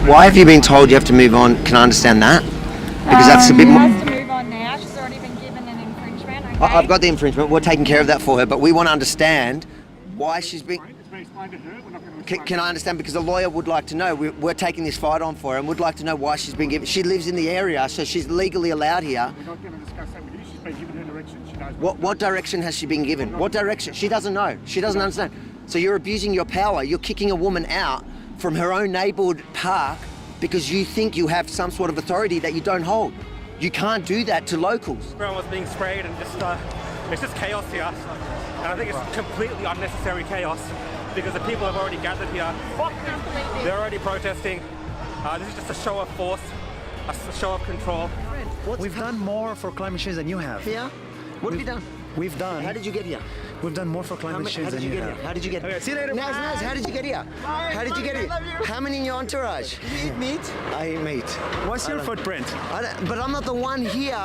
Why have you been told you have to move on? Can I understand that? Because that's a bit more... She has to move on now. She's already been given an infringement, okay? I've got the infringement. We're taking care of that for her, but we want to understand why she's been... Can I understand? Because the lawyer would like to know. We're taking this fight on for her and would like to know why she's been given... She lives in the area, so she's legally allowed here. We're not going to discuss that with you. She's been given her direction. She knows What direction has she been given? What direction? She doesn't know. She doesn't understand. So you're abusing your power. You're kicking a woman out from her own neighbourhood park because you think you have some sort of authority that you don't hold. You can't do that to locals. Everyone was being sprayed and it's just chaos here. And I think it's completely unnecessary chaos because the people have already gathered here. They're already protesting. This is just a show of force, a show of control. We've done more for climate change than you have. Here? What have you done? We've done. How did you get here? We've done more for climate change than you have. How did you get here? See you later. Naz, how did you get here? How did you get here? How many in your entourage? You eat meat? I eat meat. What's your footprint? But I'm not the one here.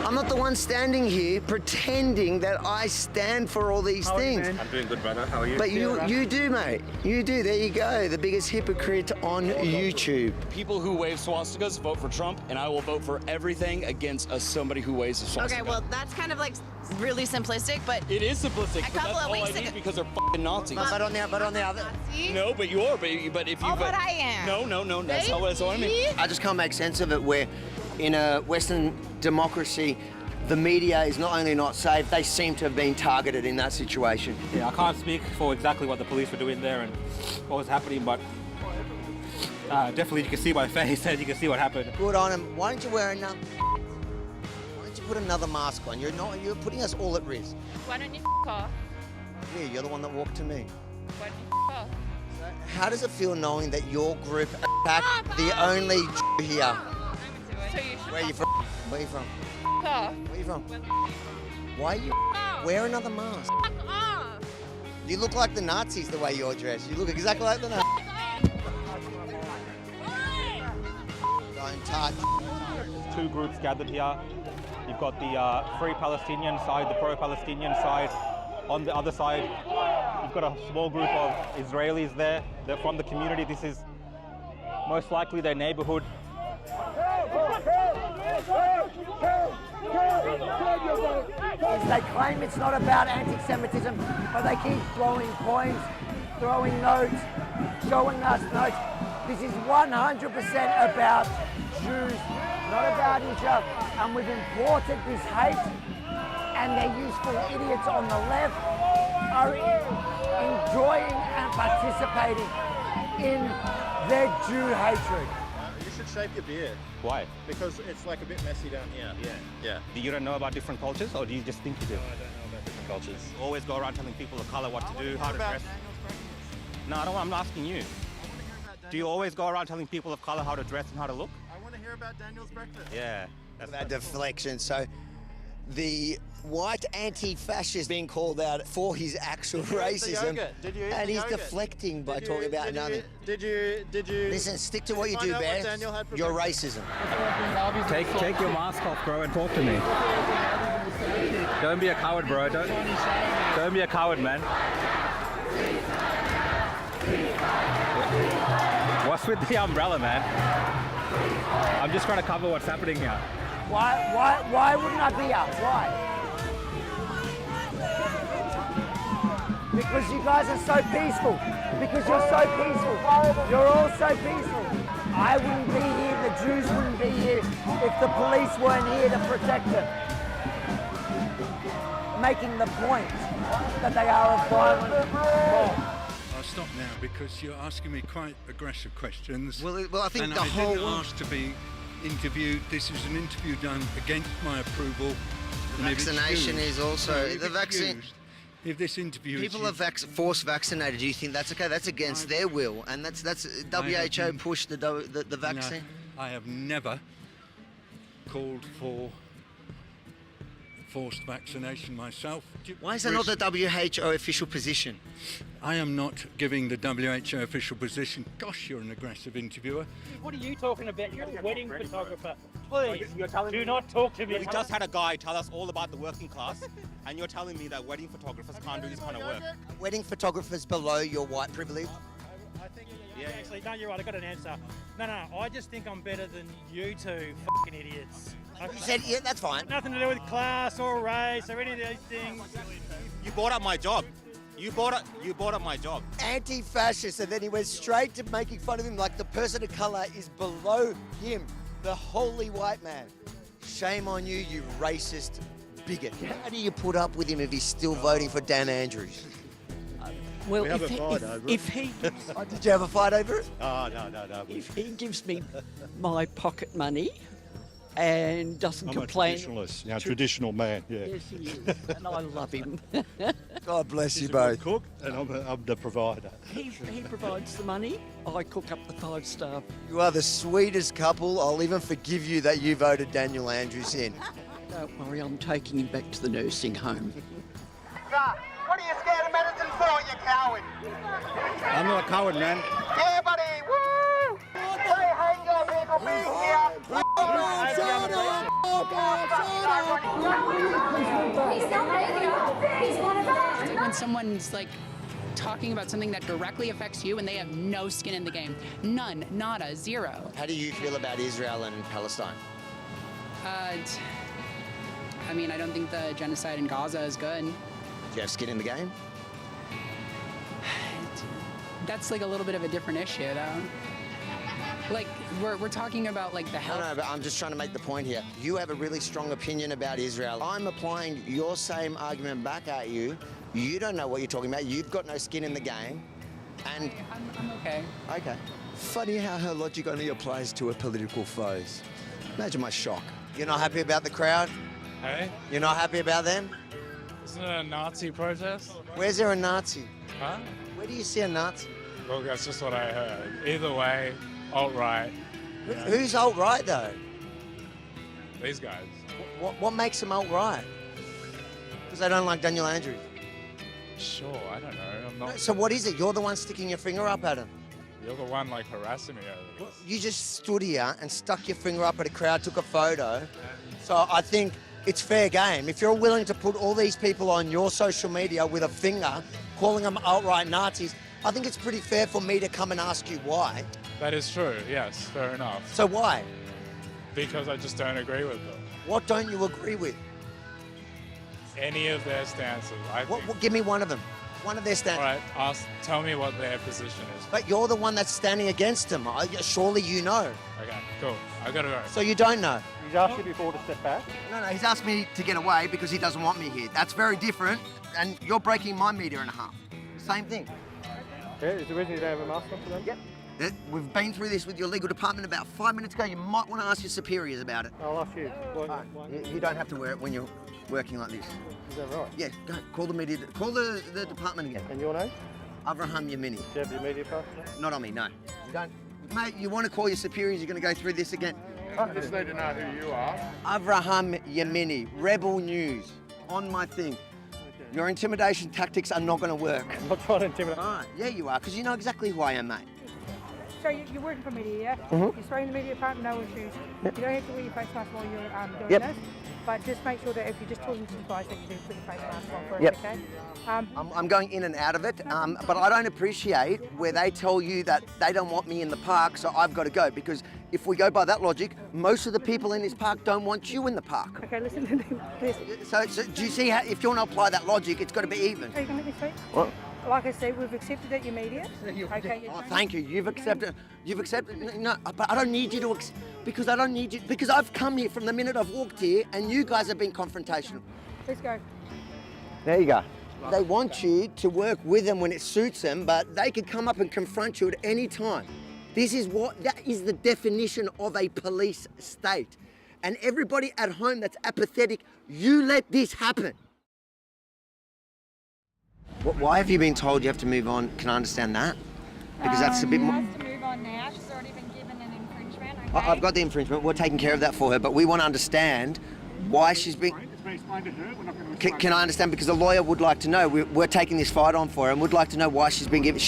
I'm not the one standing here pretending that I stand for all these things. I'm doing good, brother. How are you? But you do, mate. You do. There you go. The biggest hypocrite on YouTube. People who wave swastikas vote for Trump, and I will vote for everything against somebody who waves a swastika. Okay, well, that's kind of like really simplistic, but It is simplistic, but couple that's of all I weeks need ago- because they're f***ing Nazis. But on the other... Nazi? No, but you are, but if you... Oh, but I am. No, that's not what I mean. I just can't make sense of it where in a Western democracy, the media is not only not safe, they seem to have been targeted in that situation. Yeah, I can't speak for exactly what the police were doing there and what was happening, but definitely you can see my face and you can see what happened. Good on him. Why don't you wear another... Why don't you put another mask on? You're putting us all at risk. Why don't you off? Yeah, you're the one that walked to me. Why don't you off? How does it feel knowing that your group attacked the only here? So you should Where are you from? Where are you from? off. Where are you from? Why are you... Wear another mask. Off. You look like the Nazis the way you're dressed. You look exactly like the Nazis. Don't touch. Two groups gathered here. You've got the Free Palestinian side, the pro-Palestinian side. On the other side, you've got a small group of Israelis there. They're from the community. This is most likely their neighborhood. They claim it's not about anti-Semitism, but they keep throwing coins, throwing notes, showing us notes. This is 100% about Jews, not about Israel. And we've imported this hate, and their useful idiots on the left are enjoying and participating in their Jew hatred. You should shape your beard Why? because it's like a bit messy down here. Yeah. You don't know about different cultures, or do you just think you do? I don't know about different cultures. Always go around telling people of color what to do, how to dress. No, I don't. I'm asking you. Do you always go around telling people of color how to dress and how to look? I want to hear about Daniel's breakfast. Yeah. That deflection. So the white anti-fascist being called out for his actual racism, Did you eat and the he's yogurt? deflecting by Did you- talking about did you- another. Did you? Listen, stick to what you find do out what best. Daniel had for Your breakfast? racism. Take your mask off, bro, and talk to me. Don't be a coward, bro. Don't be a coward, man. What's with the umbrella, man? I'm just trying to cover what's happening here. Why wouldn't I be here? Why? Because you guys are so peaceful. Because you're so peaceful. You're all so peaceful. I wouldn't be here, the Jews wouldn't be here if the police weren't here to protect them. Making the point that they are a violent mob. I'll stop now because you're asking me quite aggressive questions. Well, I think and the I whole didn't ask to be interviewed. This is an interview done against my approval. And if it's vaccination used- is also no, if the it's vaccine. used- If this interview People is are forced vaccinated. Do you think that's okay? That's against their will, and that's WHO pushed the vaccine. I have never called for forced vaccination myself. Why is that not the WHO official position? I am not giving the WHO official position. Gosh, you're an aggressive interviewer. What are you talking about? You're a wedding photographer. Please, do not talk to me. We just had a guy tell us all about the working class, and you're telling me that wedding photographers can't do this kind of work. Wedding photographers below your white privilege. Actually, no, you're right. I got an answer. No, I just think I'm better than you two fucking idiots. You said, yeah, that's fine. Nothing to do with class or race or any of those things. You bought up my job. You bought up my job. Anti-fascist, and then he went straight to making fun of him like the person of colour is below him, the holy white man. Shame on you, you racist bigot. How do you put up with him if he's still voting for Dan Andrews? Well, We have a fight over it. if he Did you have a fight over it? Oh, no. if he gives me my pocket money and doesn't I'm complain, a traditionalist, traditional man, yeah. yes, he is, and I love him. God bless you He's a both. good cook, and I'm the provider. He provides the money. I cook up the 5-star. You are the sweetest couple. I'll even forgive you that you voted Daniel Andrews in. Don't worry, I'm taking him back to the nursing home. What are you scared of medicine for, you coward? I'm not a coward, man. Yeah, buddy, woo! Say hey, your vehicle, be here. When someone's like talking about something that directly affects you and they have no skin in the game. None, nada, zero. How do you feel about Israel and Palestine? I mean, I don't think the genocide in Gaza is good. Do you have skin in the game? That's like a little bit of a different issue, though. Like, we're talking about like the health. No, but I'm just trying to make the point here. You have a really strong opinion about Israel. I'm applying your same argument back at you. You don't know what you're talking about. You've got no skin in the game. And I'm okay. okay. Funny how her logic only applies to her political foes. Imagine my shock. You're not happy about the crowd? Hey? You're not happy about them? Isn't it a Nazi protest? Where's there a Nazi? Huh? Where do you see a Nazi? Well, that's just what I heard. Either way, alt-right. Who's alt-right though? These guys. What makes them alt-right? Because they don't like Daniel Andrews. Sure, I don't know. I'm not. So what is it? You're the one sticking your finger up at him. You're the one like harassing me over this. You just stood here and stuck your finger up at a crowd, took a photo. So I think it's fair game. If you're willing to put all these people on your social media with a finger, calling them outright Nazis, I think it's pretty fair for me to come and ask you why. That is true, yes, fair enough. So why? Because I just don't agree with them. What don't you agree with? Any of their stances. Give me one of them. One of their stances. All right, tell me what their position is. But you're the one that's standing against them. Surely you know. Okay, cool. I gotta go. So you don't know? He's asked you before to step back. No, he's asked me to get away because he doesn't want me here. That's very different, and you're breaking my meter in half. Same thing. Yeah, is the reason you don't have a mask on for them? Yep. We've been through this with your legal department about 5 minutes ago. You might want to ask your superiors about it. I'll ask you. You don't have to wear it when you're working like this. Is that right? Yeah, go. Call the media. Call the department again. And your name? Avraham Yemini. Do you have your media pass? Not on me, no. You don't. Mate, you want to call your superiors, you're going to go through this again. I just need to know who you are. Avraham Yemini, Rebel News, on my thing. Your intimidation tactics are not going to work. I'm not trying to intimidate. All right, yeah, you are, because you know exactly who I am, mate. So you're working for media, yeah? Mm-hmm. You're spraying the media department, no issues. Yep. You don't have to wear your face mask while you're doing Yep. this, but just make sure that if you're just talking to the guys that you do put your face mask on first, Yep. okay? I'm going in and out of it, but I don't appreciate where they tell you that they don't want me in the park, so I've got to go, because if we go by that logic, most of the people in this park don't want you in the park. Okay, listen to me. So do you see how, if you want to apply that logic, it's got to be even? Are you going to let me speak? What? Like I said, we've accepted that you're media. Okay, Oh, thank you. You've accepted. No, but I don't need you to, because I don't need you, because I've come here from the minute I've walked here, and you guys have been confrontational. Let's go. There you go. They want you to work with them when it suits them, but they could come up and confront you at any time. That is the definition of a police state. And everybody at home that's apathetic, you let this happen. Why have you been told you have to move on? Can I understand that? Because that's a bit more. She has to move on now. She's already been given an infringement. Okay? I've got the infringement. We're taking care of that for her, but we want to understand why she's been. Can I understand? Because the lawyer would like to know. We're taking this fight on for her and would like to know why she's been given.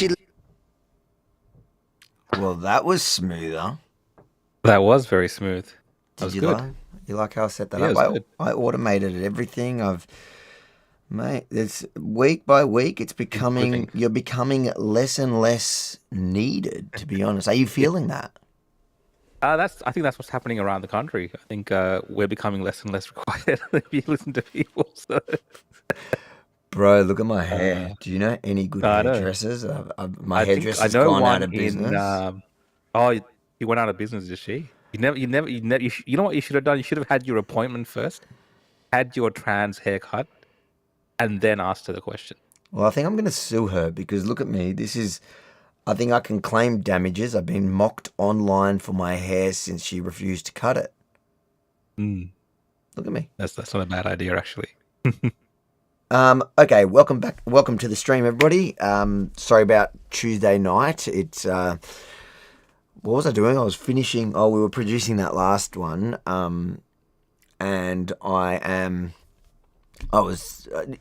Well, that was smoother. That was very smooth. That was good. You like how I set that Yeah, up? it was good. I automated everything. Mate, it's week by week. It's becoming you're becoming less and less needed. To be honest, are you feeling that? I think that's what's happening around the country. I think we're becoming less and less required if you listen to people. So. Bro, look at my hair. Do you know any good hairdressers? My hairdresser's gone out of business. He went out of business, did she? You know what you should have done? You should have had your appointment first, had your trans haircut, and then asked her the question. Well, I think I'm going to sue her because look at me. I think I can claim damages. I've been mocked online for my hair since she refused to cut it. Look at me. That's not a bad idea, actually. Okay, welcome back. Welcome to the stream, everybody. Sorry about Tuesday night. It's what was I doing? I was finishing. Oh, we were producing that last one. And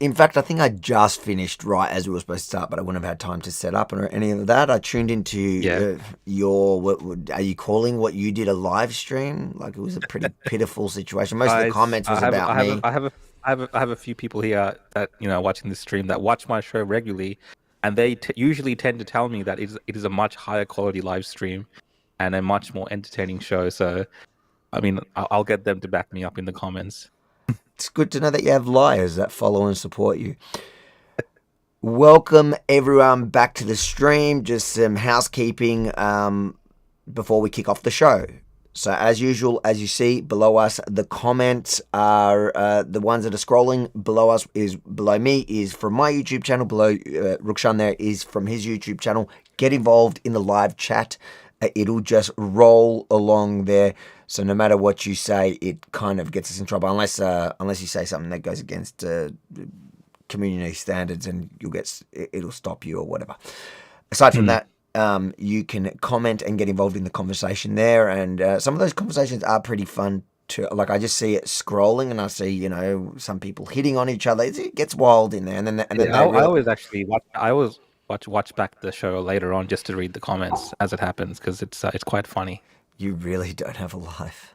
in fact, I think I just finished right as we were supposed to start, but I wouldn't have had time to set up or any of that. I tuned into are you calling what you did a live stream? Like, it was a pretty pitiful situation. Most of the comments was about me. I have a few people here that watching this stream that watch my show regularly, and they usually tend to tell me that it is a much higher quality live stream and a much more entertaining show. So, I mean, I'll get them to back me up in the comments. It's good to know that you have liars that follow and support you. Welcome everyone back to the stream. Just some housekeeping before we kick off the show. So as usual, as you see below us, the comments are the ones that are scrolling below us. Below me is from my YouTube channel. Below Rukshan there is from his YouTube channel. Get involved in the live chat. It'll just roll along there. So no matter what you say, it kind of gets us in trouble. Unless you say something that goes against community standards, and it'll stop you or whatever. Aside from that, you can comment and get involved in the conversation there. And some of those conversations are pretty fun too. Like, I just see it scrolling, and I see some people hitting on each other. It gets wild in there. And then I always actually watch. I always watch back the show later on just to read the comments as it happens, because it's quite funny. You really don't have a life.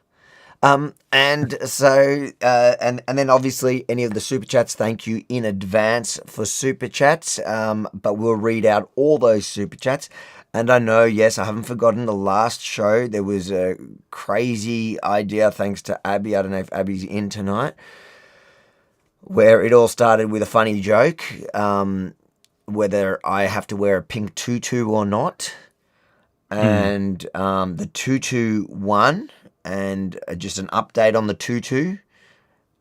And so, and then obviously any of the super chats, thank you in advance for super chats. But we'll read out all those super chats. And I know, yes, I haven't forgotten the last show. There was a crazy idea, thanks to Abby. I don't know if Abby's in tonight, where it all started with a funny joke, whether I have to wear a pink tutu or not. And the tutu won, and just an update on the tutu.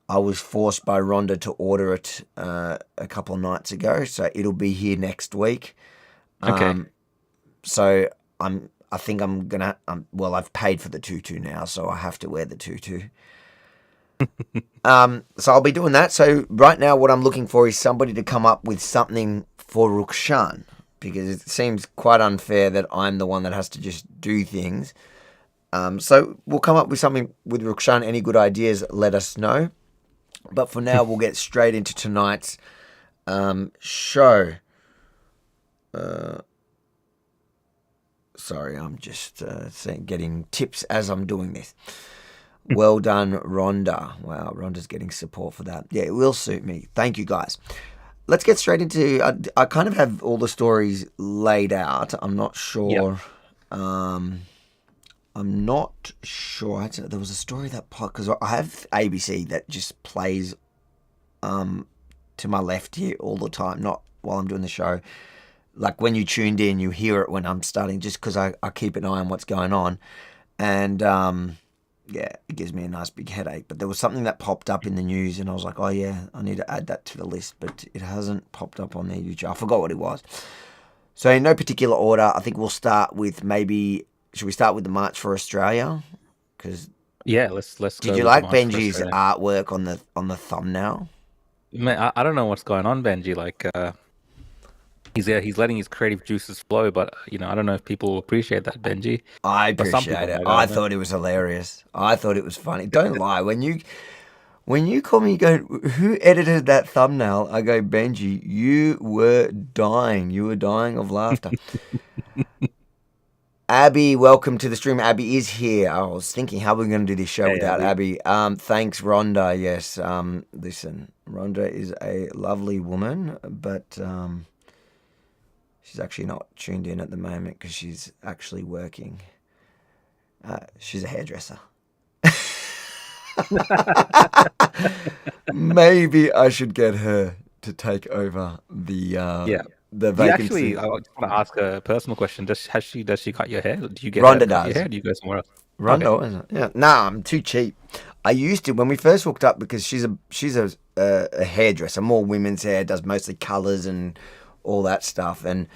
I was forced by Rhonda to order it a couple of nights ago, so it'll be here next week. Okay. So I think I'm gonna. Well, I've paid for the tutu now, so I have to wear the tutu. So I'll be doing that. So right now, what I'm looking for is somebody to come up with something for Rukshan, because it seems quite unfair that I'm the one that has to just do things. So we'll come up with something with Rukshan. Any good ideas, let us know. But for now, we'll get straight into tonight's show. Sorry, I'm just getting tips as I'm doing this. Well done, Rhonda. Wow, Rhonda's getting support for that. Yeah, it will suit me. Thank you, guys. Let's get straight into... I kind of have all the stories laid out. I'm not sure... Yep. I'm not sure. There was a story that... Because I have ABC that just plays to my left here all the time. Not while I'm doing the show. Like, when you tuned in, you hear it when I'm starting, just because I keep an eye on what's going on. And... yeah, it gives me a nice big headache. But there was something that popped up in the news, and I was like, oh yeah, I need to add that to the list. But it hasn't popped up on the YouTube. I forgot what it was. So in no particular order, I think we'll start with maybe... Should we start with the March for Australia? Because let's. Did you like Benji's artwork on the thumbnail? Man, I don't know what's going on, Benji. Like, he's letting his creative juices flow, but I don't know if people appreciate that, Benji. I appreciate it. I thought it was hilarious. I thought it was funny. Don't lie. When you call me, you go, who edited that thumbnail? I go, Benji, you were dying. You were dying of laughter. Abby, welcome to the stream. Abby is here. I was thinking, how are we going to do this show without Abby? Thanks, Rhonda. Yes. Listen, Rhonda is a lovely woman, but she's actually not tuned in at the moment because she's actually working. She's a hairdresser. Maybe I should get her to take over the vacancy. Actually, I just want to ask a personal question. Does she cut your hair? Do you get Rhonda her to cut does. your hair? Or do you go somewhere else? Rhonda, isn't it? Yeah. Nah, I'm too cheap. I used to when we first hooked up because she's a hairdresser, more women's hair, does mostly colours and all that stuff. And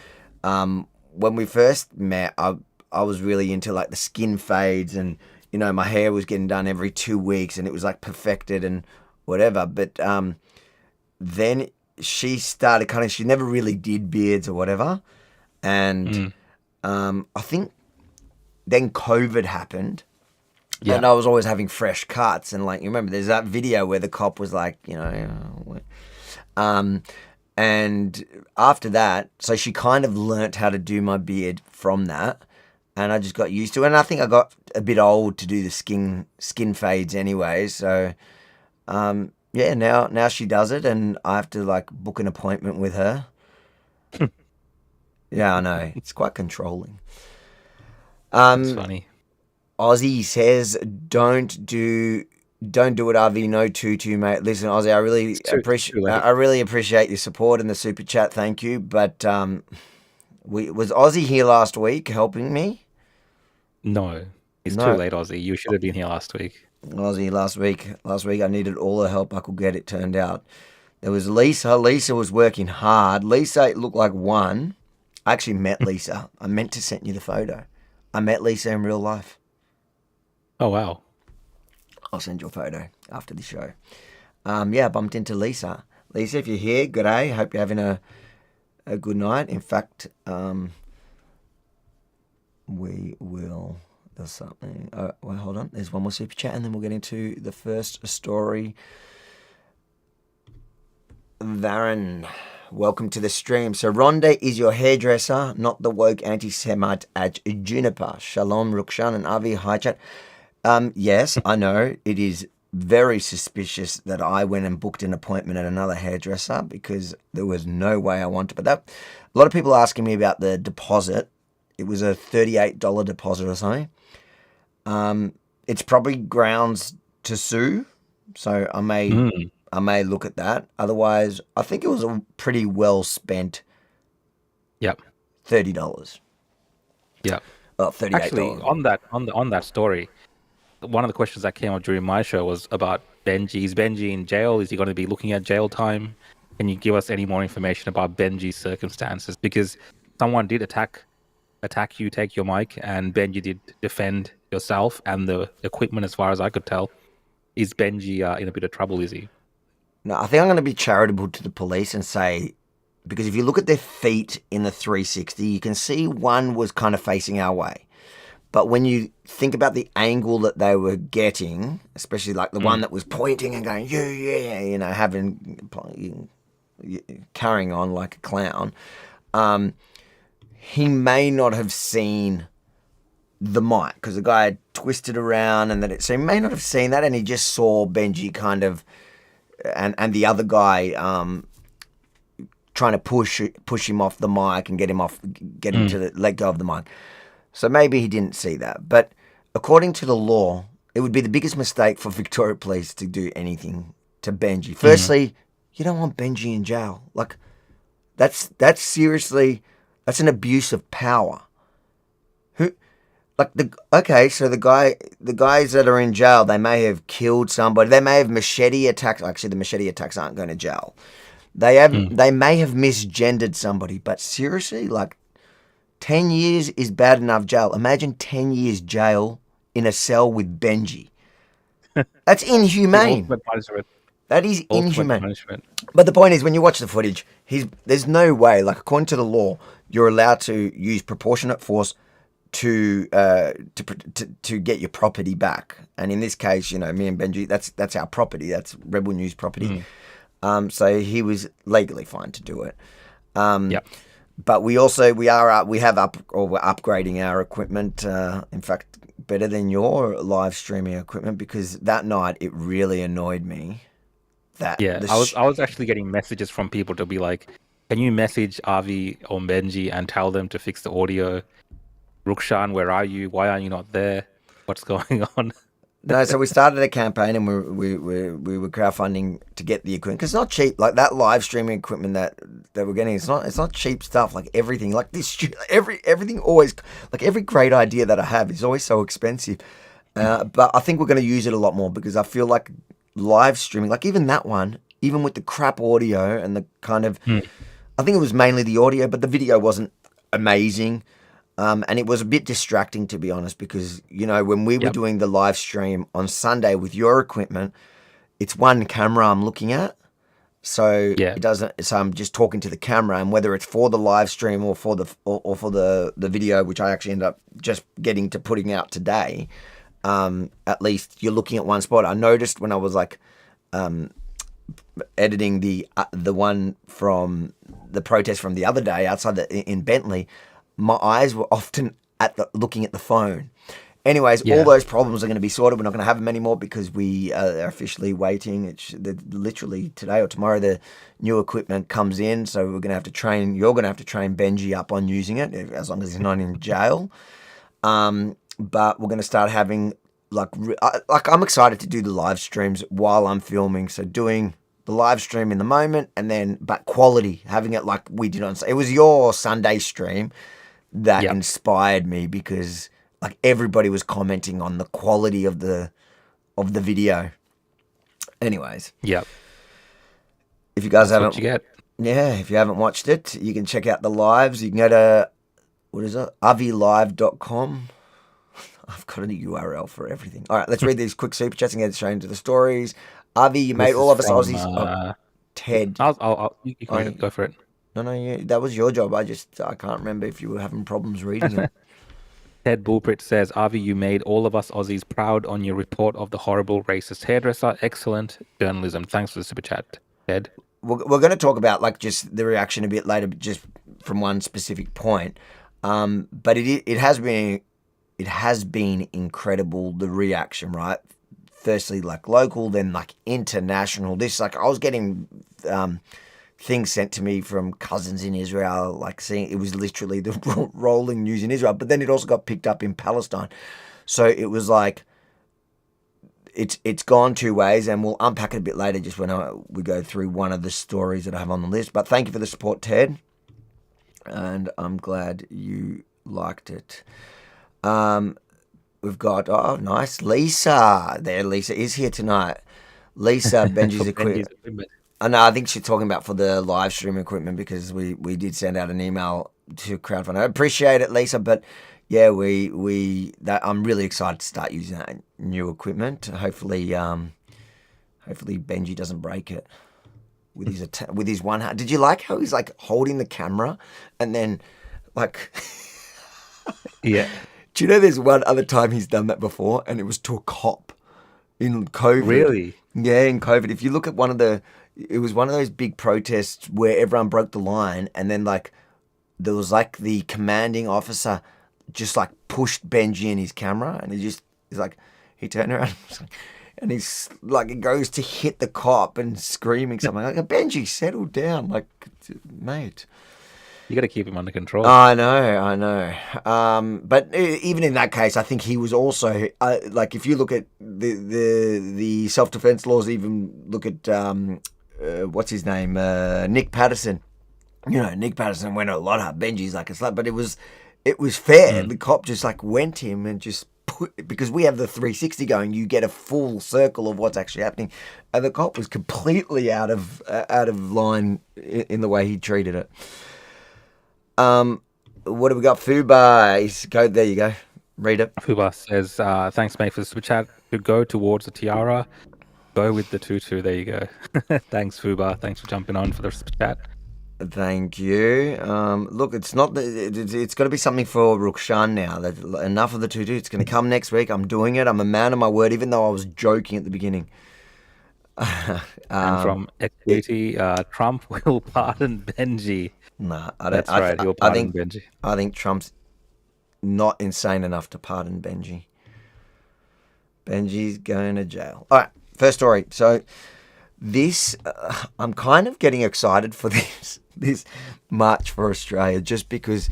when we first met, I was really into like the skin fades and my hair was getting done every 2 weeks and it was like perfected and whatever. But then she started cutting. She never really did beards or whatever. And I think then COVID happened. Yeah. And I was always having fresh cuts. And like, you remember there's that video where the cop was like, and after that, so she kind of learnt how to do my beard from that. And I just got used to it. And I think I got a bit old to do the skin fades anyway. So, now she does it and I have to like book an appointment with her. Yeah, I know. It's quite controlling. It's funny. Ozzy says, don't do it, RV. No tutu, mate. Listen, Ozzy, I really appreciate your support and the super chat. Thank you. But was Ozzy here last week helping me? No, it's too late, Ozzy. You should have been here last week. Ozzy, last week I needed all the help I could get. It turned out there was Lisa. Lisa was working hard. Lisa looked like one. I actually met Lisa. I meant to send you the photo. I met Lisa in real life. Oh, wow. I'll send you a photo after the show. I bumped into Lisa. Lisa, if you're here, good day. Hope you're having a good night. In fact, we will... There's something... well, hold on. There's one more super chat and then we'll get into the first story. Varun, welcome to the stream. So Rhonda is your hairdresser, not the woke anti-Semite at Juniper. Shalom, Rukshan and Avi. Hi, chat. Yes, I know. It is very suspicious that I went and booked an appointment at another hairdresser because there was no way I wanted. But a lot of people asking me about the deposit. It was a $38 deposit or something. It's probably grounds to sue, so I may look at that. Otherwise, I think it was a pretty well spent. Yep. $30. Yep. Oh, $38. Actually, on that story, one of the questions that came up during my show was about Benji. Is Benji in jail? Is he going to be looking at jail time? Can you give us any more information about Benji's circumstances? Because someone did attack you, take your mic, and Benji did defend yourself and the equipment, as far as I could tell. Is Benji in a bit of trouble, is he? No, I think I'm going to be charitable to the police and say, because if you look at their feet in the 360, you can see one was kind of facing our way. But when you think about the angle that they were getting, especially like the one that was pointing and going, carrying on like a clown, he may not have seen the mic because the guy had twisted around so he may not have seen that, and he just saw Benji kind of and the other guy trying to push him off the mic and get him to let go of the mic. So maybe he didn't see that. But according to the law, it would be the biggest mistake for Victoria Police to do anything to Benji. Firstly, you don't want Benji in jail. Like that's seriously, that's an abuse of power. So the guys that are in jail, they may have killed somebody. They may have machete attacks. Actually, the machete attacks aren't going to jail. They may have misgendered somebody. But seriously, like 10 years is bad enough jail. Imagine 10 years jail in a cell with Benji. That's inhumane. That is inhumane. Punishment. But the point is, when you watch the footage, there's no way, like according to the law, you're allowed to use proportionate force to get your property back. And in this case, me and Benji, that's our property. That's Rebel News property. So he was legally fine to do it. But we're upgrading our equipment. In fact, better than your live streaming equipment, because that night it really annoyed me. That I was actually getting messages from people to be like, can you message Avi or Benji and tell them to fix the audio? Rukshan, where are you? Why are you not there? What's going on? No, so we started a campaign and we were crowdfunding to get the equipment, because it's not cheap. Like that live streaming equipment that we're getting, it's not cheap stuff. Like everything, like this, everything always, like every great idea that I have is always so expensive. But I think we're going to use it a lot more, because I feel like live streaming, like even that one, even with the crap audio and the kind of, I think it was mainly the audio, but the video wasn't amazing. And it was a bit distracting, to be honest, because, you know, when we were doing the live stream on Sunday with your equipment, it's one camera I'm looking at. So it doesn't, so I'm just talking to the camera, and whether it's for the live stream or for the video, which I actually end up just getting to putting out today, at least you're looking at one spot. I noticed when I was like, editing the one from the protest from the other day outside in Bentley, my eyes were often looking at the phone. Anyways, all those problems are going to be sorted. We're not going to have them anymore, because we are officially waiting. Literally today or tomorrow, the new equipment comes in. So we're going to have to train. You're going to have to train Benji up on using it, as long as he's not in jail. But we're going to start having like I'm excited to do the live streams while I'm filming. So doing the live stream in the moment, and then but quality, having it like we did on. It was your Sunday stream that inspired me, because like everybody was commenting on the quality of the video. Anyways. Yep. If you guys That's what you get. if you haven't watched it, you can check out the lives. You can go to, what is it? avilive.com. I've got a URL for everything. All right, let's read these quick super chats and get straight into the stories. Avi, you made all of us Aussies. Ted. You can go for it. No, that was your job. I can't remember if you were having problems reading it. Ted Bullprit says, Avi, you made all of us Aussies proud on your report of the horrible racist hairdresser. Excellent journalism. Thanks for the super chat, Ted. We're going to talk about like just the reaction a bit later, just from one specific point. But it has been incredible, the reaction, right? Firstly, like local, then like international. This, like, I was getting things sent to me from cousins in Israel, like seeing it was literally the rolling news in Israel, but then it also got picked up in Palestine. So it was like, it's gone two ways, and we'll unpack it a bit later just when we go through one of the stories that I have on the list. But thank you for the support, Ted, and I'm glad you liked it. We've got, oh, nice, Lisa. Lisa is here tonight. Lisa, Benji's equipment. No, I think she's talking about for the live stream equipment, because we did send out an email to crowdfund. I appreciate it, Lisa, but yeah, I'm really excited to start using that new equipment. Hopefully Benji doesn't break it with his one hand. Did you like how he's like holding the camera and then like? Yeah. Do you know there's one other time he's done that before, and it was to a cop in COVID. Really? Yeah, in COVID. If you look at it was one of those big protests where everyone broke the line, and then like there was like the commanding officer just like pushed Benji in his camera, and he turned around and he's like, it goes to hit the cop and screaming something like, Benji, settle down, like, mate. You got to keep him under control. I know. But even in that case, I think he was also like, if you look at the self-defense laws, even look at what's his name, Nick Patterson. You know, Nick Patterson went a lot hard. Benji's like a slut, but it was fair. The cop just like went him and just because we have the 360 going, you get a full circle of what's actually happening, and the cop was completely out of line in the way he treated it. What do we got? Fuba, there you go. Read it. Fuba says, thanks, mate, for the super chat. Could go towards the tiara. Go with the tutu. There you go. Thanks, Fuba. Thanks for jumping on for the super chat. Thank you. Look, it's not. It's got to be something for Rukshan now. Enough of the tutu. It's going to come next week. I'm doing it. I'm a man of my word, even though I was joking at the beginning. And from Equity, Trump will pardon Benji. Nah, I don't. That's right. He'll pardon Benji. I think Trump's not insane enough to pardon Benji. Benji's going to jail. All right, first story. So this, I'm kind of getting excited for this March for Australia just because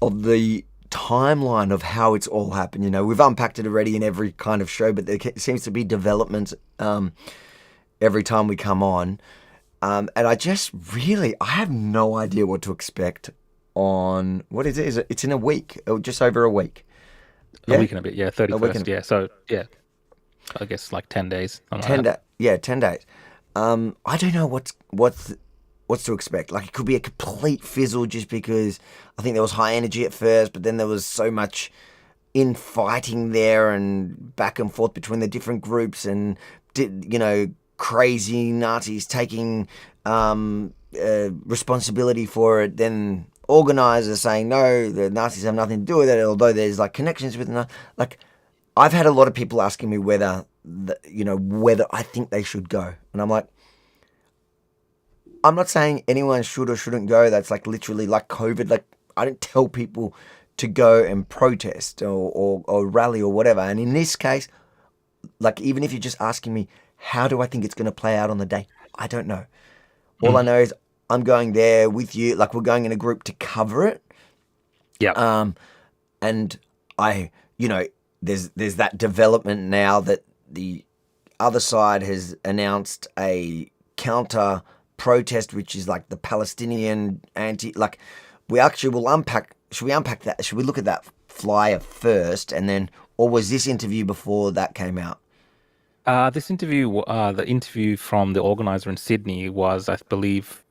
of the timeline of how it's all happened. You know, we've unpacked it already in every kind of show, but there seems to be developments every time we come on. And I have no idea what to expect on, what is it? It's in a week, or just over a week. A week and a bit, yeah, 31st, yeah. So, yeah, I guess like 10 days. 10 days. Yeah, 10 days. I don't know what's to expect. Like, it could be a complete fizzle just because I think there was high energy at first, but then there was so much infighting there and back and forth between the different groups and, crazy Nazis taking responsibility for it. Then organisers saying, no, the Nazis have nothing to do with it, although there's like connections with them. Like, I've had a lot of people asking me whether I think they should go. And I'm like, I'm not saying anyone should or shouldn't go. That's like literally like COVID. Like, I don't tell people to go and protest or rally or whatever. And in this case, like, even if you're just asking me, how do I think it's going to play out on the day? I don't know. All I know is I'm going there with you. Like, we're going in a group to cover it. Yeah. And there's that development now that the other side has announced a counter protest, which is like the Palestinian like, we actually will unpack. Should we unpack that? Should we look at that flyer first, and then, or was this interview before that came out? This interview, the interview from the organizer in Sydney was, I believe,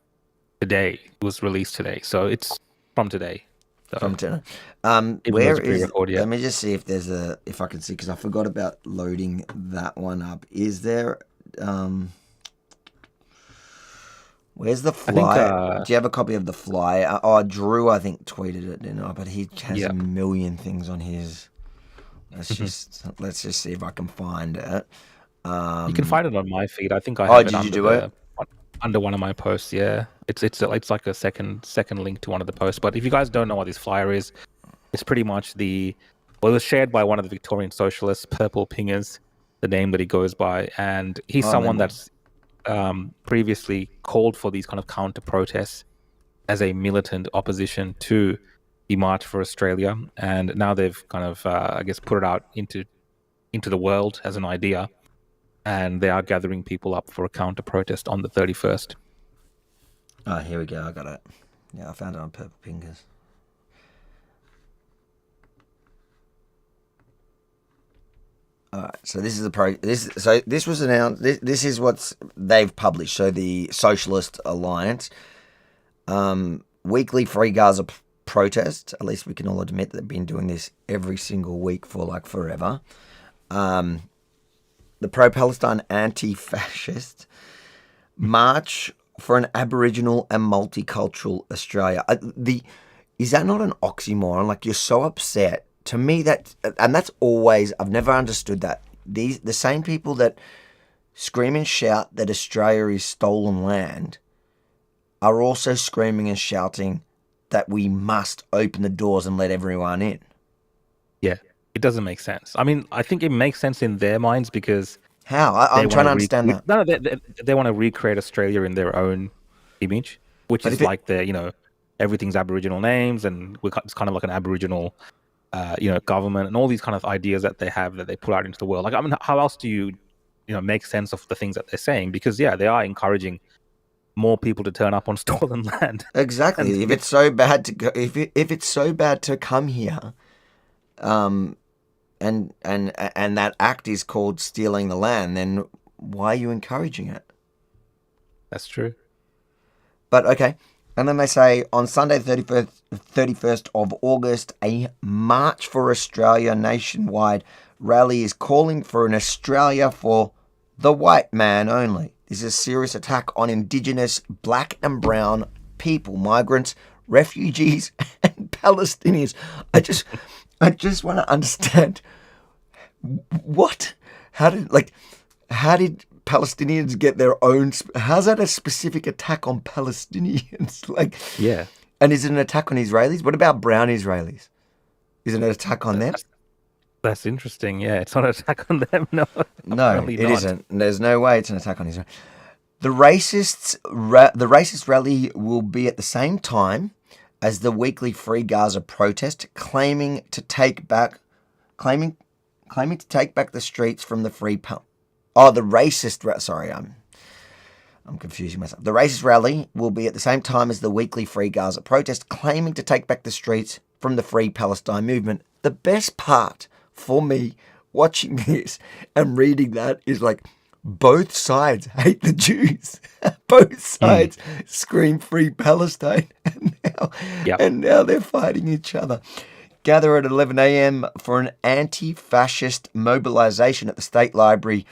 today. It was released today, so it's from today. So from today. Where is? Let me just see if I can see, because I forgot about loading that one up. Is there? Where's the flyer? Do you have a copy of the flyer? Drew, I think, tweeted it, didn't I? But he has a million things on his. Let's just see if I can find it. You can find it on my feed. I think I have it. Did you do it? Under one of my posts, yeah. It's like a second link to one of the posts. But if you guys don't know what this flyer is, it's pretty much it was shared by one of the Victorian socialists, Purple Pingers, the name that he goes by, and he's someone that's previously called for these kind of counter protests as a militant opposition to the March for Australia, and now they've kind of put it out into the world as an idea. And they are gathering people up for a counter protest on the 31st. Oh, here we go. I got it. Yeah, I found it on Purple Fingers. All right. So this is this was announced. This is what they've published. So the Socialist Alliance, weekly free Gaza protest. At least we can all admit that they've been doing this every single week for like forever. The pro-Palestine anti-fascist march for an Aboriginal and multicultural Australia. Is that not an oxymoron? Like, you're so upset. To me, that's always, I've never understood that. The same people that scream and shout that Australia is stolen land are also screaming and shouting that we must open the doors and let everyone in. Yeah. It doesn't make sense. I mean, I think it makes sense in their minds because... How? I'm trying to understand that. No, they want to recreate Australia in their own image, which is like everything's Aboriginal names, and it's kind of like an Aboriginal, government, and all these kind of ideas that they have that they put out into the world. Like, I mean, how else do you make sense of the things that they're saying? Because, yeah, they are encouraging more people to turn up on stolen land. Exactly. If it's so bad to go, if it's so bad to come here... and that act is called stealing the land, then why are you encouraging it? That's true. But okay. And then they say on Sunday, 31st of August, a March for Australia nationwide rally is calling for an Australia for the white man only. This is a serious attack on Indigenous, black and brown people, migrants, refugees, and Palestinians. I just want to understand how did Palestinians get their own. How's that a specific attack on Palestinians? Like, Yeah. And is it an attack on Israelis? What about brown Israelis? Is it an attack on them? That's interesting. Yeah, it's not an attack on them. No, No, apparently it not. isn't. There's no way it's an attack on Israel. The racist rally will be at the same time as the weekly Free Gaza protest, claiming to take back the streets from the Free the racist. Sorry, I'm confusing myself. The racist rally will be at the same time as the weekly Free Gaza protest, claiming to take back the streets from the Free Palestine movement. The best part for me watching this and reading that is like both sides hate the Jews. Both sides scream Free Palestine, and now they're fighting each other. Gather at 11 a.m. for an anti-fascist mobilization at the State Library.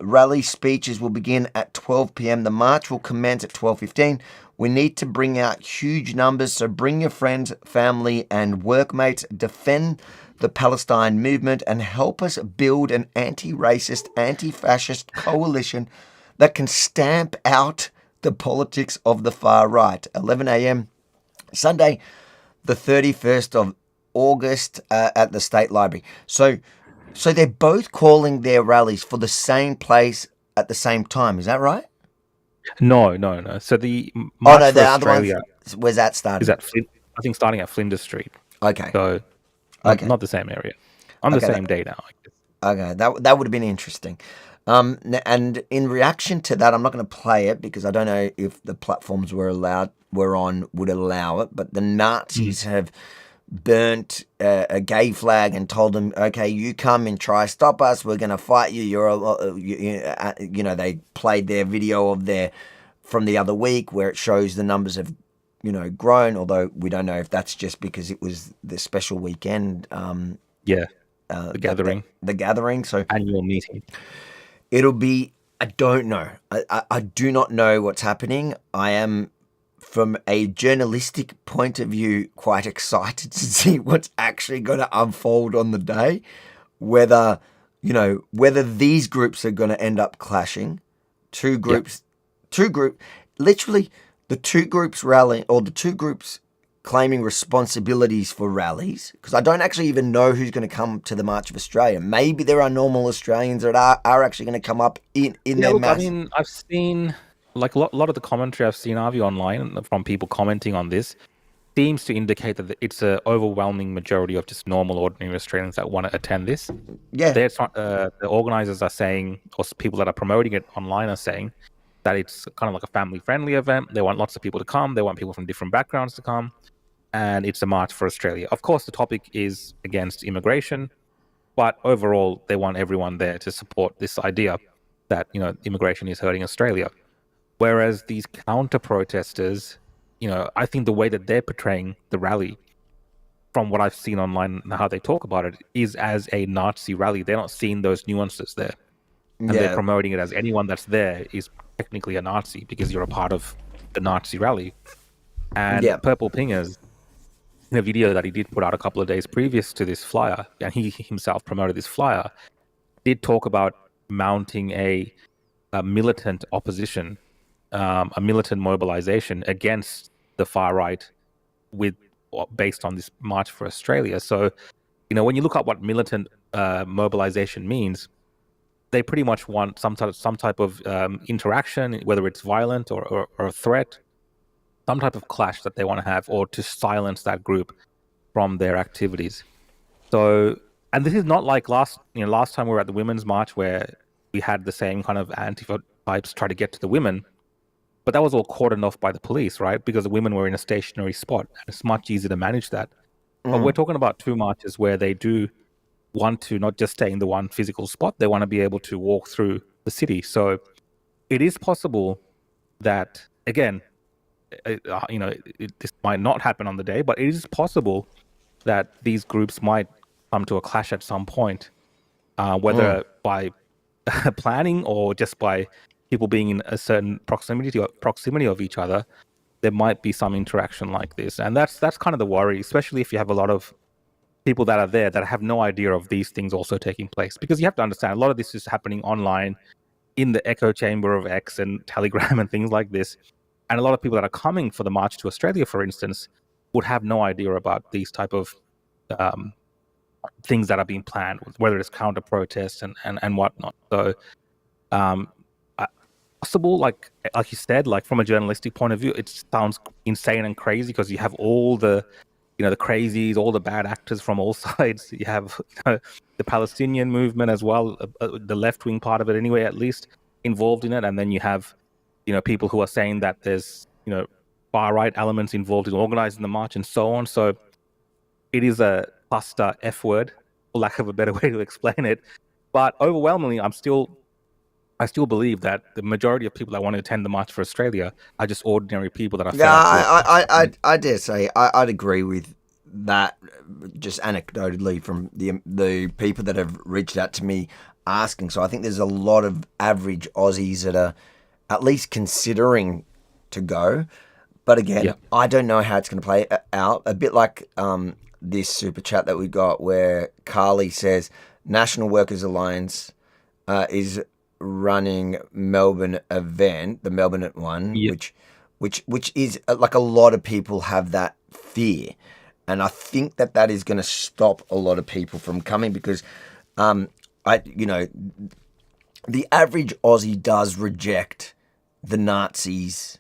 Rally speeches will begin at 12 p.m. The march will commence at 12:15. We need to bring out huge numbers, so bring your friends, family, and workmates. Defend the Palestine movement and help us build an anti-racist, anti-fascist coalition that can stamp out the politics of the far right. 11 a.m. Sunday, the 31st of August at the State Library. So they're both calling their rallies for the same place at the same time. Is that right? No. So the March for Australia, other ones, where's that starting? is at I think starting at Flinders Street. Okay. So not the same area. On the same day now. I guess. Okay, that would have been interesting. And in reaction to that, I'm not going to play it because I don't know if the platforms we're on would allow it. But the Nazis have burnt a gay flag and told them, "Okay, you come and try stop us. We're going to fight you." They played their video from the other week where it shows the numbers have grown. Although we don't know if that's just because it was the special weekend. The gathering. The gathering. So annual meeting. It'll be. I don't know. I do not know what's happening. I am, from a journalistic point of view, quite excited to see what's actually going to unfold on the day. Whether these groups are going to end up clashing. Literally the two groups rallying, or the two groups claiming responsibilities for rallies, because I don't actually even know who's going to come to the March of Australia. Maybe there are normal Australians that are actually going to come up in their mass. I mean, I've seen like a lot of the commentary I've seen, Avi, online from people commenting on this seems to indicate that it's an overwhelming majority of just normal, ordinary Australians that want to attend this. Yeah. The organisers are saying, or people that are promoting it online are saying, that it's kind of like a family-friendly event. They want lots of people to come. They want people from different backgrounds to come. And it's a march for Australia. Of course, the topic is against immigration, but overall, they want everyone there to support this idea that, immigration is hurting Australia. Whereas these counter-protesters, I think the way that they're portraying the rally, from what I've seen online and how they talk about it, is as a Nazi rally. They're not seeing those nuances there. And they're promoting it as anyone that's there is technically a Nazi because you're a part of the Nazi rally. And Purple Pingers, in a video that he did put out a couple of days previous to this flyer, and he himself promoted this flyer, did talk about mounting a militant opposition, a militant mobilization against the far right based on this March for Australia. So, when you look up what militant mobilization means, they pretty much want some type of interaction, whether it's violent or a threat, some type of clash that they want to have, or to silence that group from their activities. So, and this is not like last time we were at the Women's March where we had the same kind of Antifa types try to get to the women, but that was all cordoned off by the police, right? Because the women were in a stationary spot. And it's much easier to manage that. But we're talking about two marches where they do want to not just stay in the one physical spot, they want to be able to walk through the city. So it is possible that, again, this might not happen on the day, but it is possible that these groups might come to a clash at some point, whether by planning or just by people being in a certain proximity of each other. There might be some interaction like this, and that's kind of the worry, especially if you have a lot of people that are there that have no idea of these things also taking place. Because you have to understand, a lot of this is happening online in the echo chamber of X and Telegram and things like this. And a lot of people that are coming for the march to Australia, for instance, would have no idea about these type of things that are being planned, whether it's counter protests and whatnot. So, possible, like you said, like from a journalistic point of view, it sounds insane and crazy because you have all the, the crazies, all the bad actors from all sides. You have the Palestinian movement as well, the left wing part of it anyway, at least involved in it, and then you have, people who are saying that there's, far right elements involved in organizing the march and so on. So it is a cluster F word, for lack of a better way to explain it. But overwhelmingly, I still believe that the majority of people that want to attend the March for Australia are just ordinary people that are. Yeah, I dare say I'd agree with that. Just anecdotally from the people that have reached out to me asking. So I think there's a lot of average Aussies that are at least considering to go. But again, I don't know how it's going to play out. A bit like this super chat that we got where Carly says National Workers Alliance is running Melbourne event, the Melbourne one, which is like a lot of people have that fear, and I think that is going to stop a lot of people from coming because, the average Aussie does reject the Nazis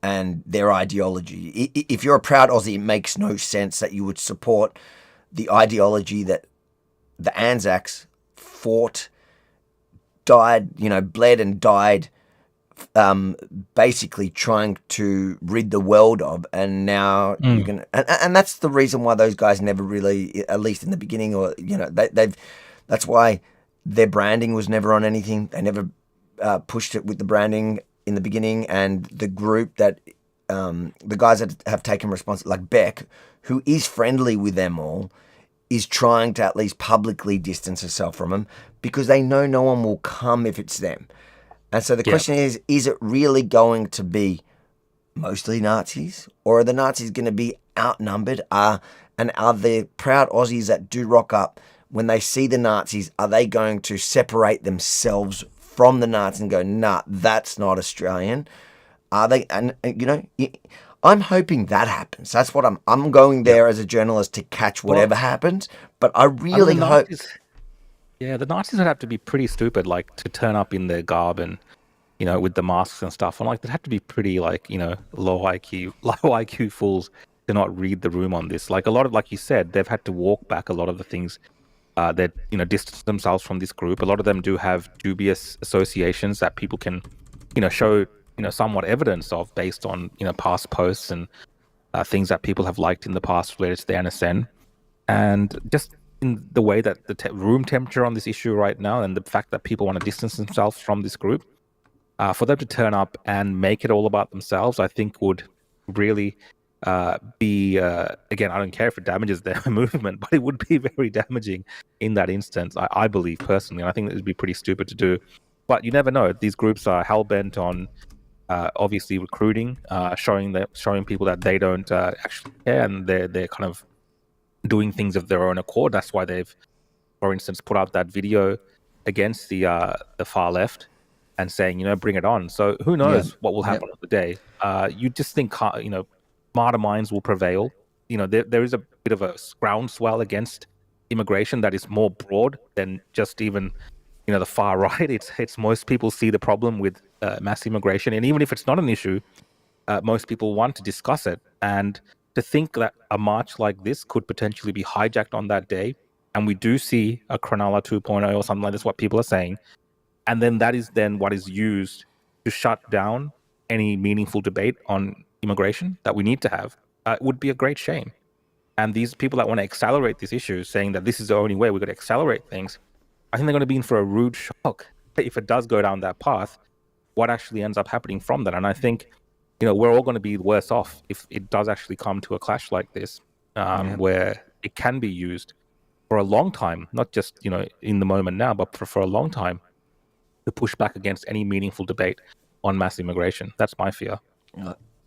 and their ideology. If you're a proud Aussie, it makes no sense that you would support the ideology that the Anzacs fought, died, bled and died, basically trying to rid the world of, and now you're gonna, and that's the reason why those guys never really, at least in the beginning, or that's why their branding was never on anything. They never pushed it with the branding in the beginning, and the group that the guys that have taken responsibility, like Beck, who is friendly with them all, is trying to at least publicly distance herself from them because they know no one will come if it's them. And so the question is it really going to be mostly Nazis, or are the Nazis going to be outnumbered? And are the proud Aussies that do rock up, when they see the Nazis, are they going to separate themselves from the Nazis and go, nah, that's not Australian? Are they? And I'm hoping that happens. That's what I'm going there as a journalist to catch whatever happens. But I really hope. Yeah, the Nazis would have to be pretty stupid, like to turn up in their garb and, with the masks and stuff. And like they'd have to be pretty low IQ fools to not read the room on this. Like a lot of, like you said, they've had to walk back a lot of the things that distance themselves from this group. A lot of them do have dubious associations that people can, show somewhat evidence of based on past posts and things that people have liked in the past related to the NSN, and just in the way that the room temperature on this issue right now, and the fact that people want to distance themselves from this group, for them to turn up and make it all about themselves, I think would really be again, I don't care if it damages their movement, but it would be very damaging in that instance, I believe personally. And I think it would be pretty stupid to do, but you never know. These groups are hell-bent on obviously recruiting, showing people that they don't actually care, and they're kind of doing things of their own accord. That's why they've, for instance, put out that video against the far left and saying, bring it on. So who knows what will happen on the day? You just think, smarter minds will prevail. There is a bit of a groundswell against immigration that is more broad than just even, the far right. It's most people see the problem with mass immigration, and even if it's not an issue, most people want to discuss it. And to think that a march like this could potentially be hijacked on that day, and we do see a Cronulla 2.0 or something like this, what people are saying, and then that is then what is used to shut down any meaningful debate on immigration that we need to have, would be a great shame. And these people that want to accelerate this issue, saying that this is the only way we're going to accelerate things, I think they're going to be in for a rude shock if it does go down that path, what actually ends up happening from that. And I think, we're all going to be worse off if it does actually come to a clash like this, where it can be used for a long time, not just, in the moment now, but for a long time, to push back against any meaningful debate on mass immigration. That's my fear.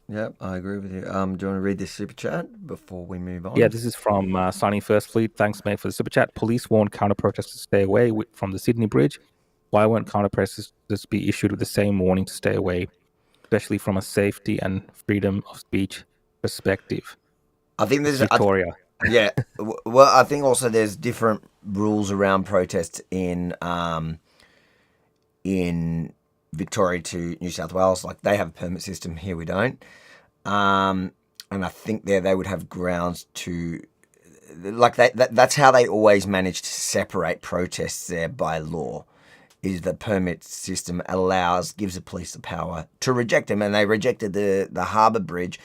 Yeah, I agree with you. Do you want to read this super chat before we move on? Yeah, this is from Sunny First Fleet. Thanks, mate, for the super chat. Police warned counter-protesters to stay away from the Sydney Bridge. why won't counter protesters be issued with the same warning to stay away, especially from a safety and freedom of speech perspective? I think there's Victoria. Yeah, well, I think also there's different rules around protests in Victoria to New South Wales. Like they have a permit system, here we don't. And I think there they would have grounds to, like that's how they always manage to separate protests there by law. Is the permit system gives the police the power to reject them, and they rejected the Harbour Bridge,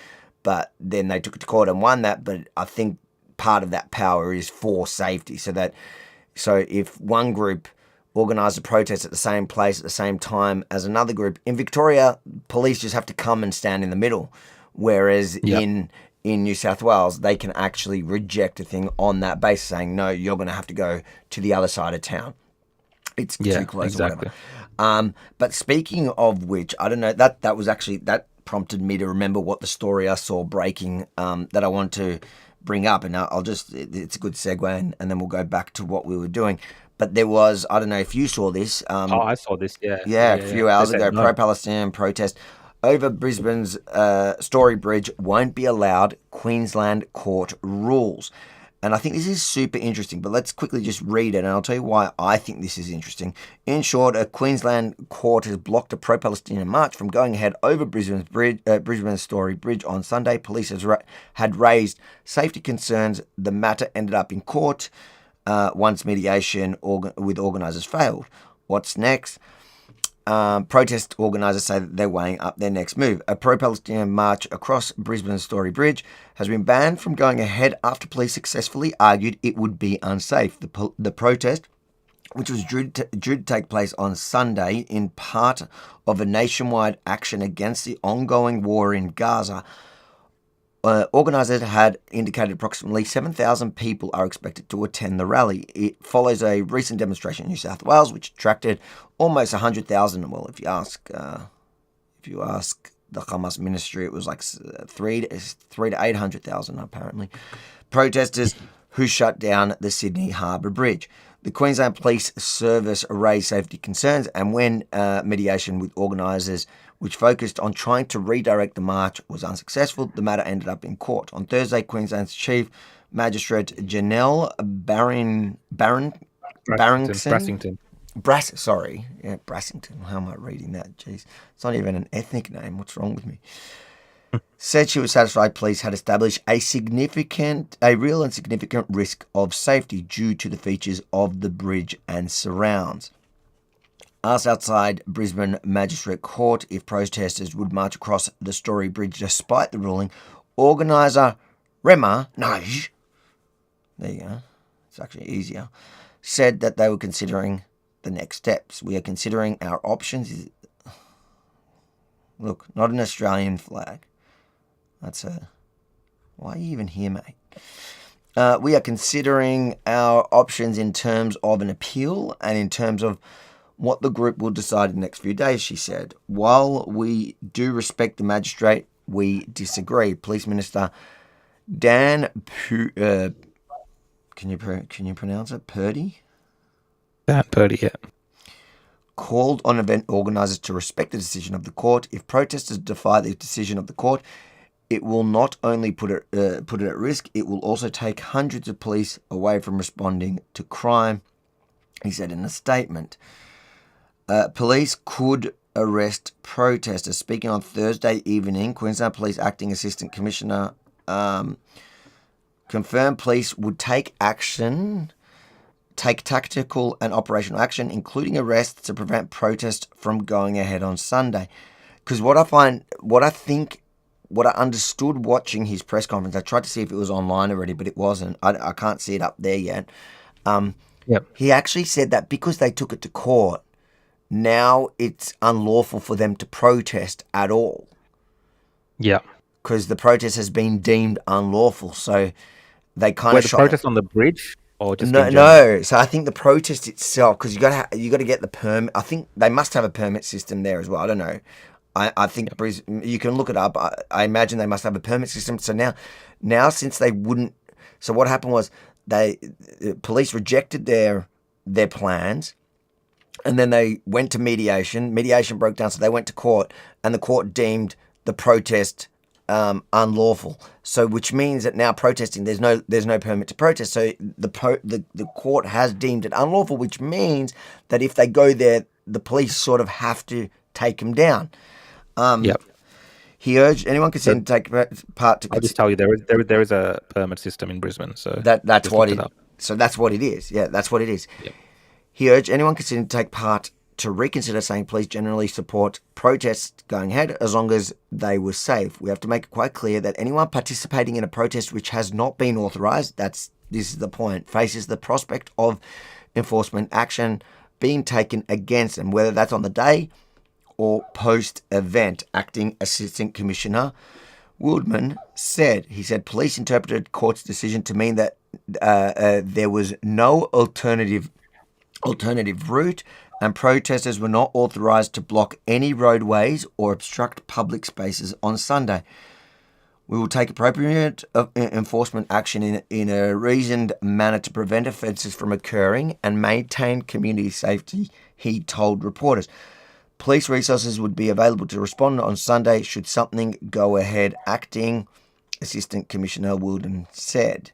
but then they took it to court and won that. But I think part of that power is for safety, so if one group organised a protest at the same place at the same time as another group in Victoria, police just have to come and stand in the middle, whereas in New South Wales they can actually reject a thing on that basis, saying no, you're going to have to go to the other side of town. It's too close, exactly. Or whatever. But speaking of which, I don't know, that was actually, that prompted me to remember what the story I saw breaking that I want to bring up, and it's a good segue, and then we'll go back to what we were doing. But there was, I don't know if you saw this. I saw this, a few hours ago, pro-Palestinian protest over Brisbane's Story Bridge won't be allowed, Queensland court rules. And I think this is super interesting, but let's quickly just read it, and I'll tell you why I think this is interesting. In short, a Queensland court has blocked a pro-Palestinian march from going ahead over Brisbane's Story Bridge on Sunday. Police had raised safety concerns. The matter ended up in court once mediation with organisers failed. What's next? Protest organisers say that they're weighing up their next move. A pro-Palestinian march across Brisbane's Story Bridge has been banned from going ahead after police successfully argued it would be unsafe. The protest, which was due to take place on Sunday in part of a nationwide action against the ongoing war in Gaza, organisers had indicated approximately 7,000 people are expected to attend the rally. It follows a recent demonstration in New South Wales, which attracted almost 100,000. Well, if you ask the Hamas ministry, it was like 3 to 800,000 apparently. Protesters who shut down the Sydney Harbour Bridge. The Queensland Police Service raised safety concerns, and when mediation with organisers, which focused on trying to redirect the march, was unsuccessful, the matter ended up in court. On Thursday, Queensland's Chief Magistrate Janelle Brassington. Brassington. How am I reading that? Jeez, it's not even an ethnic name. What's wrong with me? Said she was satisfied police had established a real and significant risk of safety due to the features of the bridge and surrounds. Asked outside Brisbane Magistrate Court if protesters would march across the Story Bridge despite the ruling, organiser Rema Naj, there you go, it's actually easier, said that they were considering the next steps. We are considering our options. Look, not an Australian flag. Why are you even here, mate? We are considering our options in terms of an appeal and in terms of what the group will decide in the next few days, she said. While we do respect the magistrate, we disagree. Police Minister Dan can you pronounce it? Purdy? Dan Purdy, yeah. Called on event organisers to respect the decision of the court. If protesters defy the decision of the court, it will not only put it at risk, it will also take hundreds of police away from responding to crime, he said in a statement. Police could arrest protesters. Speaking on Thursday evening, Queensland Police Acting Assistant Commissioner confirmed police would take tactical and operational action, including arrests to prevent protests from going ahead on Sunday. Because what I understood watching his press conference, I tried to see if it was online already, but it wasn't. I can't see it up there yet. He actually said that because they took it to court, now it's unlawful for them to protest at all. Yeah. Because the protest has been deemed unlawful. So they kind of the protest on the bridge? Or just no. So I think the protest itself, because you got to get the permit. I think they must have a permit system there as well. I don't know. I think you can look it up. I imagine they must have a permit system. So now since they wouldn't, so what happened was police rejected their plans, And then they went to mediation. Mediation broke down, so they went to court, and the court deemed the protest unlawful. So, which means that now protesting, there's no permit to protest. So the court has deemed it unlawful, which means that if they go there, the police sort of have to take them down. Yep. He urged anyone concerned to take part to. I'll just tell you, there is a permit system in Brisbane, so that's what it. So that's what it is. Yeah, that's what it is. Yep. He urged anyone considering to take part to reconsider, saying police generally support protests going ahead as long as they were safe. We have to make it quite clear that anyone participating in a protest which has not been authorised, this is the point, faces the prospect of enforcement action being taken against them, whether that's on the day or post-event. Acting Assistant Commissioner Wildman said, police interpreted court's decision to mean that there was no alternative route and protesters were not authorised to block any roadways or obstruct public spaces on Sunday. We will take appropriate enforcement action in a reasoned manner to prevent offences from occurring and maintain community safety, he told reporters. Police resources would be available to respond on Sunday should something go ahead, Acting Assistant Commissioner Wilden said.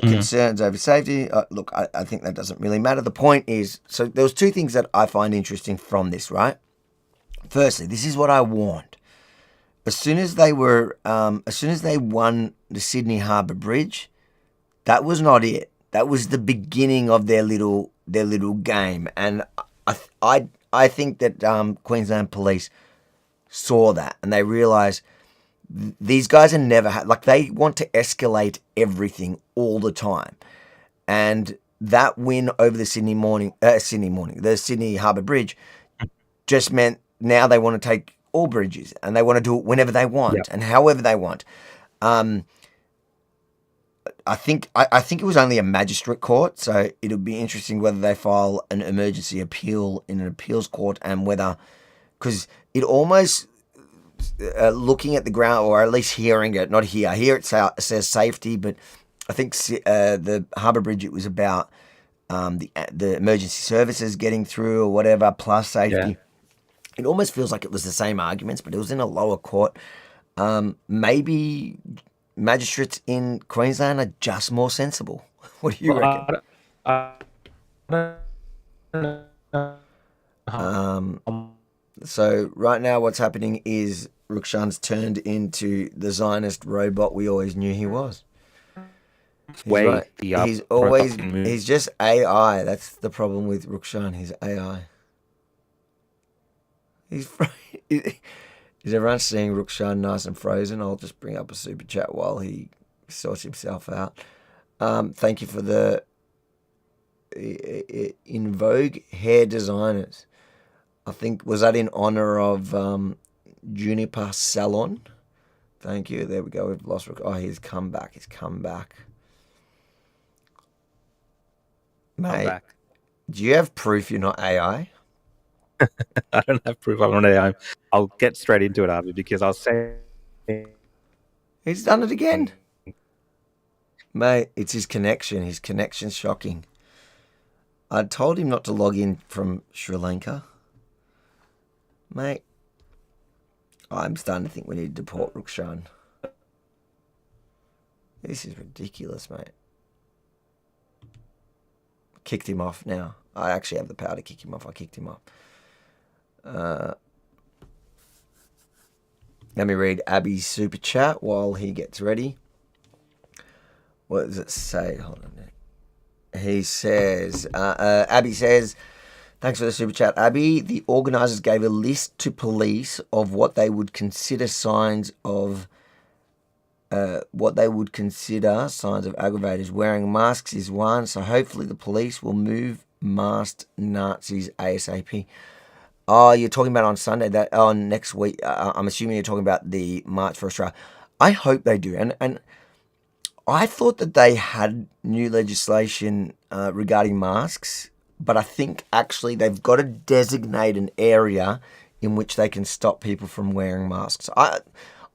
Concerns over safety. Look, I think that doesn't really matter. The point is, so there was two things that I find interesting from this, right? Firstly, this is what I warned. As soon as they won the Sydney Harbour Bridge, that was not it. That was the beginning of their little game, and I think that Queensland Police saw that and they realised these guys are never they want to escalate everything all the time, and that win over the the Sydney Harbour Bridge just meant now they want to take all bridges and they want to do it whenever they want and however they want. I think it was only a magistrate court, so it'll be interesting whether they file an emergency appeal in an appeals court and whether, because it almost. Looking at the ground, or at least hearing it, not here. Here it says safety, but I think the Harbour Bridge, it was about the emergency services getting through or whatever, plus safety. Yeah. It almost feels like it was the same arguments, but it was in a lower court. Maybe magistrates in Queensland are just more sensible. What do you reckon? So right now what's happening is Rukshan's turned into the Zionist robot we always knew he was. He's just AI. That's the problem with Rukshan. He's AI. Is everyone seeing Rukshan nice and frozen? I'll just bring up a super chat while he sorts himself out. Thank you for the In Vogue hair designers. I think, was that in honour of Juniper Salon? Thank you. There we go. We've lost. Oh, he's come back. Mate, do you have proof you're not AI? I don't have proof I'm not AI. I'll get straight into it, Arby, because I'll say... He's done it again. Mate, it's his connection. His connection's shocking. I told him not to log in from Sri Lanka. Mate, I'm starting to think we need to deport Rukshan. This is ridiculous, mate. Kicked him off now. I actually have the power to kick him off. I kicked him off. Let me read Abby's super chat while he gets ready. What does it say? Hold on a minute. He says, Abby says, thanks for the super chat, Abby. The organisers gave a list to police of what they would consider signs of aggravators. Wearing masks is one, so hopefully the police will move masked Nazis ASAP. Oh, you're talking about on Sunday, next week. I'm assuming you're talking about the March for Australia. I hope they do. And I thought that they had new legislation regarding masks, but I think actually they've got to designate an area in which they can stop people from wearing masks. I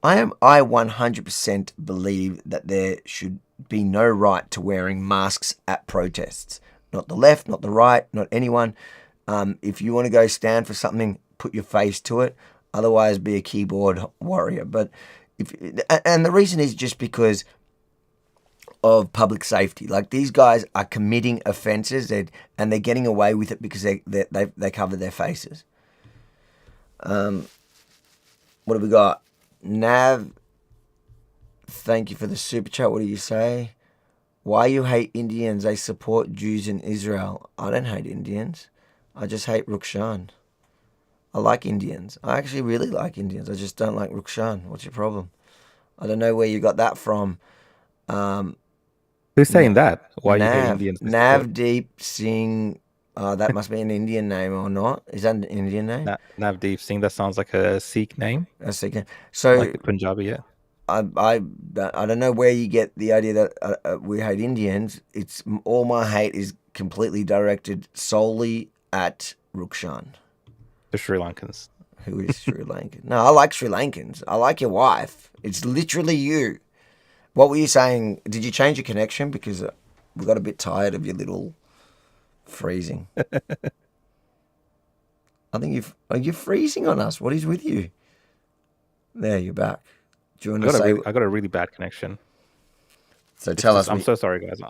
100% believe that there should be no right to wearing masks at protests. Not the left, not the right, not anyone. If you want to go stand for something, put your face to it. Otherwise, be a keyboard warrior. But and the reason is just because of public safety. Like, these guys are committing offences, and they're getting away with it because they cover their faces. What have we got? Nav, thank you for the super chat. What do you say? Why you hate Indians? They support Jews in Israel. I don't hate Indians. I just hate Rukshan. I like Indians. I actually really like Indians. I just don't like Rukshan. What's your problem? I don't know where you got that from. Who's saying that? Why you hate Indians? Navdeep Singh. That must be an Indian name or not? Is that an Indian name? Navdeep Singh. That sounds like a Sikh name. A Sikh name. So like the Punjabi, yeah. I don't know where you get the idea that we hate Indians. It's all my hate is completely directed solely at Rukshan. The Sri Lankans. Who is Sri Lankan? No, I like Sri Lankans. I like your wife. It's literally you. What were you saying? Did you change your connection? Because we got a bit tired of your little freezing. I think are you freezing on us? What is with you? There, you're back. Do you want to say? I got a really bad connection. So tell us. I'm so sorry, guys.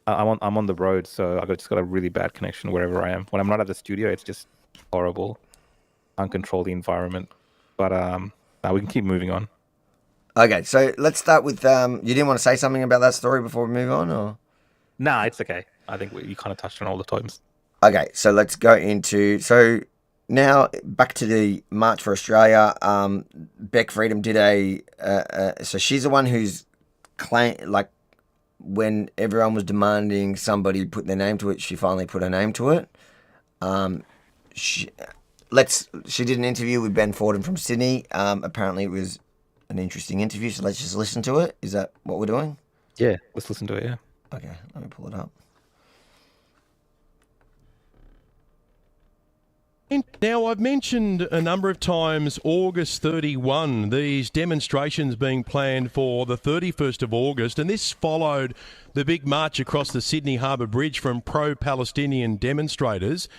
I'm on the road, so I just got a really bad connection wherever I am. When I'm not at the studio, it's just horrible, uncontrolled environment. But we can keep moving on. Okay, so let's start with you didn't want to say something about that story before we move on, or? Nah, it's okay. I think you kind of touched on all the times. Okay, so let's go into now back to the March for Australia. Beck Freedom did so she's the one who's like when everyone was demanding somebody put their name to it, she finally put her name to it. She did an interview with Ben Fordham from Sydney. Apparently it was an interesting interview, so let's just listen to it. Is that what we're doing? Yeah, let's listen to it, yeah. Okay, let me pull it up. Now, I've mentioned a number of times August 31, these demonstrations being planned for the 31st of August, and this followed the big march across the Sydney Harbour Bridge from pro-Palestinian demonstrators.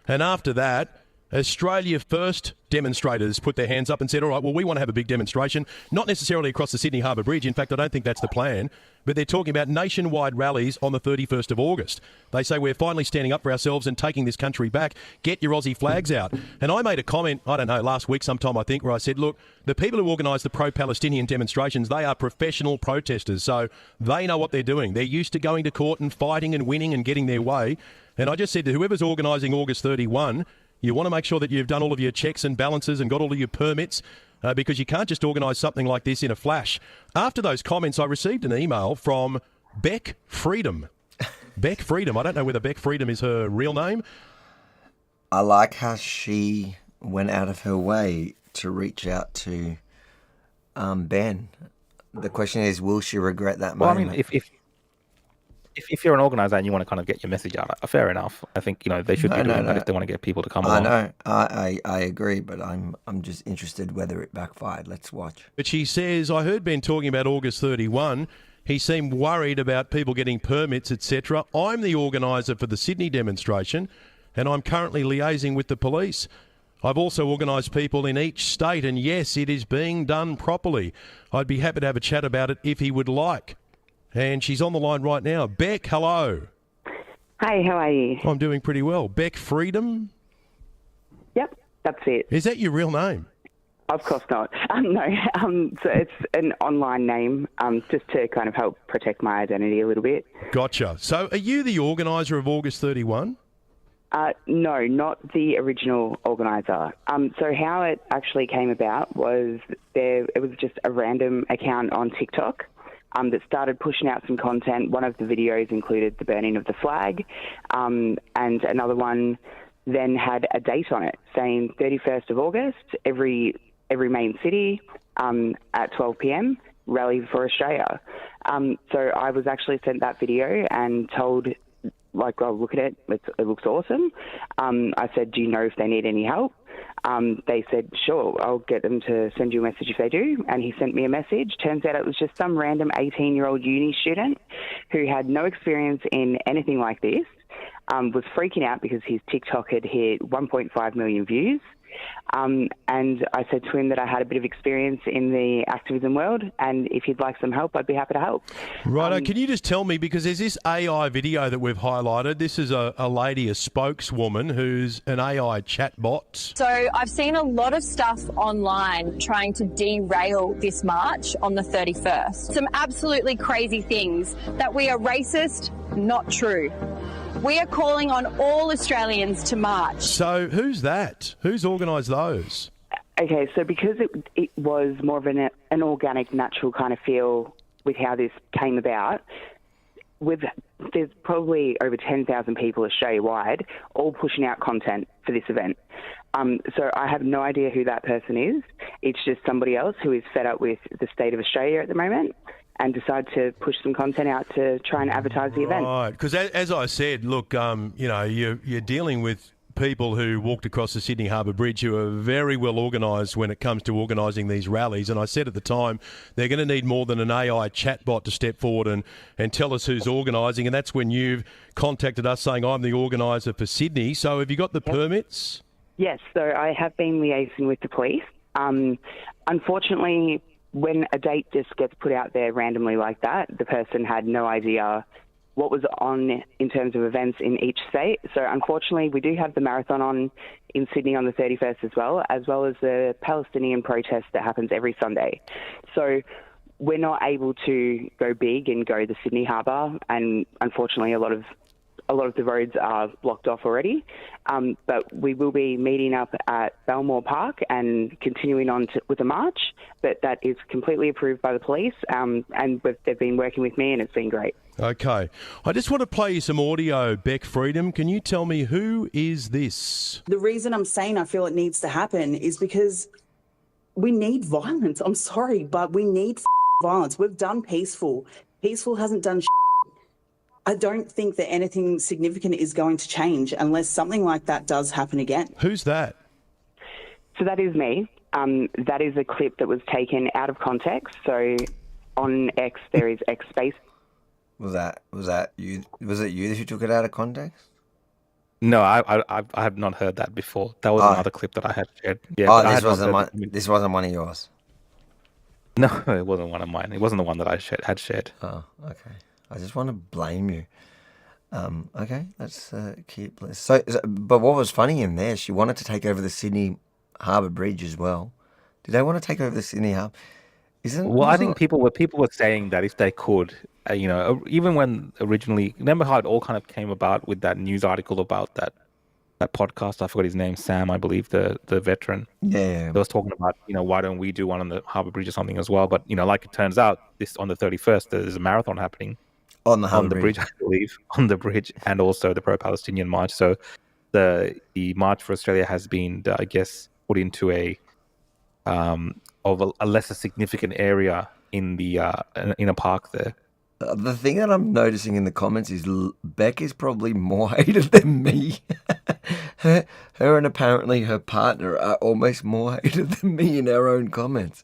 And after that, Australia First demonstrators put their hands up and said, all right, well, we want to have a big demonstration, not necessarily across the Sydney Harbour Bridge. In fact, I don't think that's the plan, but they're talking about nationwide rallies on the 31st of August. They say we're finally standing up for ourselves and taking this country back. Get your Aussie flags out. And I made a comment, I don't know, last week sometime, I think, where I said, look, the people who organise the pro-Palestinian demonstrations, they are professional protesters, so they know what they're doing. They're used to going to court and fighting and winning and getting their way. And I just said to whoever's organising August 31, you want to make sure that you've done all of your checks and balances and got all of your permits because you can't just organise something like this in a flash. After those comments, I received an email from Beck Freedom. Beck Freedom. I don't know whether Beck Freedom is her real name. I like how she went out of her way to reach out to Ben. The question is, will she regret that moment? Well, I mean, if you're an organizer and you want to kind of get your message out, fair enough. I think they should be doing that if they want to get people to come along. I agree, but I'm just interested whether it backfired. Let's watch. But she says, I heard Ben talking about August 31. He seemed worried about people getting permits, etc. I'm the organiser for the Sydney demonstration, and I'm currently liaising with the police. I've also organised people in each state, and yes, it is being done properly. I'd be happy to have a chat about it if he would like. And she's on the line right now. Beck, hello. Hey, how are you? I'm doing pretty well. Beck Freedom? Yep, that's it. Is that your real name? Of course not. No, so it's an online name just to kind of help protect my identity a little bit. Gotcha. So are you the organiser of August 31? No, not the original organiser. So how it actually came about was it was just a random account on TikTok that started pushing out some content. One of the videos included the burning of the flag, and another one then had a date on it saying 31st of August, every main city at 12 p.m, rally for Australia. So I was actually sent that video and told, like, oh, look at it, it looks awesome. I said, do you know if they need any help? They said, sure, I'll get them to send you a message if they do. And he sent me a message. Turns out it was just some random 18-year-old uni student who had no experience in anything like this. was freaking out because his TikTok had hit 1.5 million views. And I said to him that I had a bit of experience in the activism world, and if he'd like some help, I'd be happy to help. Righto, can you just tell me, because there's this AI video that we've highlighted. This is a lady, a spokeswoman, who's an AI chatbot. So I've seen a lot of stuff online trying to derail this march on the 31st. Some absolutely crazy things, that we are racist, not true. We are calling on all Australians to march. So who's that? Who's organised those? Okay, so because it was more of an organic, natural kind of feel with how this came about, there's probably over 10,000 people Australia-wide all pushing out content for this event. So I have no idea who that person is. It's just somebody else who is fed up with the state of Australia at the moment and decide to push some content out to try and advertise the event. Right, because as I said, look, you're dealing with people who walked across the Sydney Harbour Bridge who are very well organised when it comes to organising these rallies. And I said at the time, they're going to need more than an AI chatbot to step forward and tell us who's organising. And that's when you've contacted us saying, I'm the organiser for Sydney. So have you got the permits? Yes, so I have been liaising with the police. Unfortunately, when a date just gets put out there randomly like that, the person had no idea what was on in terms of events in each state. So unfortunately, we do have the marathon on in Sydney on the 31st as well as the Palestinian protest that happens every Sunday. So we're not able to go big and go to Sydney Harbour, and unfortunately a lot of the roads are blocked off already. But we will be meeting up at Belmore Park and continuing on with the march. But that is completely approved by the police, and they've been working with me, and it's been great. Okay. I just want to play you some audio, Beck Freedom. Can you tell me who is this? The reason I'm saying I feel it needs to happen is because we need violence. I'm sorry, but we need violence. We've done peaceful. Peaceful hasn't done I don't think that anything significant is going to change unless something like that does happen again. Who's that? So that is me. That is a clip that was taken out of context. So on X, there is X space. Was that you? Was it you who took it out of context? No, I have not heard that before. That was another clip that I had shared. Yeah, this wasn't one of yours. No, it wasn't one of mine. It wasn't the one that I had shared. Oh, okay. I just want to blame you. Okay, let's keep. But what was funny in there? She wanted to take over the Sydney Harbour Bridge as well. Did they want to take over the Sydney Harbour? I think people were saying that if they could, even when originally, remember how it all kind of came about with that news article about that podcast. I forgot his name, Sam, I believe, the veteran. Yeah. They was talking about, why don't we do one on the Harbour Bridge or something as well? But like it turns out, this on the 31st, there's a marathon happening. On the bridge, I believe, on the bridge, and also the pro-Palestinian march. So the March for Australia has been, I guess, put into a lesser significant area in a park there. The thing that I'm noticing in the comments is Beck is probably more hated than me. her and apparently her partner are almost more hated than me in our own comments,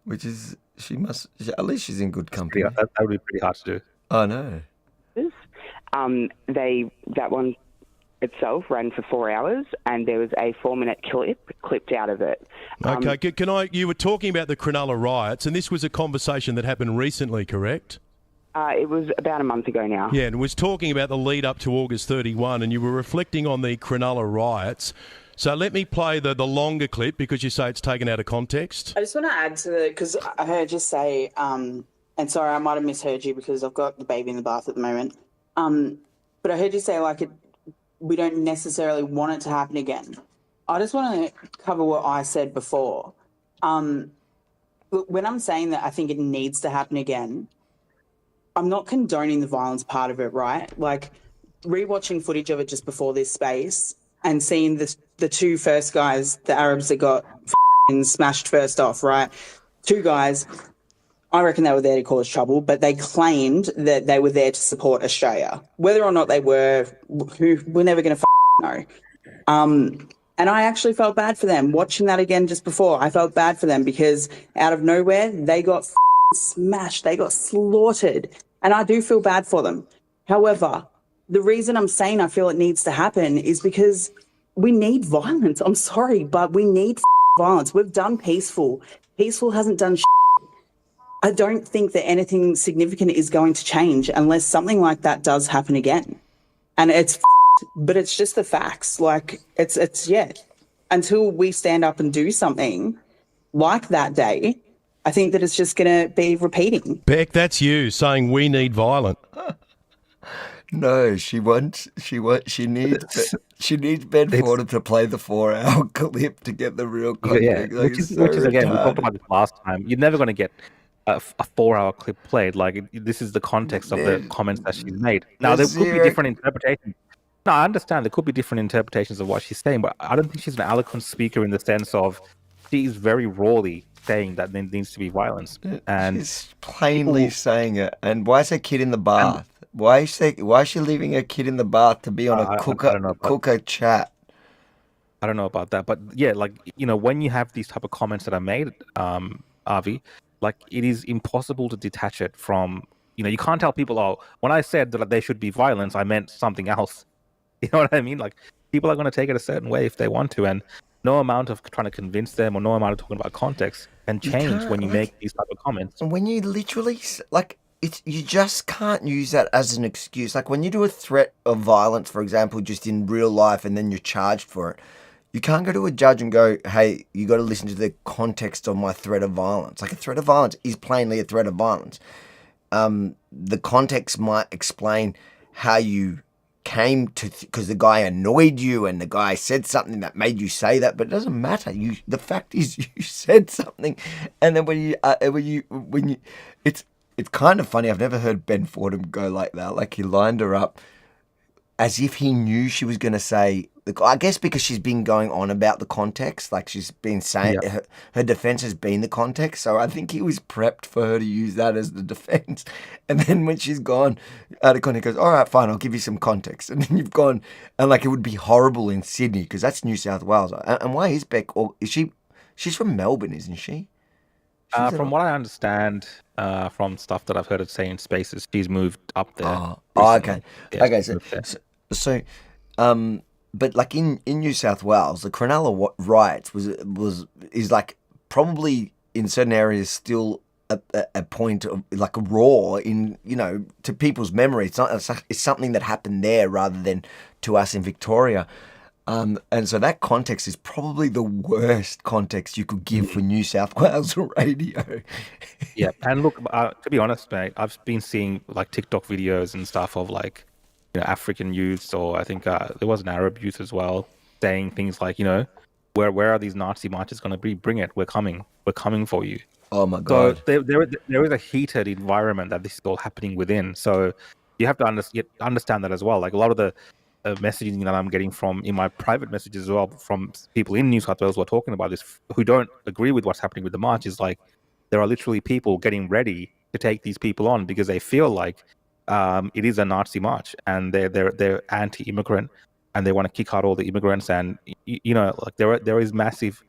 which is at least she's in good company. Yeah, that would be pretty hard to do. Oh, no. That one itself ran for 4 hours, and there was a 4-minute clip clipped out of it. Okay, you were talking about the Cronulla riots, and this was a conversation that happened recently, correct? It was about a month ago now. Yeah, and was talking about the lead up to August 31, and you were reflecting on the Cronulla riots. So let me play the longer clip, because you say it's taken out of context. I just want to add to it, because I heard you say... and sorry, I might have misheard you because I've got the baby in the bath at the moment. But I heard you say, we don't necessarily want it to happen again. I just want to cover what I said before. When I'm saying that I think it needs to happen again, I'm not condoning the violence part of it, right? Rewatching footage of it just before this space and seeing the two first guys, the Arabs that got smashed first off, right? Two guys... I reckon they were there to cause trouble, but they claimed that they were there to support Australia. Whether or not they were, we're never going to know. And I actually felt bad for them. Watching that again just before, I felt bad for them because out of nowhere, they got smashed. They got slaughtered. And I do feel bad for them. However, the reason I'm saying I feel it needs to happen is because we need violence. I'm sorry, but we need violence. We've done peaceful. Peaceful hasn't done I don't think that anything significant is going to change unless something like that does happen again. And it's but it's just the facts. Like, it's until we stand up and do something like that day, I think that it's just going to be repeating. Beck, that's you saying we need violence. No, she needs Ben Fordham to play the 4-hour clip to get the real context. Yeah, which is again, we talked about this last time. You're never going to get a 4-hour clip played. Like, this is the context of the comments that she's made. Now, there could be different interpretations. No, I understand there could be different interpretations of what she's saying, but I don't think she's an eloquent speaker in the sense of she is very rawly saying that there needs to be violence. And she's plainly saying it. And why is her kid in the bath? Why is she leaving her kid in the bath to be on a cooker chat? I don't know about that, but yeah, like, you know, when you have these type of comments that are made, Avi, like, it is impossible to detach it from, you know, you can't tell people, oh, when I said that there should be violence, I meant something else. You know what I mean? Like, people are going to take it a certain way if they want to, and no amount of trying to convince them or no amount of talking about context can change when you make these type of comments. And when you literally, like, you just can't use that as an excuse. Like, when you do a threat of violence, for example, just in real life, and then you're charged for it, you can't go to a judge and go, hey, you got to listen to the context of my threat of violence. Like, a threat of violence is plainly a threat of violence. The context might explain how you came to, because the guy annoyed you and the guy said something that made you say that, but it doesn't matter. The fact is you said something, and then when you it's kind of funny. I've never heard Ben Fordham go like that. Like, he lined her up as if he knew she was going to say, I guess because she's been going on about the context, like she's been saying, her defense has been the context. So I think he was prepped for her to use that as the defense. And then when she's gone out of context, he goes, all right, fine, I'll give you some context. And then you've gone, and like, it would be horrible in Sydney because that's New South Wales. And why is Beck, or is she's from Melbourne, isn't she? From what I understand, from stuff that I've heard her say in spaces, she's moved up there. Okay. Yeah, Okay, so but like in New South Wales, the Cronulla riots is like probably in certain areas still a point of like a raw in, you know, to people's memory. It's something that happened there rather than to us in Victoria. And so that context is probably the worst context you could give for New South Wales radio. Yeah, and look, to be honest, mate, I've been seeing like TikTok videos and stuff of like, you know, African youths, or I think there was an Arab youth as well, saying things like, you know, where are these Nazi marches going to be? Bring it, we're coming for you. Oh my God! So there is a heated environment that this is all happening within. So you have to understand that as well. Like, a lot of the messaging that I'm getting from in my private messages as well from people in New South Wales who are talking about this, who don't agree with what's happening with the march, is like, there are literally people getting ready to take these people on because they feel like it is a Nazi march and they're anti-immigrant and they want to kick out all the immigrants, and you know, like, there is massive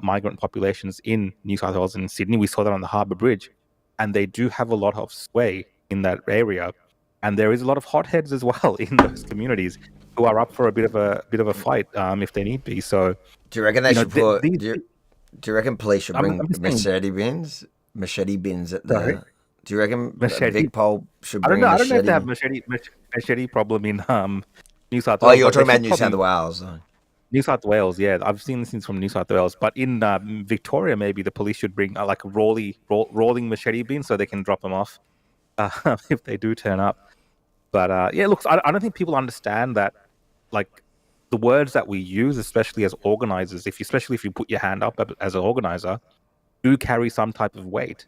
migrant populations in New South Wales and Sydney. We saw that on the Harbour Bridge, and they do have a lot of sway in that area, and there is a lot of hotheads as well in those communities who are up for a bit of a fight if they need be. So do you reckon they should put? Do you reckon police should bring machete bins at the? Sorry? Do you reckon Vic Pol should bring I don't know if they have machete problem in New South Oh, Wales. you're talking about New South Wales. New South Wales, yeah. I've seen these things from New South Wales. But in Victoria, maybe the police should bring like a rolling machete bin so they can drop them off if they do turn up. But yeah, look, I don't think people understand that, like, the words that we use, especially as organizers, especially if you put your hand up as an organizer, do carry some type of weight.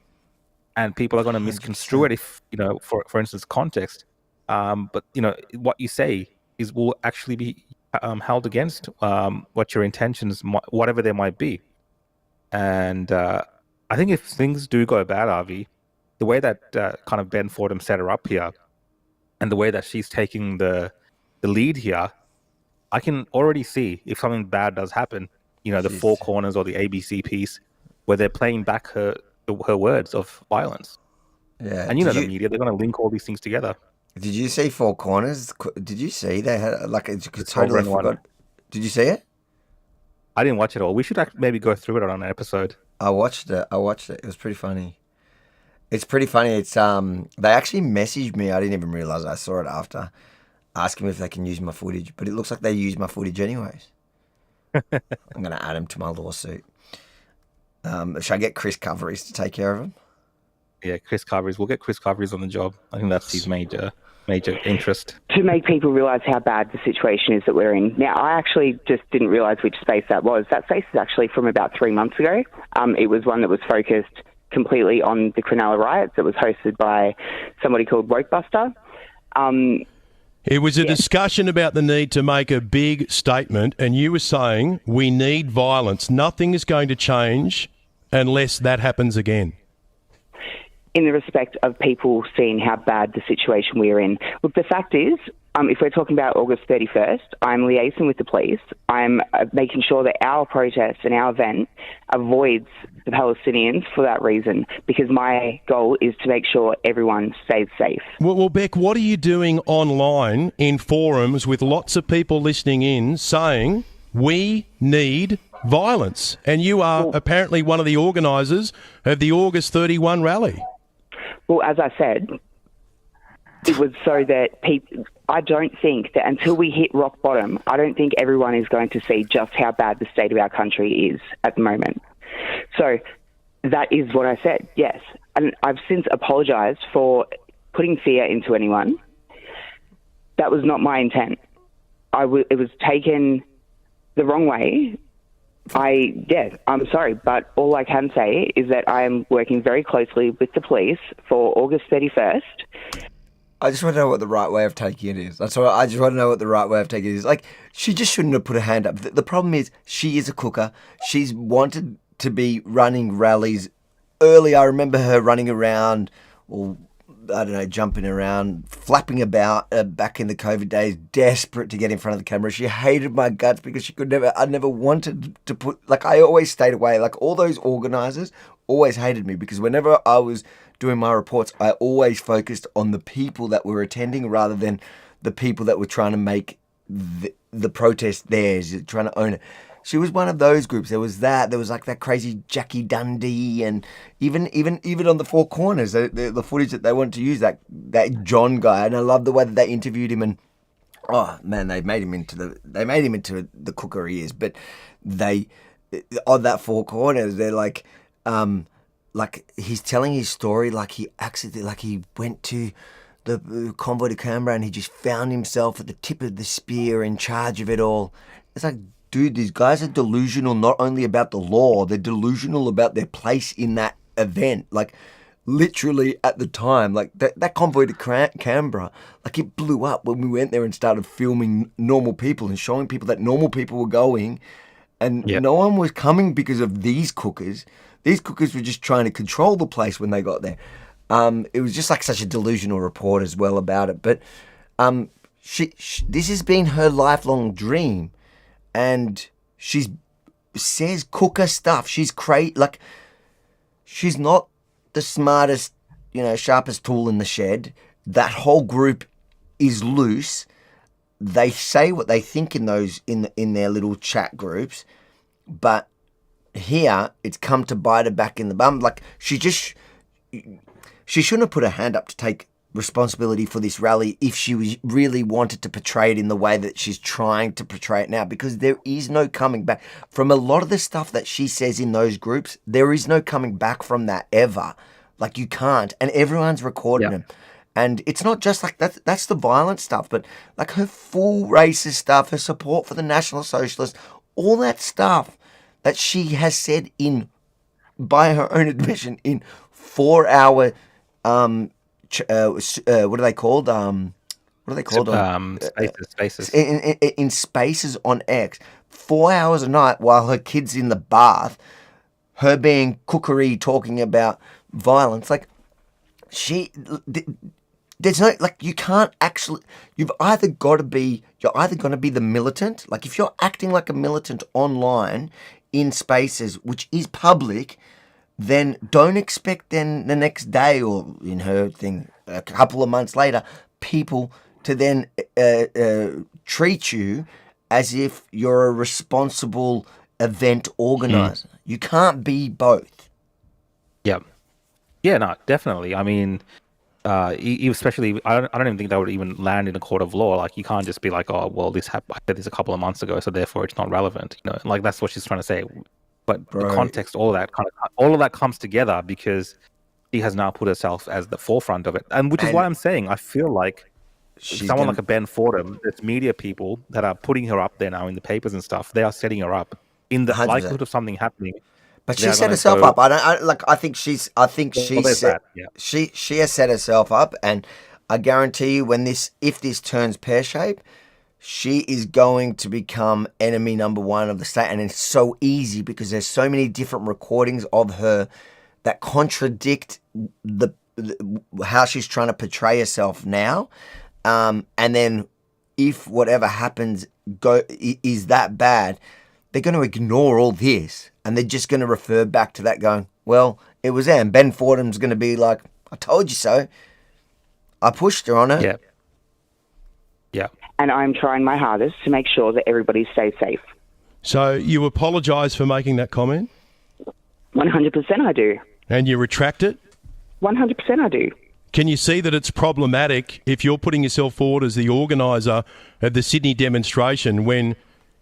And people are going to misconstrue it if, you know, for instance, context. But, you know, what you say will actually be held against what your intentions, whatever they might be. And I think if things do go bad, Avi, the way that kind of Ben Fordham set her up here and the way that she's taking the lead here, I can already see if something bad does happen, you know, the Four Corners or the ABC piece, where they're playing back her words of violence. Yeah. And you know, the media, they're going to link all these things together. Did you see Four Corners? Did you see they had like I totally Sovereign forgot? one. Did you see it? I didn't watch it all. We should maybe go through it on an episode. I watched it. It was pretty funny. It's pretty funny. It's they actually messaged me. I didn't even realize I saw it after, asking me if they can use my footage. But it looks like they use my footage anyways. I'm gonna add him to my lawsuit. Should I get Chris Coveries to take care of him? Yeah, Chris Carveries. We'll get Chris Carveries on the job. I think that's his major interest. To make people realise how bad the situation is that we're in. Now, I actually just didn't realise which space that was. That space is actually from about 3 months ago. It was one that was focused completely on the Cronulla riots. It was hosted by somebody called Wokebuster. It was a discussion about the need to make a big statement, and you were saying we need violence. Nothing is going to change unless that happens again. In the respect of people seeing how bad the situation we're in. Look, the fact is, if we're talking about August 31st, I'm liaising with the police. I'm making sure that our protest and our event avoids the Palestinians for that reason, because my goal is to make sure everyone stays safe. Well, Beck, what are you doing online in forums with lots of people listening in saying we need violence? And you are apparently one of the organisers of the August 31 rally. Well, as I said, it was so that people... I don't think that until we hit rock bottom, I don't think everyone is going to see just how bad the state of our country is at the moment. So that is what I said, yes. And I've since apologised for putting fear into anyone. That was not my intent. It was taken the wrong way. I'm sorry, but all I can say is that I am working very closely with the police for August 31st. I just want to know what the right way of taking it is. That's all. I just want to know what the right way of taking it is. Like, she just shouldn't have put her hand up. The problem is she is a cooker. She's wanted to be running rallies early. I remember her running around, or I don't know, jumping around, flapping about back in the COVID days, desperate to get in front of the camera. She hated my guts because I never wanted to put, like, I always stayed away. Like, all those organisers always hated me because whenever I was doing my reports, I always focused on the people that were attending rather than the people that were trying to make the protest theirs, trying to own it. She was one of those groups. There was like that crazy Jackie Dundee, and even on the Four Corners, the footage that they wanted to use, that John guy, and I love the way that they interviewed him, and oh man, they made him into the cooker he is. But they on that Four Corners, they're like he's telling his story like he went to the convoy to Canberra and he just found himself at the tip of the spear in charge of it all. It's like, dude, these guys are delusional not only about the law, they're delusional about their place in that event. Like, literally at the time, like that convoy to Canberra, like it blew up when we went there and started filming normal people and showing people that normal people were going, and no one was coming because of these cookers. These cookers were just trying to control the place when they got there. It was just like such a delusional report as well about it. But this has been her lifelong dream. And she says cooker stuff. She's she's not the smartest, sharpest tool in the shed. That whole group is loose. They say what they think in their little chat groups, but here it's come to bite her back in the bum. Like, she shouldn't have put her hand up to take responsibility for this rally if she really wanted to portray it in the way that she's trying to portray it now, because there is no coming back from a lot of the stuff that she says in those groups. There is no coming back from that ever. Like, you can't, and everyone's recording them. And it's not just like that's the violent stuff, but like her full racist stuff, her support for the National Socialists, all that stuff that she has said by her own admission, in 4-hour what are they called? Spaces. In spaces on X, 4 hours a night while her kid's in the bath, her being cookery, talking about violence. Like, there's no, like, you can't actually, you're either going to be the militant. Like, if you're acting like a militant online in spaces, which is public, then don't expect then the next day, or in her thing, a couple of months later, people to then treat you as if you're a responsible event organizer. You can't be both. Yeah. Yeah, no, definitely. I mean, especially, I don't even think that would even land in a court of law. Like, you can't just be like, oh, well, I said this a couple of months ago, so therefore it's not relevant. You know, like that's what she's trying to say. But the context, all of that comes together because she has now put herself as the forefront of it, and which is why I'm saying I feel like someone like a Ben Fordham, there's media people that are putting her up there now in the papers and stuff. They are setting her up in the 100%. Likelihood of something happening. But she set herself up. I think she has set herself up, and I guarantee you, if this turns pear shaped, she is going to become enemy number one of the state, and it's so easy because there's so many different recordings of her that contradict how she's trying to portray herself now, and then if whatever happens is that bad, they're going to ignore all this. And they're just going to refer back to that going, well, it was there. And Ben Fordham's going to be like, I told you so. I pushed her on it. Yeah. Yeah. And I'm trying my hardest to make sure that everybody stays safe. So you apologise for making that comment? 100% I do. And you retract it? 100% I do. Can you see that it's problematic if you're putting yourself forward as the organiser of the Sydney demonstration when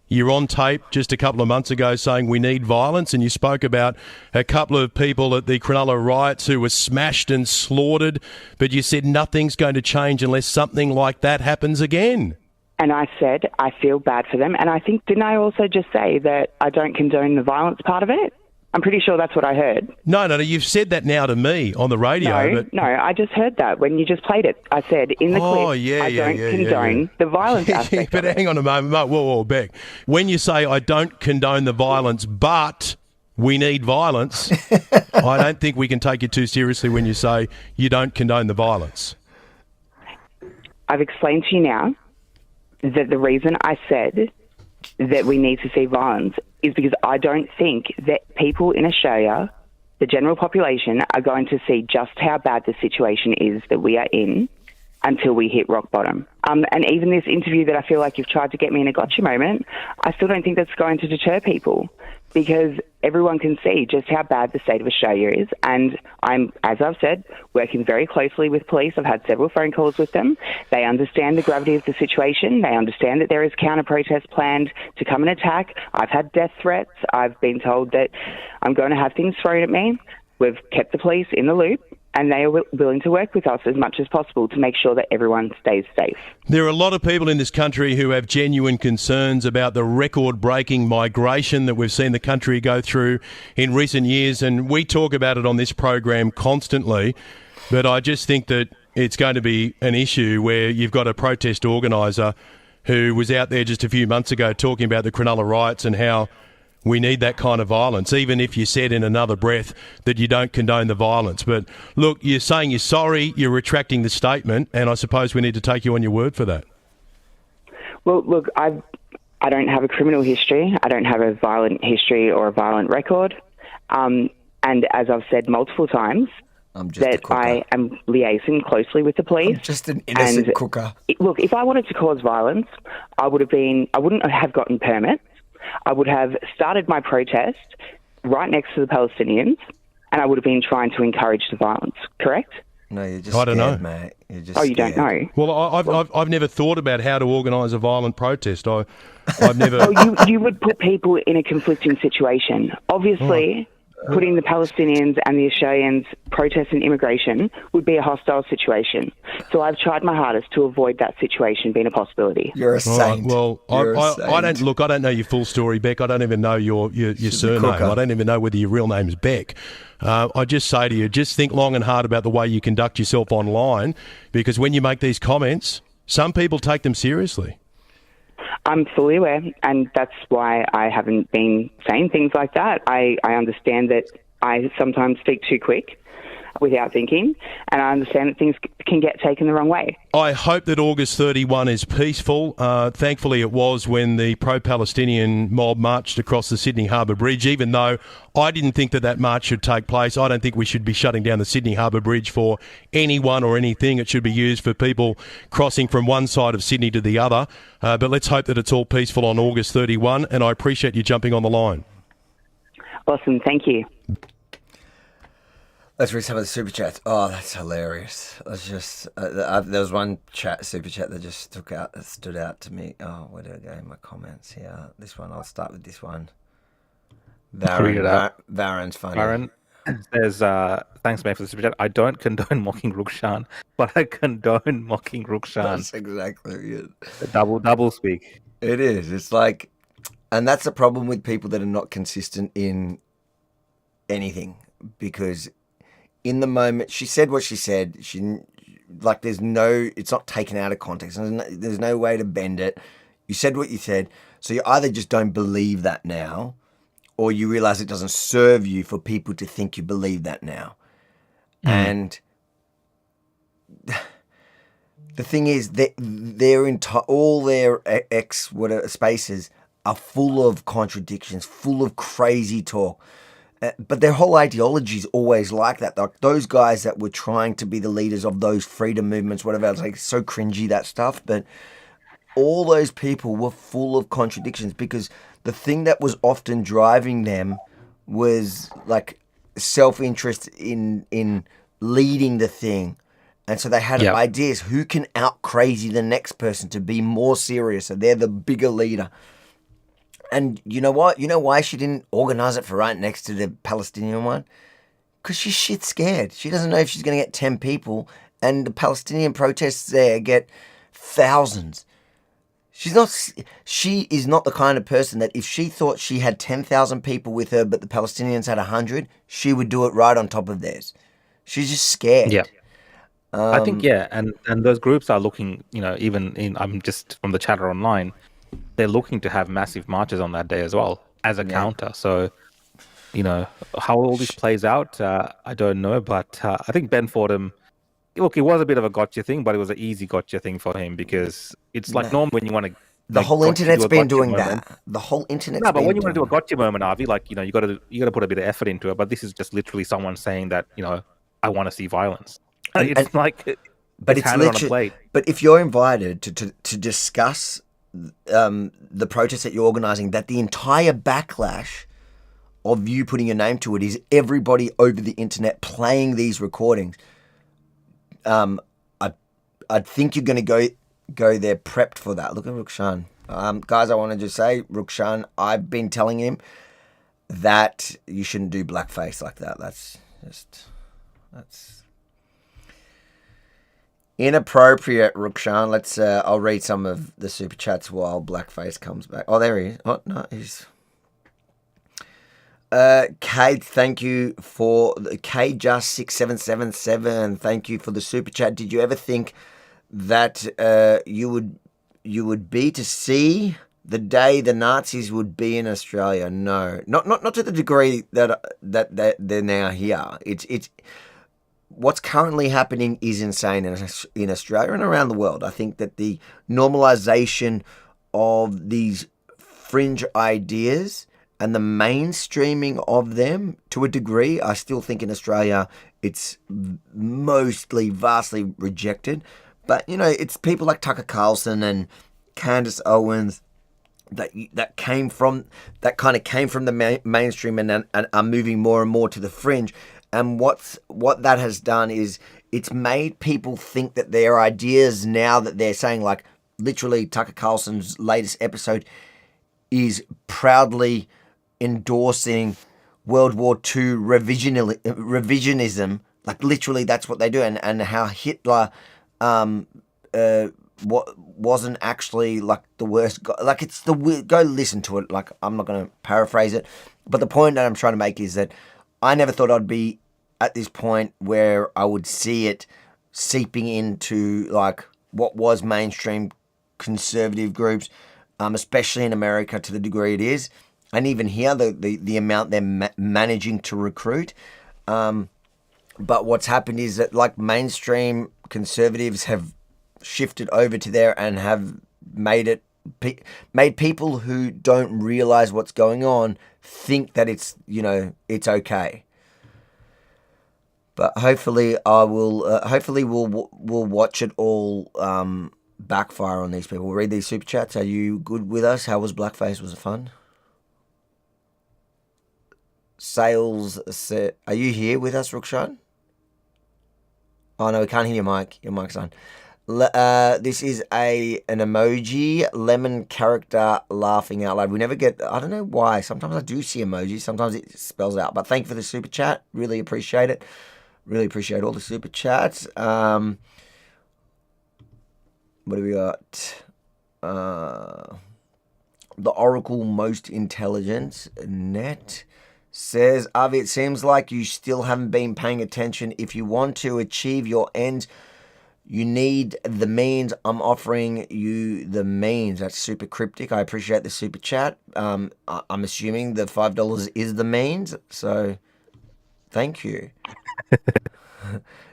you're on tape just a couple of months ago saying we need violence, and you spoke about a couple of people at the Cronulla riots who were smashed and slaughtered, but you said nothing's going to change unless something like that happens again. And I said I feel bad for them, and I think, didn't I also just say that I don't condone the violence part of it? I'm pretty sure that's what I heard. No, you've said that now to me on the radio. No, I just heard that when you just played it. I said in the clip, I don't condone the violence aspect But hang on a moment. Whoa, Beck. When you say I don't condone the violence, but we need violence, I don't think we can take you too seriously when you say you don't condone the violence. I've explained to you now that the reason I said that we need to see violence is because I don't think that people in Australia, the general population, are going to see just how bad the situation is that we are in until we hit rock bottom. And even this interview that I feel like you've tried to get me in a gotcha moment, I still don't think that's going to deter people because everyone can see just how bad the state of Australia is. And I'm, as I've said, working very closely with police. I've had several phone calls with them. They understand the gravity of the situation. They understand that there is counter-protest planned to come and attack. I've had death threats. I've been told that I'm going to have things thrown at me. We've kept the police in the loop, and they are willing to work with us as much as possible to make sure that everyone stays safe. There are a lot of people in this country who have genuine concerns about the record-breaking migration that we've seen the country go through in recent years, and we talk about it on this program constantly, but I just think that it's going to be an issue where you've got a protest organiser who was out there just a few months ago talking about the Cronulla riots and how we need that kind of violence, even if you said in another breath that you don't condone the violence. But look, you're saying you're sorry, you're retracting the statement, and I suppose we need to take you on your word for that. Well, look, I don't have a criminal history. I don't have a violent history or a violent record. And as I've said multiple times, that I am liaising closely with the police. I'm just an innocent cooker. Look, if I wanted to cause violence, I wouldn't have gotten permits. I would have started my protest right next to the Palestinians, and I would have been trying to encourage the violence, correct? No, you're just I don't know, mate. You're just you don't know? Well, I've never thought about how to organise a violent protest. I've never... Well, you would put people in a conflicting situation. Obviously, putting the Palestinians and the Australians protesting immigration would be a hostile situation. So I've tried my hardest to avoid that situation being a possibility. You're a saint. Well, I don't know your full story, Beck. I don't even know your surname. I don't even know whether your real name's Beck. I just say to you, just think long and hard about the way you conduct yourself online, because when you make these comments, some people take them seriously. I'm fully aware, and that's why I haven't been saying things like that. I understand that I sometimes speak too quick, without thinking, and I understand that things can get taken the wrong way. I hope that August 31 is peaceful. Thankfully, it was when the pro-Palestinian mob marched across the Sydney Harbour Bridge, even though I didn't think that march should take place. I don't think we should be shutting down the Sydney Harbour Bridge for anyone or anything. It should be used for people crossing from one side of Sydney to the other. But let's hope that it's all peaceful on August 31, and I appreciate you jumping on the line. Awesome, thank you. Let's read some of the super chats. Oh, that's hilarious. Let's just there was one super chat that just stood out to me. Oh, where did I go? My comments here. This one. I'll start with this one. Varen's funny. Varen says, "Thanks, man, for the super chat. I don't condone mocking Rukshan, but I condone mocking Rukshan." That's exactly it. The double speak. It is. It's like, and that's the problem with people that are not consistent in anything, because in the moment, she said what she said. It's not taken out of context. There's no way to bend it. You said what you said. So you either just don't believe that now, or you realize it doesn't serve you for people to think you believe that now. And the thing is that all their spaces are full of contradictions, full of crazy talk. But their whole ideology is always like that. Like those guys that were trying to be the leaders of those freedom movements, whatever, it's like so cringy, that stuff. But all those people were full of contradictions, because the thing that was often driving them was like self-interest in leading the thing. And so they had ideas. Who can out crazy the next person to be more serious? So they're the bigger leader. And you know what? You know why she didn't organise it for right next to the Palestinian one? Because she's shit scared. She doesn't know if she's going to get 10 people, and the Palestinian protests there get thousands. She is not the kind of person that if she thought she had 10,000 people with her, but the Palestinians had 100, she would do it right on top of theirs. She's just scared. Yeah. I think, and those groups are looking, I'm just from the chatter online, they're looking to have massive marches on that day as well as a counter. So, how all this plays out, I don't know. But I think Ben Fordham, look, it was a bit of a gotcha thing, but it was an easy gotcha thing for him, because it's like normal when you want to. The whole internet's been doing that. The whole internet's but when you want to do a gotcha moment, Avi, like you got to put a bit of effort into it. But this is just literally someone saying that I want to see violence. It's like, but it's handed on a plate. But if you're invited to discuss the protest that you're organising, that the entire backlash of you putting your name to it is everybody over the internet playing these recordings. I think you're going to go there prepped for that. Look at Rukshan. Guys, I want to just say, Rukshan, I've been telling him that you shouldn't do blackface like that. That's inappropriate, Rukshan. Let's. I'll read some of the super chats while blackface comes back. Oh, there he is. Oh no, he's. Kate, thank you for the KJust6777. Thank you for the super chat. Did you ever think that you would be to see the day the Nazis would be in Australia? No, not to the degree that they're now here. It's what's currently happening is insane in Australia and around the world. I think that the normalization of these fringe ideas and the mainstreaming of them, to a degree, I still think in Australia it's vastly rejected. But, it's people like Tucker Carlson and Candace Owens that kind of came from the mainstream and are moving more and more to the fringe. And what that has done is it's made people think that their ideas now that they're saying, like literally Tucker Carlson's latest episode is proudly endorsing World War II revisionism. Like literally that's what they do. And how Hitler wasn't actually like the worst guy. Like go listen to it. Like I'm not going to paraphrase it. But the point that I'm trying to make is that I never thought I'd be at this point where I would see it seeping into like what was mainstream conservative groups, especially in America to the degree it is, and even here the amount they're managing to recruit. But what's happened is that like mainstream conservatives have shifted over to there and have made people who don't realize what's going on think that it's, it's okay. But hopefully we'll watch it all backfire on these people. We'll read these super chats. Are you good with us? How was Blackface? Was it fun? Sales said, are you here with us, Rukshan? Oh no, we can't hear your mic. Your mic's on. This is an emoji, lemon character laughing out loud. We never get, I don't know why. Sometimes I do see emojis. Sometimes it spells out. But thank you for the super chat. Really appreciate it. Really appreciate all the super chats. What do we got? The Oracle Most Intelligence Net says, Avi, it seems like you still haven't been paying attention. If you want to achieve your ends, you need the means. I'm offering you the means. That's super cryptic. I appreciate the super chat. I'm assuming the $5 is the means. So thank you.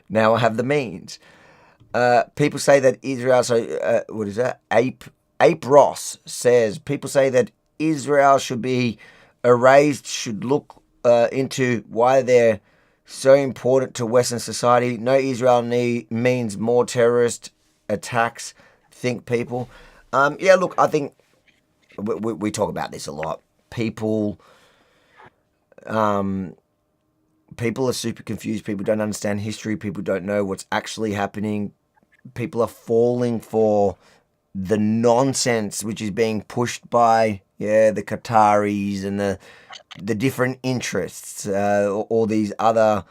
Now I have the means. People say that Israel, what is that? Ape Ross says, people say that Israel should be erased, should look into why they're so important to Western society. No Israel means more terrorist attacks, think people. Yeah, look, I think we talk about this a lot. People are super confused. People don't understand history. People don't know what's actually happening. People are falling for the nonsense which is being pushed by the Qataris and the different interests, all these other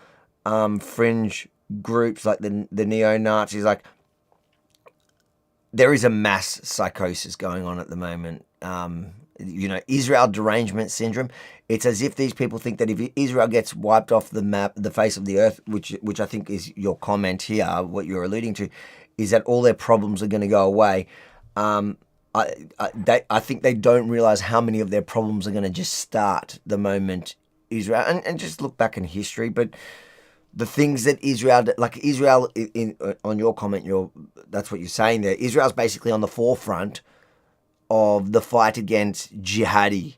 fringe groups like the neo-Nazis. Like, there is a mass psychosis going on at the moment. Israel derangement syndrome. It's as if these people think that if Israel gets wiped off the map, the face of the earth, which I think is your comment here, what you're alluding to, is that all their problems are going to go away. I think they don't realize how many of their problems are going to just start the moment Israel, and just look back in history. But the things that Israel, on your comment, that's what you're saying there. Israel's basically on the forefront of the fight against jihadists,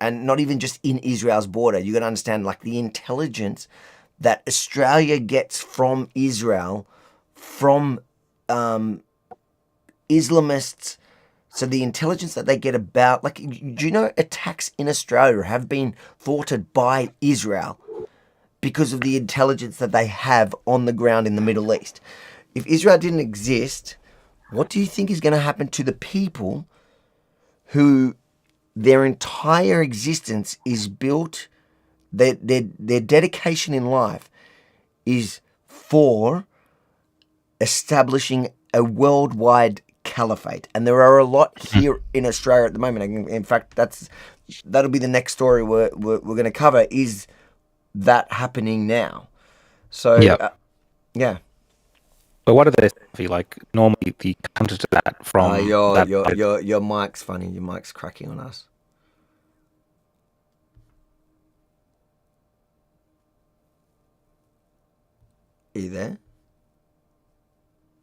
and not even just in Israel's border. You got to understand, like, the intelligence that Australia gets from Israel, from Islamists. So the intelligence that they get about, like, do you know attacks in Australia have been thwarted by Israel because of the intelligence that they have on the ground in the Middle East? If Israel didn't exist, what do you think is going to happen to the people who their entire existence is built, their dedication in life is for establishing a worldwide caliphate? And there are a lot here in Australia at the moment. In fact, that'll be the next story we're going to cover. Is that happening now? So yeah. But what are they like? Normally, the counter to that from your mic's funny. Your mic's cracking on us. Are you there?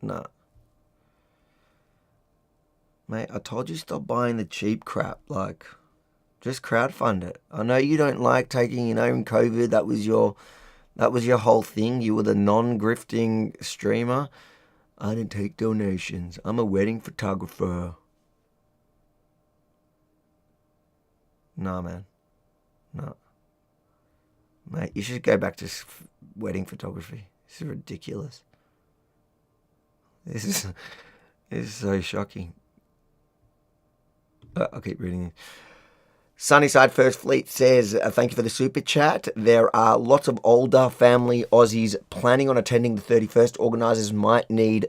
No. Mate, I told you stop buying the cheap crap. Like, just crowdfund it. I know you don't like taking, in COVID, that was your whole thing. You were the non-grifting streamer. I didn't take donations. I'm a wedding photographer. Nah, man. No. Mate, you should go back to wedding photography. This is ridiculous. This is so shocking. I'll keep reading it. Sunnyside First Fleet says, thank you for the super chat. There are lots of older family Aussies planning on attending the 31st. Organisers might need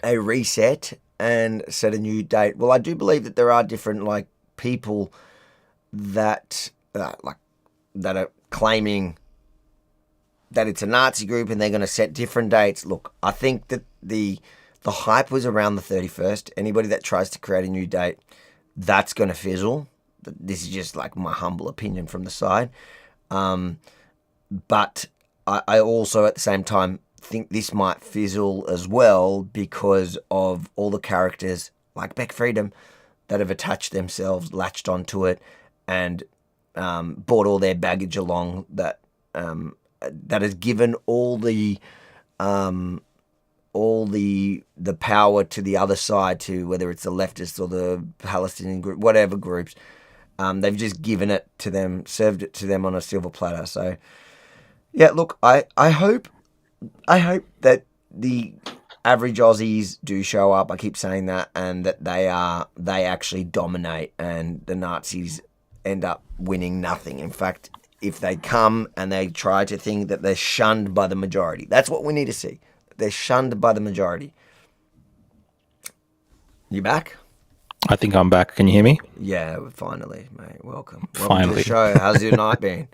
a reset and set a new date. Well, I do believe that there are different people that that are claiming that it's a Nazi group and they're going to set different dates. Look, I think that the hype was around the 31st. Anybody that tries to create a new date, that's going to fizzle. This is just my humble opinion from the side. But I also at the same time think this might fizzle as well because of all the characters like Beck Freedom that have attached themselves, latched onto it, and brought all their baggage along. That has given all the power to the other side, to whether it's the leftists or the Palestinian group, whatever groups. They've just given it to them, served it to them on a silver platter. So, yeah, look, I hope that the average Aussies do show up. I keep saying that, and that they actually dominate, and the Nazis end up winning nothing. In fact, if they come and they try to think that they're shunned by the majority, that's what we need to see. They're shunned by the majority. You back? I think I'm back. Can you hear me? Yeah, finally, mate. Welcome. Finally. Welcome to the show. How's your night been?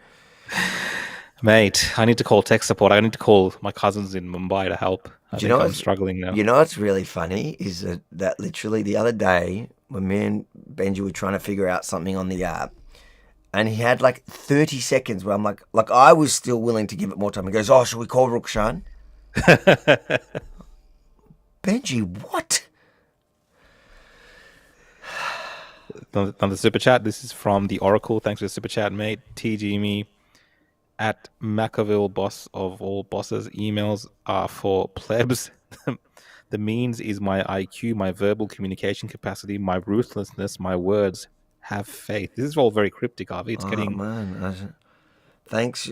Mate, I need to call tech support. I need to call my cousins in Mumbai to help. I think I'm struggling now. You know what's really funny is that literally the other day when me and Benji were trying to figure out something on the app, and he had like 30 seconds where I'm like I was still willing to give it more time. He goes, "Oh, should we call Rukshan?" Benji, what? On the super chat, this is from the Oracle. Thanks for the super chat, mate. TG me at Machiavel, boss of all bosses. Emails are for plebs. The means is my IQ, my verbal communication capacity, my ruthlessness, my words. Have faith. This is all very cryptic, Avi. It's getting. Man, thanks.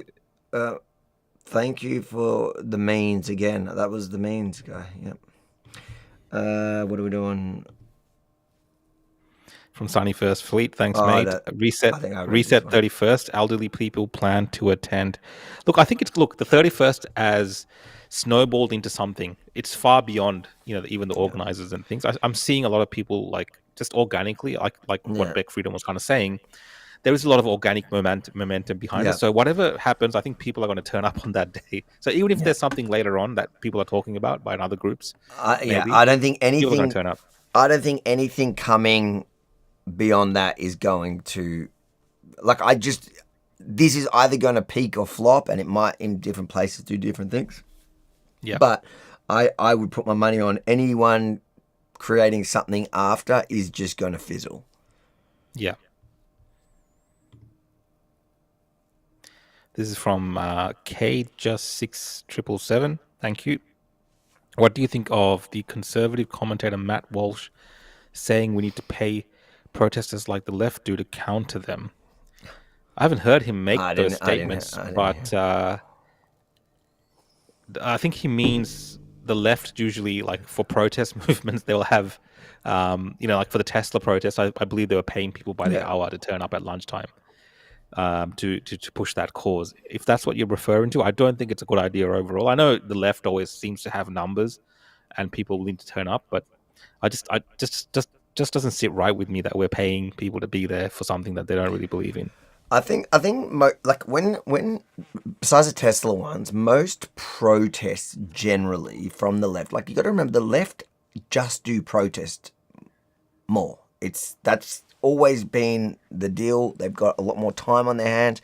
Thank you for the means again. That was the means guy. Yep. What are we doing? From Sunny First Fleet, thanks, mate. Reset 31st. Elderly people plan to attend. Look, I think the 31st has snowballed into something. It's far beyond, even the organizers and things. I'm seeing a lot of people just organically, what Beck Freedom was kind of saying. There is a lot of organic momentum behind it. So whatever happens, I think people are going to turn up on that day. So even if there's something later on that people are talking about by other groups, I don't think anything. People are going to turn up. I don't think anything coming beyond that is going to, this is either going to peak or flop, and it might in different places do different things. Yeah. But I would put my money on anyone creating something after is just going to fizzle. Yeah. This is from K6777. Thank you. What do you think of the conservative commentator Matt Walsh saying we need to pay protesters like the left do to counter them? I haven't heard him make those statements, but I think he means the left usually, for protest movements, they'll have, for the Tesla protest, I believe they were paying people by the hour to turn up at lunchtime to push that cause. If that's what you're referring to, I don't think it's a good idea overall. I know the left always seems to have numbers and people willing to turn up, but I just doesn't sit right with me that we're paying people to be there for something that they don't really believe in. I think when besides the Tesla ones, most protests generally from the left, you got to remember the left just do protest more. That's always been the deal. They've got a lot more time on their hands.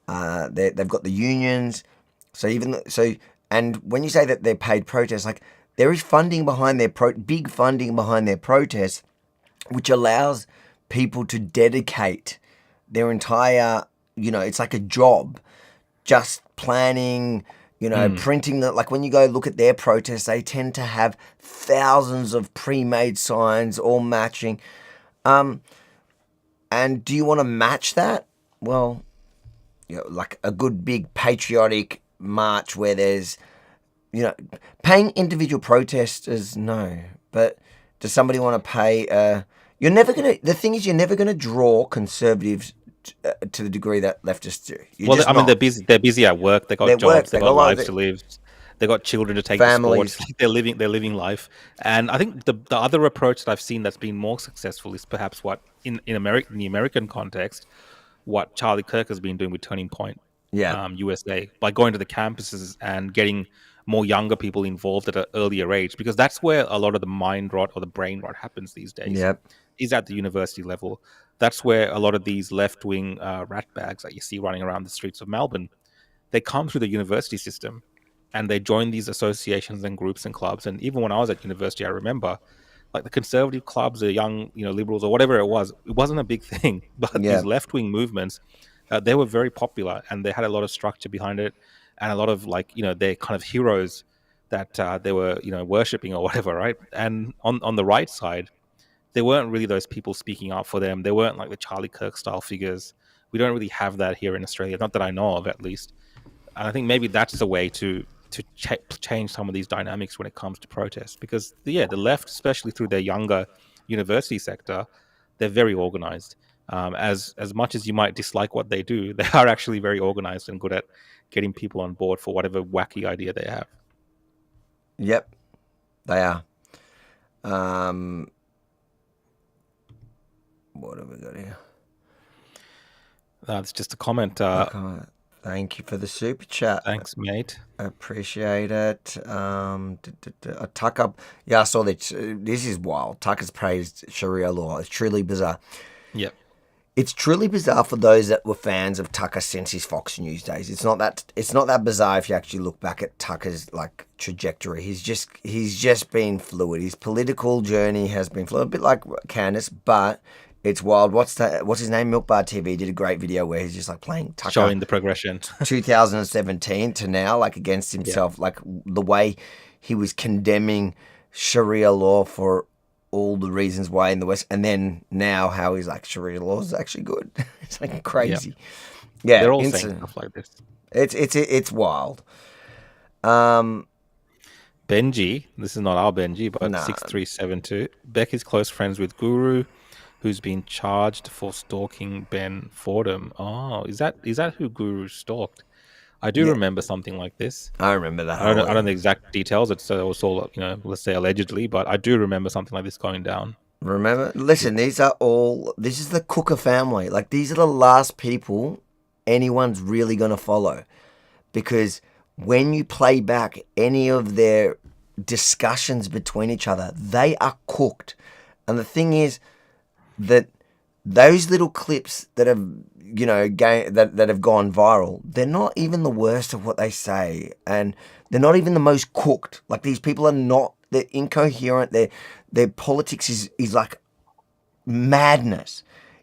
They've got the unions. And when you say that they're paid protests, there is funding behind their big funding behind their protests, which allows people to dedicate their entire, it's like a job, just planning, printing when you go look at their protests, they tend to have thousands of pre-made signs all matching. And do you want to match that? Well, a good big patriotic march where there's, paying individual protesters, no. But does somebody want to pay? The thing is, you're never going to draw conservatives to the degree that leftists do. They're busy. They're busy at work. They got jobs. They got lives to live. They got children to take families. To sports. They're living life. And I think the other approach that I've seen that's been more successful is perhaps what in the American context, what Charlie Kirk has been doing with Turning Point, USA, by going to the campuses and getting more younger people involved at an earlier age, because that's where a lot of the mind rot or the brain rot happens these days. Is at the university level. That's where a lot of these left-wing rat bags that you see running around the streets of Melbourne, they come through the university system, and they join these associations and groups and clubs. And even when I was at university, I remember, like the conservative clubs, the young, liberals or whatever it wasn't a big thing. But these left-wing movements, they were very popular, and they had a lot of structure behind it, and a lot of their kind of heroes that they were worshipping or whatever, right? And on the right side, there weren't really those people speaking up for them. There weren't like the Charlie Kirk style figures. We don't really have that here in Australia, not that I know of, at least. And I think maybe that's the way to change some of these dynamics when it comes to protests, because the left, especially through their younger university sector, they're very organized. As much as you might dislike what they do, they are actually very organized and good at getting people on board for whatever wacky idea they have. Yep, they are. What have we got here? It's just a comment. Thank you for the super chat. Thanks, mate. Appreciate it. Tucker, I saw that. This is wild. Tucker's praised Sharia law. It's truly bizarre. Yep. It's truly bizarre for those that were fans of Tucker since his Fox News days. It's not that bizarre if you actually look back at Tucker's trajectory. He's just been fluid. His political journey has been fluid, a bit like Candace, but it's wild. What's his name? Milk Bar TV did a great video where he's just playing Tucker, showing the progression 2017 to now, against himself, the way he was condemning Sharia law for all the reasons why in the West, and then now how he's Sharia law is actually good. It's crazy. Yeah, they're all saying stuff like this. It's wild. Benji, this is not our Benji, but 6372. Beck is close friends with Guru, who's been charged for stalking Ben Fordham. Oh, is that who Guru stalked? I do remember something like this. I remember that. I don't know the exact details. It was all, let's say allegedly, but I do remember something like this going down. Remember? Listen, this is the Cooker family. These are the last people anyone's really going to follow. Because when you play back any of their discussions between each other, they are cooked. And the thing is that those little clips that have that have gone viral, they're not even the worst of what they say, and they're not even the most cooked. These people are not, they're incoherent. Their politics is madness.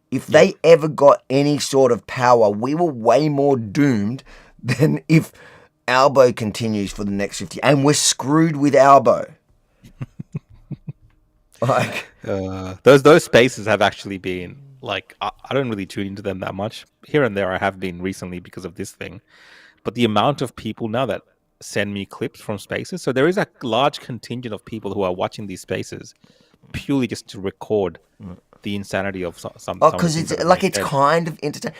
If they ever got any sort of power, we were way more doomed than if Albo continues for the next 50, and we're screwed with Albo. Those spaces have actually been I don't really tune into them that much. Here and there I have been recently because of this thing. But the amount of people now that send me clips from spaces, so there is a large contingent of people who are watching these spaces purely just to record the insanity of some. Oh, because it's kind of entertaining.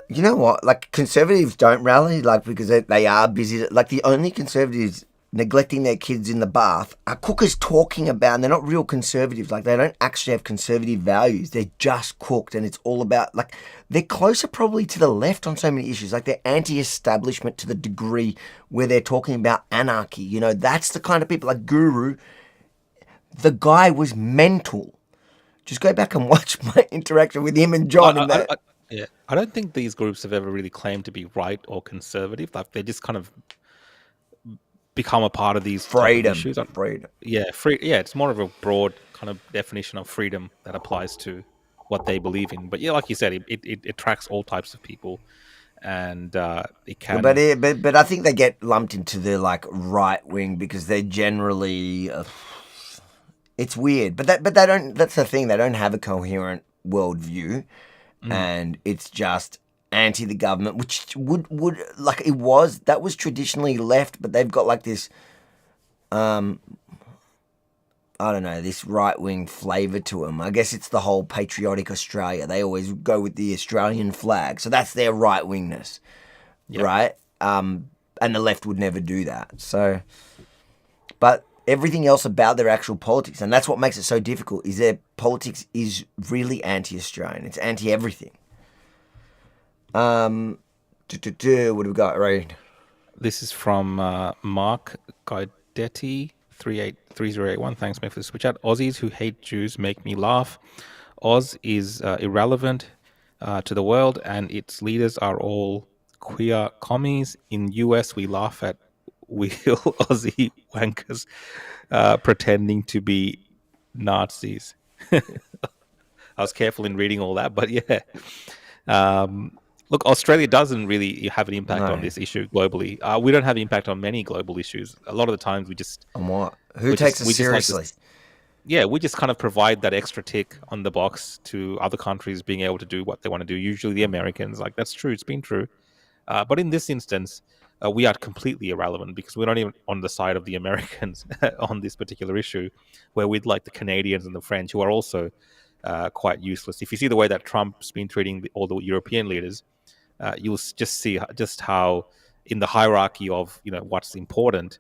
You know what? Conservatives don't rally because they are busy. The only conservatives neglecting their kids in the bath are cookers talking about, and they're not real conservatives. They don't actually have conservative values. They're just cooked, and it's all about, they're closer probably to the left on so many issues. They're anti-establishment to the degree where they're talking about anarchy. That's the kind of people. Guru, the guy was mental. Just go back and watch my interaction with him and John. I don't think these groups have ever really claimed to be right or conservative. They're just kind of become a part of these freedom issues. Freedom. Yeah, it's more of a broad kind of definition of freedom that applies to what they believe in. But like you said, it attracts all types of people, and it can. But I think they get lumped into the right wing because they're generally. It's weird, but they don't. That's the thing. They don't have a coherent worldview, and it's just anti the government, which would that was traditionally left, but they've got this I don't know, this right wing flavour to them. I guess it's the whole patriotic Australia. They always go with the Australian flag, so that's their right wingness, right? And the left would never do that. So, but everything else about their actual politics, and that's what makes it so difficult, is their politics is really anti-Australian. It's anti everything. What do we got, right? This is from Mark Guidetti 3081. Thanks, mate, for the super chat. Aussies who hate Jews make me laugh. Oz is irrelevant to the world, and its leaders are all queer commies. In US, we laugh at real Aussie wankers pretending to be Nazis. I was careful in reading all that, but yeah. Look, Australia doesn't really have an impact on this issue globally. We don't have impact on many global issues. A lot of the times we just... On what? Who takes us seriously? We just kind of provide that extra tick on the box to other countries being able to do what they want to do. Usually the Americans, like, that's true. It's been true. But in this instance, we are completely irrelevant because we're not even on the side of the Americans on this particular issue, where we'd like the Canadians and the French, who are also quite useless. If you see the way that Trump's been treating all the European leaders, you'll just see just how in the hierarchy of what's important,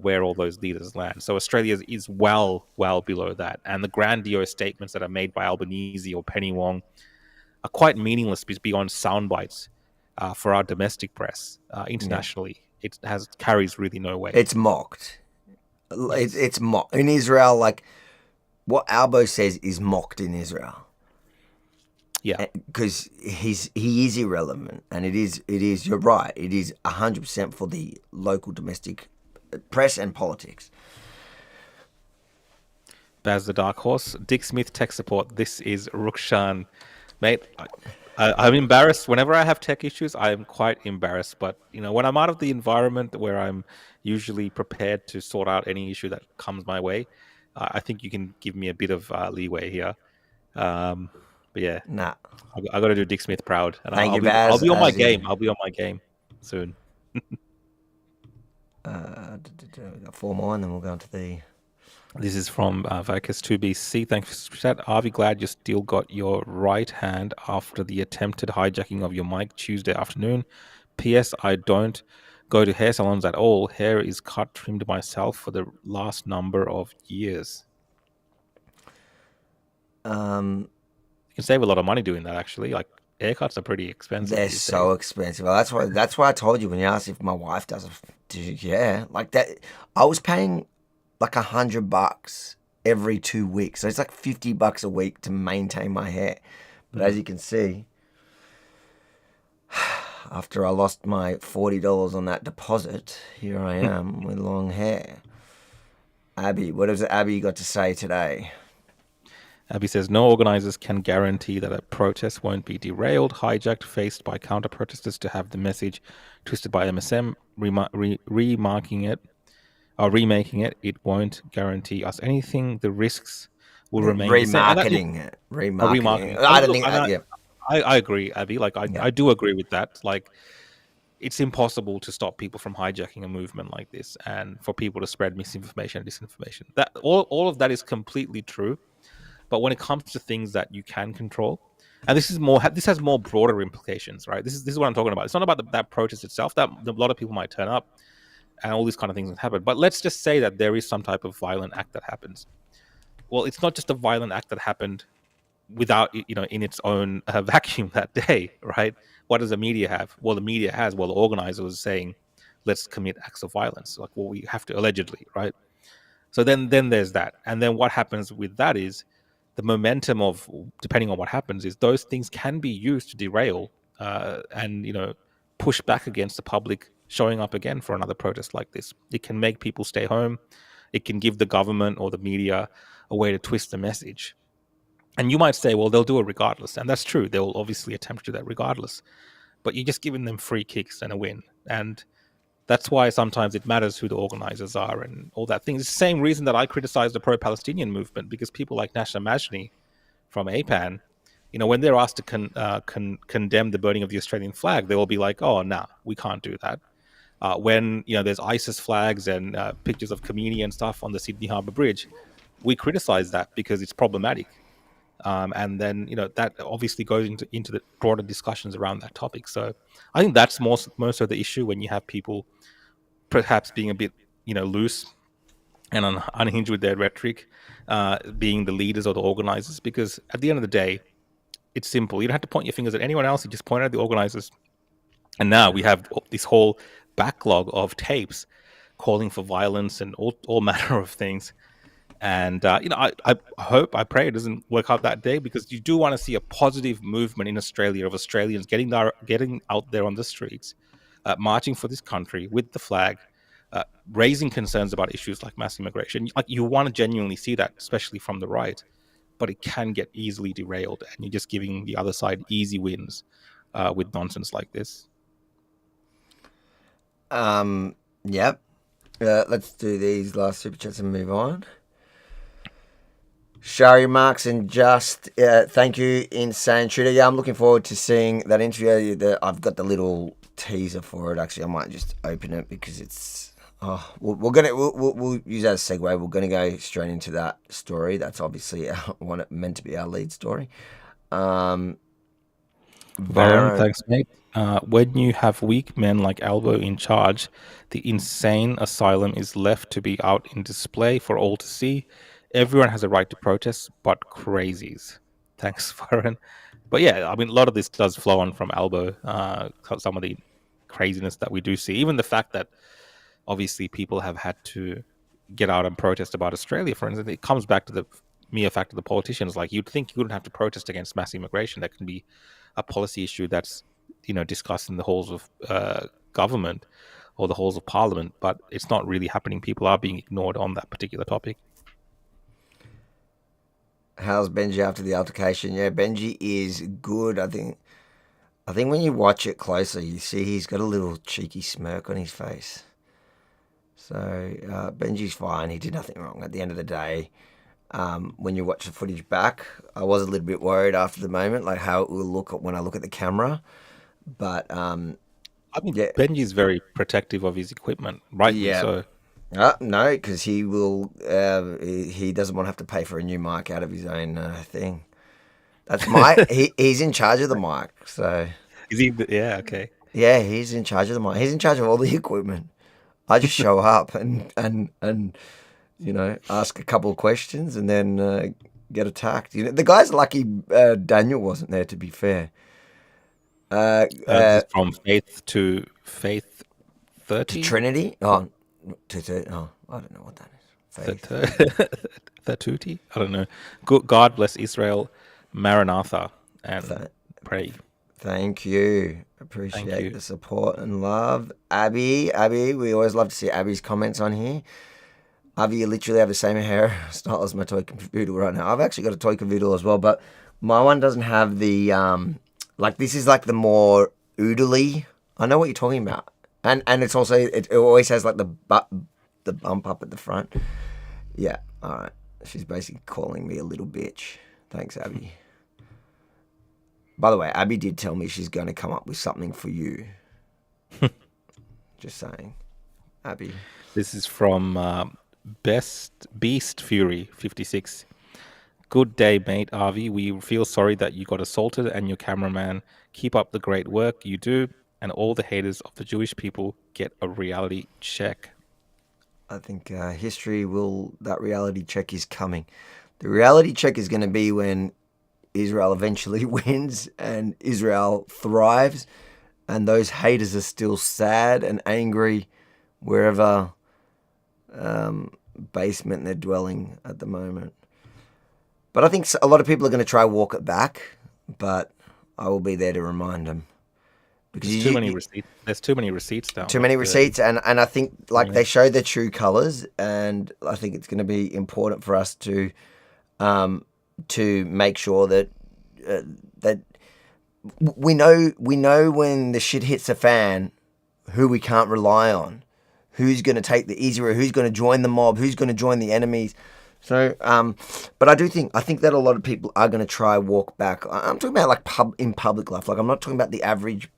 where all those leaders land. So Australia is well below that. And the grandiose statements that are made by Albanese or Penny Wong are quite meaningless beyond sound bites for our domestic press. Internationally, it carries really no weight. It's mocked. It's mocked. In Israel, like, what Albo says is mocked in Israel. Yeah. Because he is irrelevant. And it is, you're right, it is 100% for the local domestic press and politics. Baz the Dark Horse. Dick Smith tech support. This is Rukshan. Mate, I'm embarrassed. Whenever I have tech issues, I am quite embarrassed. But, when I'm out of the environment where I'm usually prepared to sort out any issue that comes my way, I think you can give me a bit of leeway here. But yeah. Nah. I got to do Dick Smith proud. And Thank you, Baz. I'll be on my you. game. I'll be on my game soon. We got 4 more, and then we'll go on to the... This is from Vocus2BC. Thanks for that. Are we glad you still got your right hand after the attempted hijacking of your mic Tuesday afternoon? P.S. I don't go to hair salons at all. Hair is cut, trimmed myself for the last number of years. You can save a lot of money doing that, actually. Like, haircuts are pretty expensive. They're so expensive. Well, that's why I told you when you asked if my wife does it. Yeah, like that. I was paying like $100 every 2 weeks, so it's like $50 a week to maintain my hair. But as you can see, after I lost my $40 on that deposit, here I am with long hair. Abby, what has Abby got to say today? Abby says, no organizers can guarantee that a protest won't be derailed, hijacked, faced by counter-protesters to have the message twisted by MSM, remaking it. It won't guarantee us anything. The risks will remain remarketing it. Remarketing. I don't think that, yeah. I agree, Abby. Like, I do agree with that. Like, it's impossible to stop people from hijacking a movement like this and for people to spread misinformation and disinformation. That all of that is completely true. But when it comes to things that you can control, and this has more broader implications, right? This is what I'm talking about. It's not about that protest itself. That a lot of people might turn up, and all these kind of things happen. But let's just say that there is some type of violent act that happens. Well, it's not just a violent act that happened without, in its own vacuum that day, right? What does the media have? Well, the media has. Well, the organizer was saying, let's commit acts of violence. Like, well, we have to allegedly, right? So then there's that, and then what happens with that is, the momentum of, depending on what happens, is those things can be used to derail and push back against the public showing up again for another protest like this. It can make people stay home. It can give the government or the media a way to twist the message. And you might say, well, they'll do it regardless. And that's true. They'll obviously attempt to do that regardless. But you're just giving them free kicks and a win. And that's why sometimes it matters who the organizers are and all that thing. It's the same reason that I criticize the pro-Palestinian movement, because people like Nasha Majni from APAN, when they're asked to condemn the burning of the Australian flag, they will be like, oh, no, we can't do that. When, there's ISIS flags and pictures of Khamenei and stuff on the Sydney Harbour Bridge, we criticize that because it's problematic. And then, that obviously goes into the broader discussions around that topic. So I think that's most of the issue when you have people perhaps being a bit, loose and unhinged with their rhetoric, being the leaders or the organizers, because at the end of the day, it's simple. You don't have to point your fingers at anyone else. You just point at the organizers. And now we have this whole backlog of tapes calling for violence and all manner of things. And I hope, I pray it doesn't work out that day, because you do want to see a positive movement in Australia of Australians getting out there on the streets, marching for this country with the flag, raising concerns about issues like mass immigration. Like, you want to genuinely see that, especially from the right, but it can get easily derailed, and you're just giving the other side easy wins with nonsense like this. Yep. Let's do these last super chats and move on. Shari Marks and Just, thank you, Insane Shooter. Yeah, I'm looking forward to seeing that interview. I've got the little teaser for it. Actually, I might just open it because it's. We'll use that as a segue. We're gonna go straight into that story. That's obviously meant to be our lead story. Baron, thanks, mate. When you have weak men like Albo in charge, the insane asylum is left to be out in display for all to see. Everyone has a right to protest, but crazies. Thanks, Baron. But yeah, I mean, a lot of this does flow on from Albo. Some of the craziness that we do see, even the fact that obviously people have had to get out and protest about Australia, for instance, it comes back to the mere fact of the politicians. Like, you'd think you wouldn't have to protest against mass immigration. That can be a policy issue that's discussed in the halls of government or the halls of parliament, but it's not really happening. People are being ignored on that particular topic. How's Benji after the altercation? Yeah, Benji is good. I think when you watch it closely, you see he's got a little cheeky smirk on his face. So Benji's fine. He did nothing wrong. At the end of the day, when you watch the footage back, I was a little bit worried after the moment, like how it will look when I look at the camera. But I mean, Benji's very protective of his equipment, right? Yeah. So. No, because he will. He doesn't want to have to pay for a new mic out of his own thing. That's he's in charge of the mic. So is he? Yeah. Okay. Yeah, he's in charge of the mic. He's in charge of all the equipment. I just show up and ask a couple of questions and then get attacked. The guy's lucky Daniel wasn't there. To be fair. From faith to faith 30? To Trinity. I don't know what that is. Thatuti? I don't know. God bless Israel, Maranatha, and pray. Thank you. Appreciate the support and love. Abby, we always love to see Abby's comments on here. Abby, you literally have the same hair style as my toy cavoodle right now. I've actually got a toy cavoodle as well, but my one doesn't have the, this is like the more oodly. I know what you're talking about. And it's also, it always has like the bump up at the front. Yeah, all right. She's basically calling me a little bitch. Thanks, Abby. By the way, Abby did tell me she's going to come up with something for you. Just saying. Abby. This is from Beast Fury 56. Good day, mate, Avi. We feel sorry that you got assaulted and your cameraman. Keep up the great work you do. And all the haters of the Jewish people get a reality check. I think that reality check is coming. The reality check is going to be when Israel eventually wins and Israel thrives, and those haters are still sad and angry wherever basement they're dwelling at the moment. But I think a lot of people are going to try walk it back, but I will be there to remind them. Because there's too many receipts. There's too many receipts now. Too many receipts, and I think they show their true colours, and I think it's going to be important for us to make sure that that we know when the shit hits the fan, who we can't rely on, who's going to take the easy route, who's going to join the mob, who's going to join the enemies. So, but I think that a lot of people are going to try walk back. I'm talking about in public life. I'm not talking about the average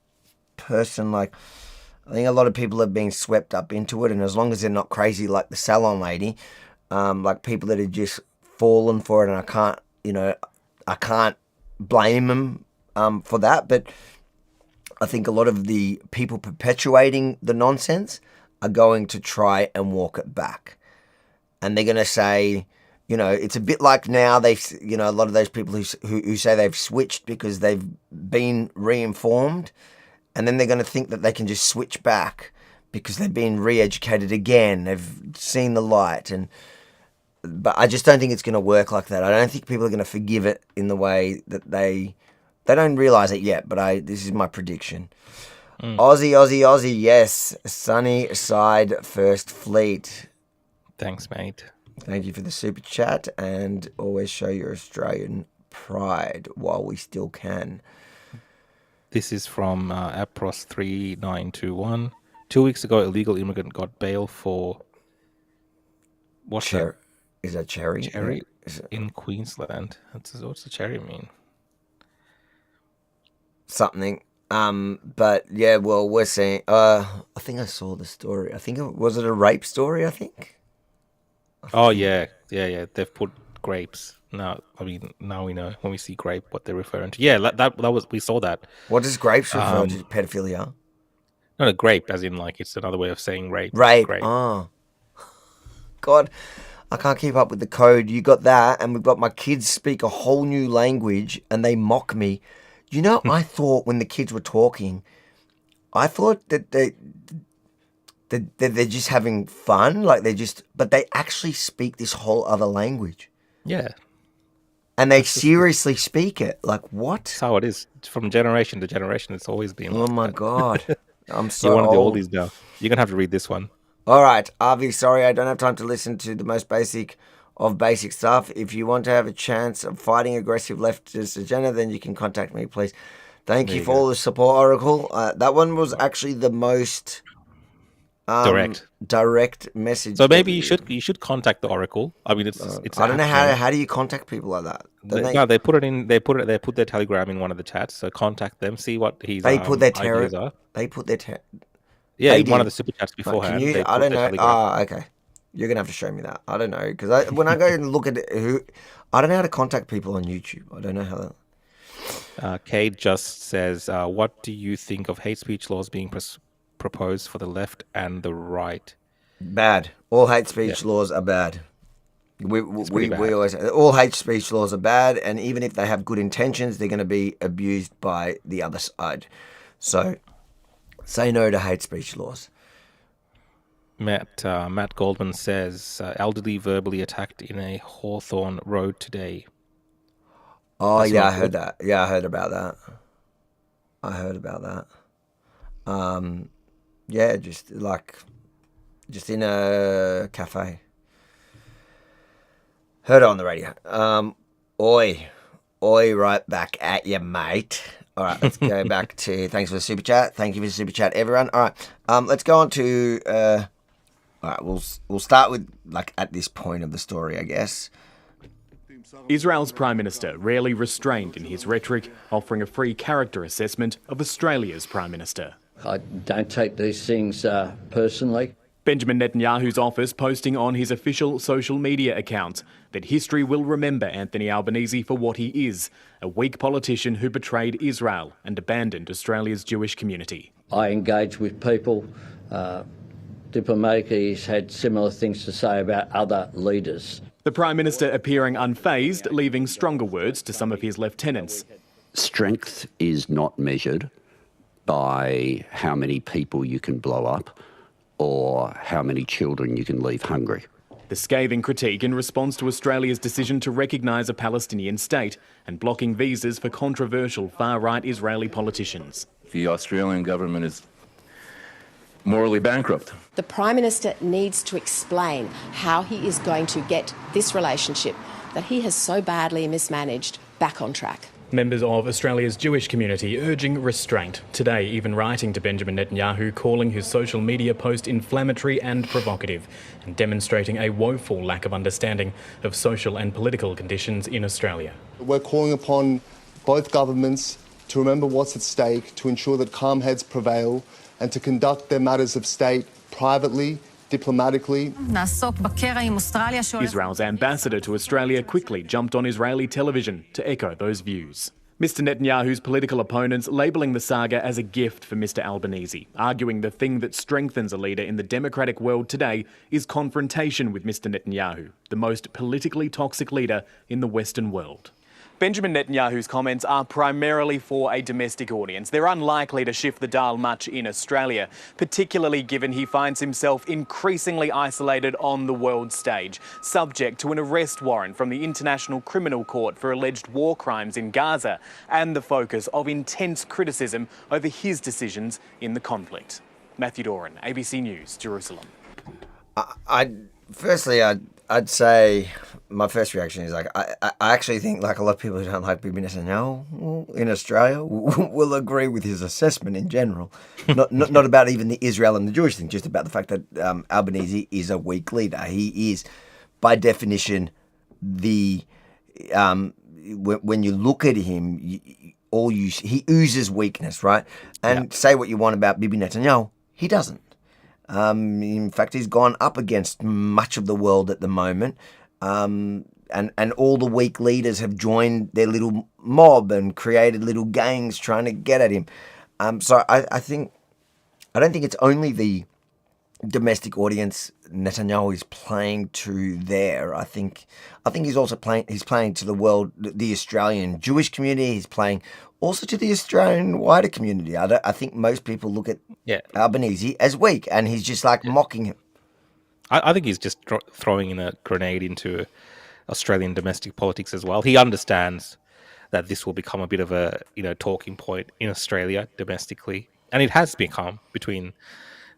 person. I think a lot of people have been swept up into it, and as long as they're not crazy like the salon lady, people that have just fallen for it, and I can't blame them for that. But I think a lot of the people perpetuating the nonsense are going to try and walk it back, and they're going to say, it's a bit like now a lot of those people who say they've switched because they've been re-informed. And then they're going to think that they can just switch back because they've been re-educated again. They've seen the light. And but I just don't think it's going to work like that. I don't think people are going to forgive it in the way that they don't realise it yet, but this is my prediction. Aussie, yes. Sunny side First Fleet. Thanks, mate. Thank you for the super chat, and always show your Australian pride while we still can. This is from Apros3921. 2 weeks ago, illegal immigrant got bail for... What's that? Is that cherry? Cherry in Queensland. What's the cherry mean? Something. But yeah, well, we're seeing. I think I saw the story. I think was it a rape story? I think. Oh yeah. They've put grapes. Now we know when we see grape what they're referring to. Yeah, that was we saw that. What does grapes refer to? Pedophilia. No, grape, as in like it's another way of saying rape. Rape. Grape. Oh. God, I can't keep up with the code. You got that, and we've got my kids speak a whole new language, and they mock me. You know, I thought when the kids were talking, I thought that they're just having fun, but they actually speak this whole other language. Yeah. And they seriously speak it. Like, what? That's how it is. From generation to generation, it's always been like my that. God. I'm so You want to do all old. these now. You're going to have to read this one. All right, Avi, sorry, I don't have time to listen to the most basic of basic stuff. If you want to have a chance of fighting aggressive leftist agenda, then you can contact me, please. Thank you for all the support, Oracle. That one was actually the most direct message. So maybe you should contact the Oracle. I mean, it's. I don't know how do you contact people like that. They put it in. They put their Telegram in one of the chats. So contact them. See what he's. They put their ideas are. They put their Yeah, one of the super chats beforehand. I don't know. Okay. You're going to have to show me that. I don't know. Because when I go and look at I don't know how to contact people on YouTube. I don't know how that. Cade just says, what do you think of hate speech laws being proposed for the left and the right? Bad. All hate speech laws are bad. We always say all hate speech laws are bad, and even if they have good intentions, they're going to be abused by the other side. So say no to hate speech laws. Matt Goldman says, elderly verbally attacked in a Hawthorne Road today. Oh, That's yeah, I heard that. Yeah, I heard about that. Yeah, just in a cafe. Heard it on the radio. Oi, right back at you, mate. All right, let's go back to, thanks for the super chat. Thank you for the super chat, everyone. All right, let's go on to, all right, we'll start with, at this point of the story, I guess. Israel's Prime Minister rarely restrained in his rhetoric, offering a free character assessment of Australia's Prime Minister. I don't take these things personally. Benjamin Netanyahu's office posting on his official social media account that history will remember Anthony Albanese for what he is, a weak politician who betrayed Israel and abandoned Australia's Jewish community. I engage with people. Diplomatically, he's had similar things to say about other leaders. The Prime Minister appearing unfazed, leaving stronger words to some of his lieutenants. Strength is not measured by how many people you can blow up or how many children you can leave hungry. The scathing critique in response to Australia's decision to recognise a Palestinian state and blocking visas for controversial far-right Israeli politicians. The Australian government is morally bankrupt. The Prime Minister needs to explain how he is going to get this relationship that he has so badly mismanaged back on track. Members of Australia's Jewish community urging restraint, today even writing to Benjamin Netanyahu calling his social media post inflammatory and provocative and demonstrating a woeful lack of understanding of social and political conditions in Australia. We're calling upon both governments to remember what's at stake, to ensure that calm heads prevail and to conduct their matters of state privately, diplomatically. Israel's ambassador to Australia quickly jumped on Israeli television to echo those views. Mr Netanyahu's political opponents labelling the saga as a gift for Mr Albanese, arguing the thing that strengthens a leader in the democratic world today is confrontation with Mr Netanyahu, the most politically toxic leader in the Western world. Benjamin Netanyahu's comments are primarily for a domestic audience. They're unlikely to shift the dial much in Australia, particularly given he finds himself increasingly isolated on the world stage, subject to an arrest warrant from the International Criminal Court for alleged war crimes in Gaza, and the focus of intense criticism over his decisions in the conflict. Matthew Doran, ABC News, Jerusalem. I'd say my first reaction is like I actually think like a lot of people who don't like Bibi Netanyahu in Australia will agree with his assessment in general. Not about even the Israel and the Jewish thing, just about the fact that Albanese is a weak leader. He is, by definition, when you look at him, he oozes weakness, right? And say what you want about Bibi Netanyahu, he doesn't. In fact, he's gone up against much of the world at the moment, and all the weak leaders have joined their little mob and created little gangs trying to get at him. So I don't think it's only the domestic audience Netanyahu is playing to there. I think he's also playing to the world, the Australian Jewish community. He's playing also to the Australian wider community. I think most people look at Albanese as weak, and he's just like mocking him. I think he's just throwing in a grenade into Australian domestic politics as well. He understands that this will become a bit of a talking point in Australia domestically, and it has become between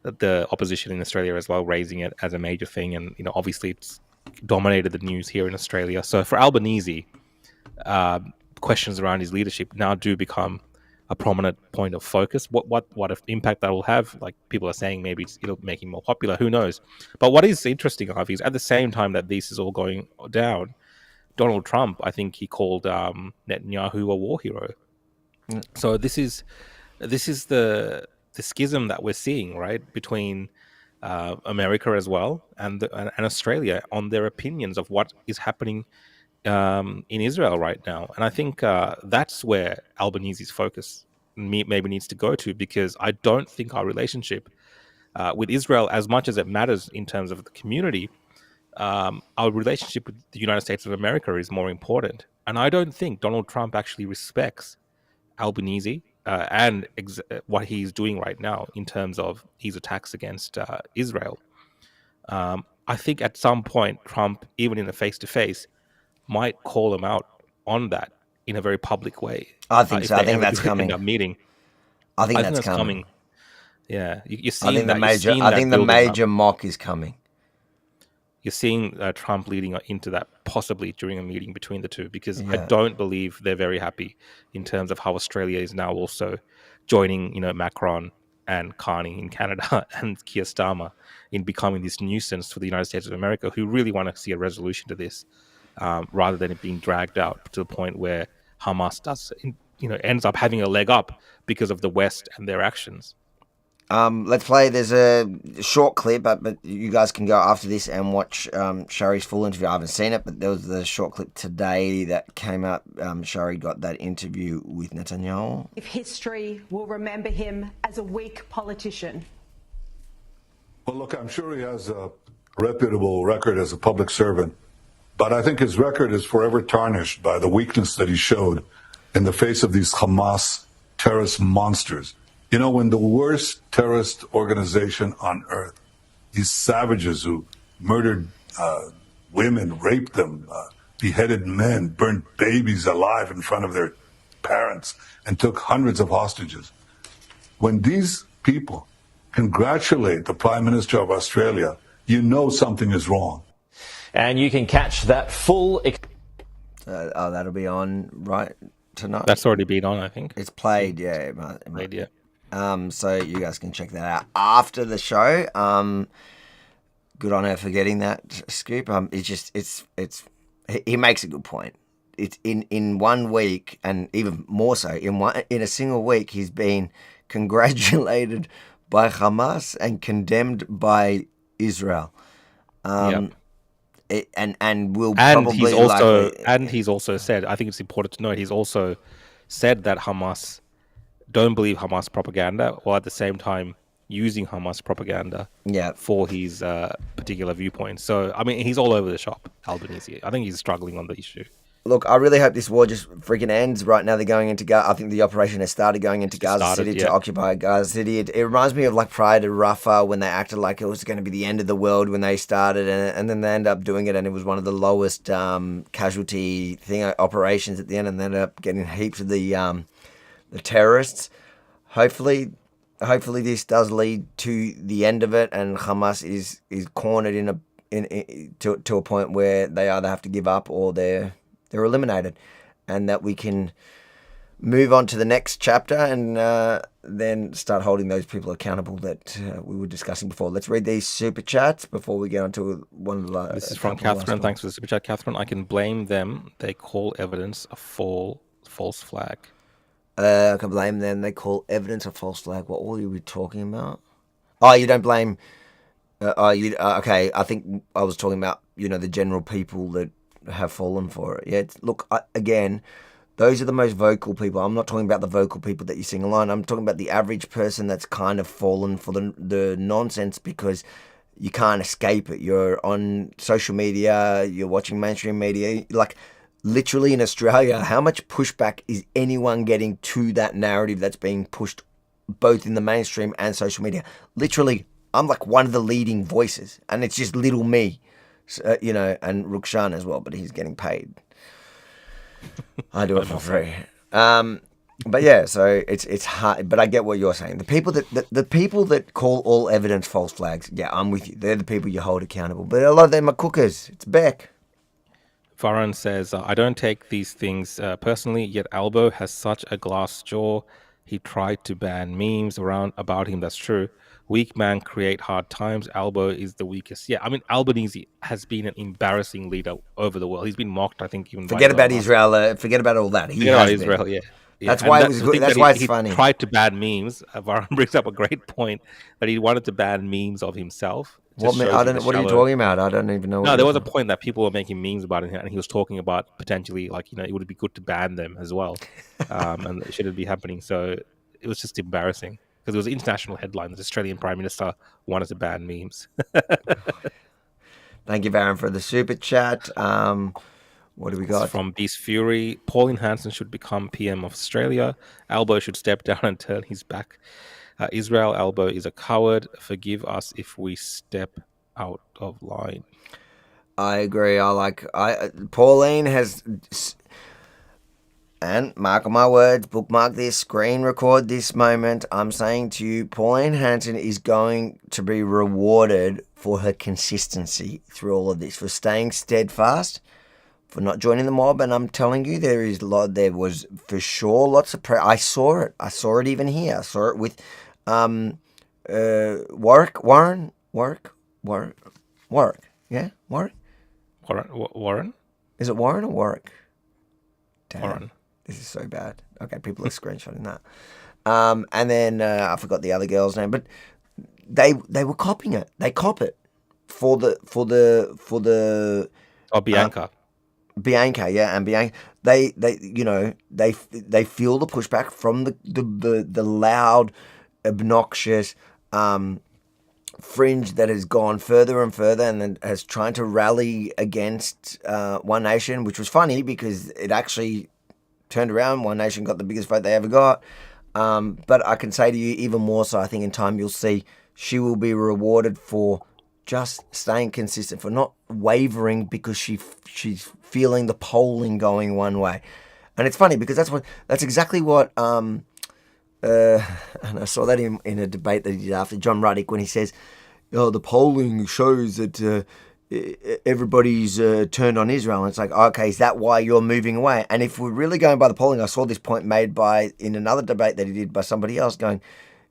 the opposition in Australia as well, raising it as a major thing, and obviously it's dominated the news here in Australia. So for Albanese, questions around his leadership now do become a prominent point of focus. What impact that will have? Like people are saying, maybe it'll make him more popular. Who knows? But what is interesting, Harvey, is at the same time that this is all going down, Donald Trump, I think he called Netanyahu a war hero. So this is the schism that we're seeing, right, between America as well and Australia on their opinions of what is happening in Israel right now. And I think that's where Albanese's focus maybe needs to go to, because I don't think our relationship with Israel, as much as it matters in terms of the community, our relationship with the United States of America is more important. And I don't think Donald Trump actually respects Albanese and what he's doing right now in terms of his attacks against Israel. I think at some point, Trump, even in a face-to-face, might call him out on that in a very public way. I think so. I think that's coming. Meeting. I think that's coming. Yeah, you're seeing that. I think the major mock is coming. You're seeing Trump leading into that possibly during a meeting between the two, because I don't believe they're very happy in terms of how Australia is now also joining, Macron and Carney in Canada and Keir Starmer in becoming this nuisance for the United States of America, who really want to see a resolution to this, rather than it being dragged out to the point where Hamas ends up having a leg up because of the West and their actions. Let's play. There's a short clip, but you guys can go after this and watch Shari's full interview. I haven't seen it, but there was the short clip today that came out. Shari got that interview with Netanyahu. If history will remember him as a weak politician. Well, look, I'm sure he has a reputable record as a public servant, but I think his record is forever tarnished by the weakness that he showed in the face of these Hamas terrorist monsters. When the worst terrorist organization on earth, these savages who murdered women, raped them, beheaded men, burnt babies alive in front of their parents, and took hundreds of hostages. When these people congratulate the Prime Minister of Australia, you know something is wrong. And you can catch that full... that'll be on right tonight. That's already been on, I think. It's played, yeah. So you guys can check that out after the show. Good on her for getting that scoop. He makes a good point. It's in 1 week, and even more so in a single week, he's been congratulated by Hamas and condemned by Israel. And he's also said, I think it's important to note, he's also said that Hamas don't believe Hamas propaganda, while at the same time using Hamas propaganda for his particular viewpoint. So, I mean, he's all over the shop, Albanese. I think he's struggling on the issue. Look, I really hope this war just freaking ends. Right now, they're going into Gaza. I think the operation has started going into Gaza City to occupy Gaza City. It reminds me of like prior to Rafah when they acted like it was going to be the end of the world when they started, and then they ended up doing it, and it was one of the lowest casualty operations at the end, and they ended up getting heaps of the terrorists. Hopefully this does lead to the end of it, and Hamas is cornered to a point where they either have to give up or they're eliminated, and that we can move on to the next chapter and then start holding those people accountable that we were discussing before. Let's read these super chats before we get on to one of the... This is from Catherine. Thanks for the super chat, Catherine. I can blame them. They call evidence a false flag. I can blame them. They call evidence a false flag. What were you talking about? Oh, you don't blame... okay, I think I was talking about, the general people that have fallen for it. Yeah, look, again, those are the most vocal people. I'm not talking about the vocal people that you sing alone. I'm talking about the average person that's kind of fallen for the nonsense because you can't escape it. You're on social media, you're watching mainstream media. Like, literally in Australia, how much pushback is anyone getting to that narrative that's being pushed both in the mainstream and social media? Literally, I'm like one of the leading voices, and it's just little me. And Rukshan as well, but he's getting paid. I do it for free. But yeah, so it's hard. But I get what you're saying. The people that call all evidence false flags, yeah, I'm with you. They're the people you hold accountable. But a lot of them are cookers. It's Beck. Varun says, I don't take these things personally, yet Albo has such a glass jaw. He tried to ban memes around about him. That's true. Weak man create hard times. Albo is the weakest. Yeah, I mean, Albanese has been an embarrassing leader over the world. He's been mocked, I think, even forget about Israel. Forget about all that. Israel, yeah. That's why it was good. That's why it's funny. He tried to ban memes. Varun brings up a great point that he wanted to ban memes of himself. What are you talking about? I don't even know. No, there was a point that people were making memes about it, and he was talking about potentially, like, it would be good to ban them as well, and it shouldn't be happening. So it was just embarrassing. Because it was an international headline. The Australian Prime Minister wanted to ban memes. Thank you, Varun, for the super chat. What do we got? It's from Beast Fury. Pauline Hanson should become PM of Australia. Albo should step down and turn his back. Israel, Albo is a coward. Forgive us if we step out of line. I agree. Pauline has... And mark my words, bookmark this, screen record this moment. I'm saying to you, Pauline Hanson is going to be rewarded for her consistency through all of this, for staying steadfast, for not joining the mob. And I'm telling you, there was for sure lots of I saw it. I saw it even here. I saw it with Warren. Yeah, Warren. Is it Warren or Warwick? Damn. Warren. This is so bad. Okay, people are screenshotting that. And then I forgot the other girl's name, but they were copying it. They cop it for the Bianca. Bianca, yeah, and Bianca. They feel the pushback from the loud, obnoxious fringe that has gone further and further and then has tried to rally against One Nation, which was funny because it actually turned around. One Nation got the biggest vote they ever got. But I can say to you, even more so, I think in time you'll see she will be rewarded for just staying consistent, for not wavering because she's feeling the polling going one way. And it's funny because that's exactly what and I saw that in a debate that he did after John Ruddick when he says, the polling shows that everybody's turned on Israel. And it's like, okay, is that why you're moving away? And if we're really going by the polling, I saw this point made in another debate that he did by somebody else going,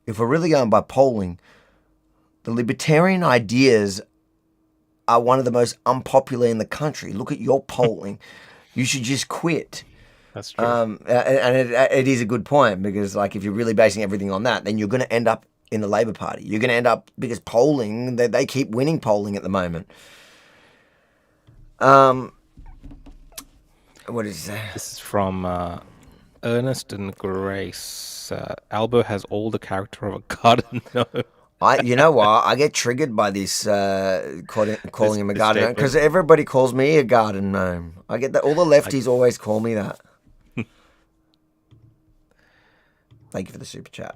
if we're really going by polling, the libertarian ideas are one of the most unpopular in the country. Look at your polling. You should just quit. That's true. And it is a good point because, like, if you're really basing everything on that, then you're going to end up in the Labor Party. You're going to end up, because polling, they keep winning polling at the moment. What did you say? This is from Ernest and Grace. Albo has all the character of a garden You know what? I get triggered by this calling him a garden gnome because everybody calls me a garden gnome. I get that. All the lefties always call me that. Thank you for the super chat.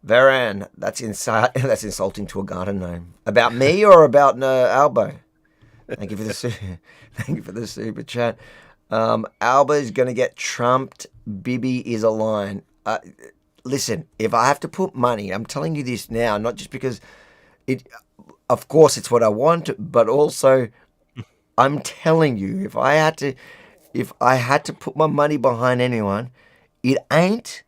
Varan, that's insulting to a garden gnome. About me or about Albo? Thank you for the super chat. Albo is going to get trumped. Bibi is a line. Listen, if I have to put money, I'm telling you this now, not just because of course it's what I want, but also I'm telling you, if I had to put my money behind anyone, it ain't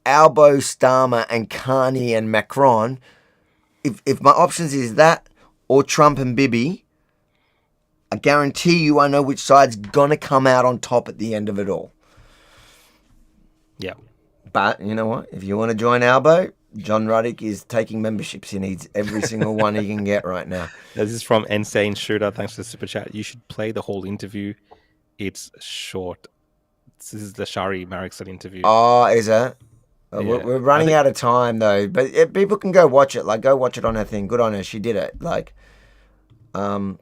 Albo, Starmer, and Carney and Macron. If my options is that or Trump and Bibi, I guarantee you I know which side's gonna come out on top at the end of it all. Yeah. But you know what? If you want to join Albo, John Ruddick is taking memberships. He needs every single one he can get right now. This is from Insane Shooter. Thanks for the super chat. You should play the whole interview. It's short. This is the Shari Marrickson interview. Oh, is it? We're running out of time though, but people can go watch it. Like, go watch it on her thing. Good on her. She did it. Like, no.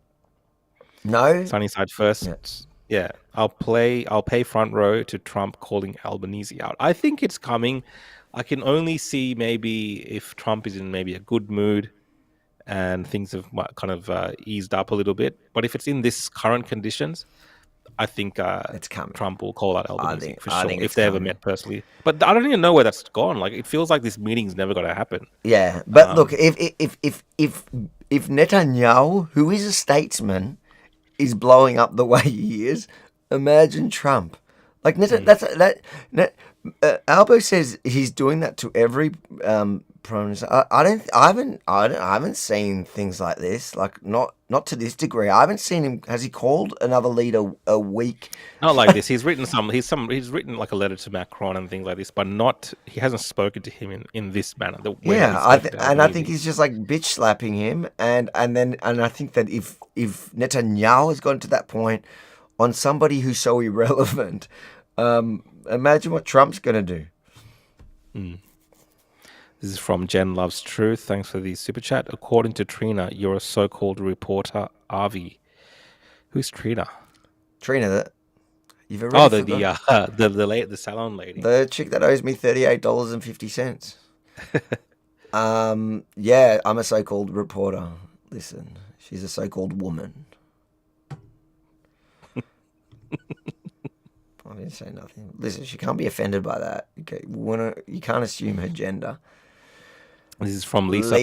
Sunnyside first. Yeah. I'll pay front row to Trump calling Albanese out. I think it's coming. I can only see maybe if Trump is in maybe a good mood and things have kind of eased up a little bit. But if it's in this current conditions, I think it's coming. Trump will call out Albanese for I sure think if they ever met personally. But I don't even know where that's gone. Like, it feels like this meeting's never going to happen. Yeah, but look, if Netanyahu, who is a statesman, is blowing up the way he is, imagine Trump. Like, Albo says he's doing that to every prime minister. I haven't seen things like this. Like, not to this degree. I haven't seen him. Has he called another leader a weak? Not like this. He's written He's written like a letter to Macron and things like this, but not. He hasn't spoken to him in this manner. I think he's just like bitch slapping him, and I think that if Netanyahu has gone to that point on somebody who's so irrelevant, imagine what Trump's going to do. This is from Jen Loves Truth. Thanks for the super chat. According to Trina, you're a so-called reporter, Avi. Who's Trina? Trina, you've already the salon lady, the chick that owes me $38.50. Yeah, I'm a so-called reporter. Listen, she's a so-called woman. I didn't say nothing. Listen, she can't be offended by that. Okay, you can't assume her gender. This is from Lisa.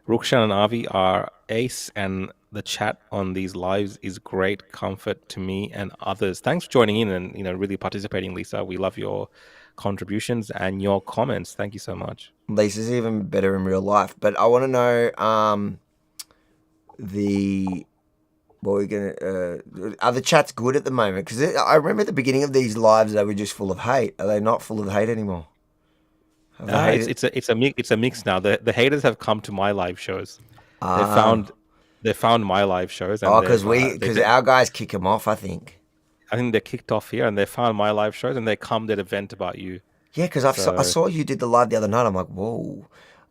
Rukshan and Avi are ace, and the chat on these lives is great comfort to me and others. Thanks for joining in and really participating, Lisa. We love your contributions and your comments. Thank you so much. Lisa's even better in real life. But I want to know are the chats good at the moment? Because I remember at the beginning of these lives they were just full of hate. Are they not full of hate anymore? It's a mix now. The haters have come to my live shows. They found my live shows. Because our guys kick them off. I think they're kicked off here, and they found my live shows, and they come to the event about you. Yeah, because I saw you did the live the other night. I'm like, whoa.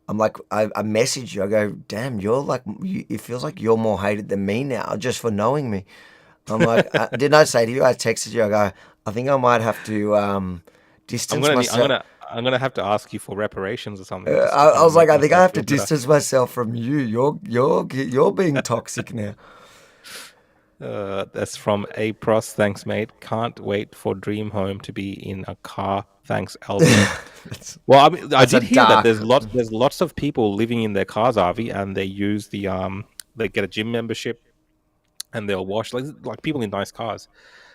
I'm like, I messaged you. I go, damn, you're like, it feels like you're more hated than me now just for knowing me. I'm like, didn't I say to you? I texted you. I go, I think I might have to distance myself. I'm gonna have to ask you for reparations or something. I was like, I think I have to distance myself from you. You're being toxic now. That's from Apros. Thanks, mate. Can't wait for Dream Home to be in a car. Thanks, Albo. Well, I mean, I did hear that there's lots of people living in their cars, Avi, and they use they get a gym membership, and they'll wash like people in nice cars.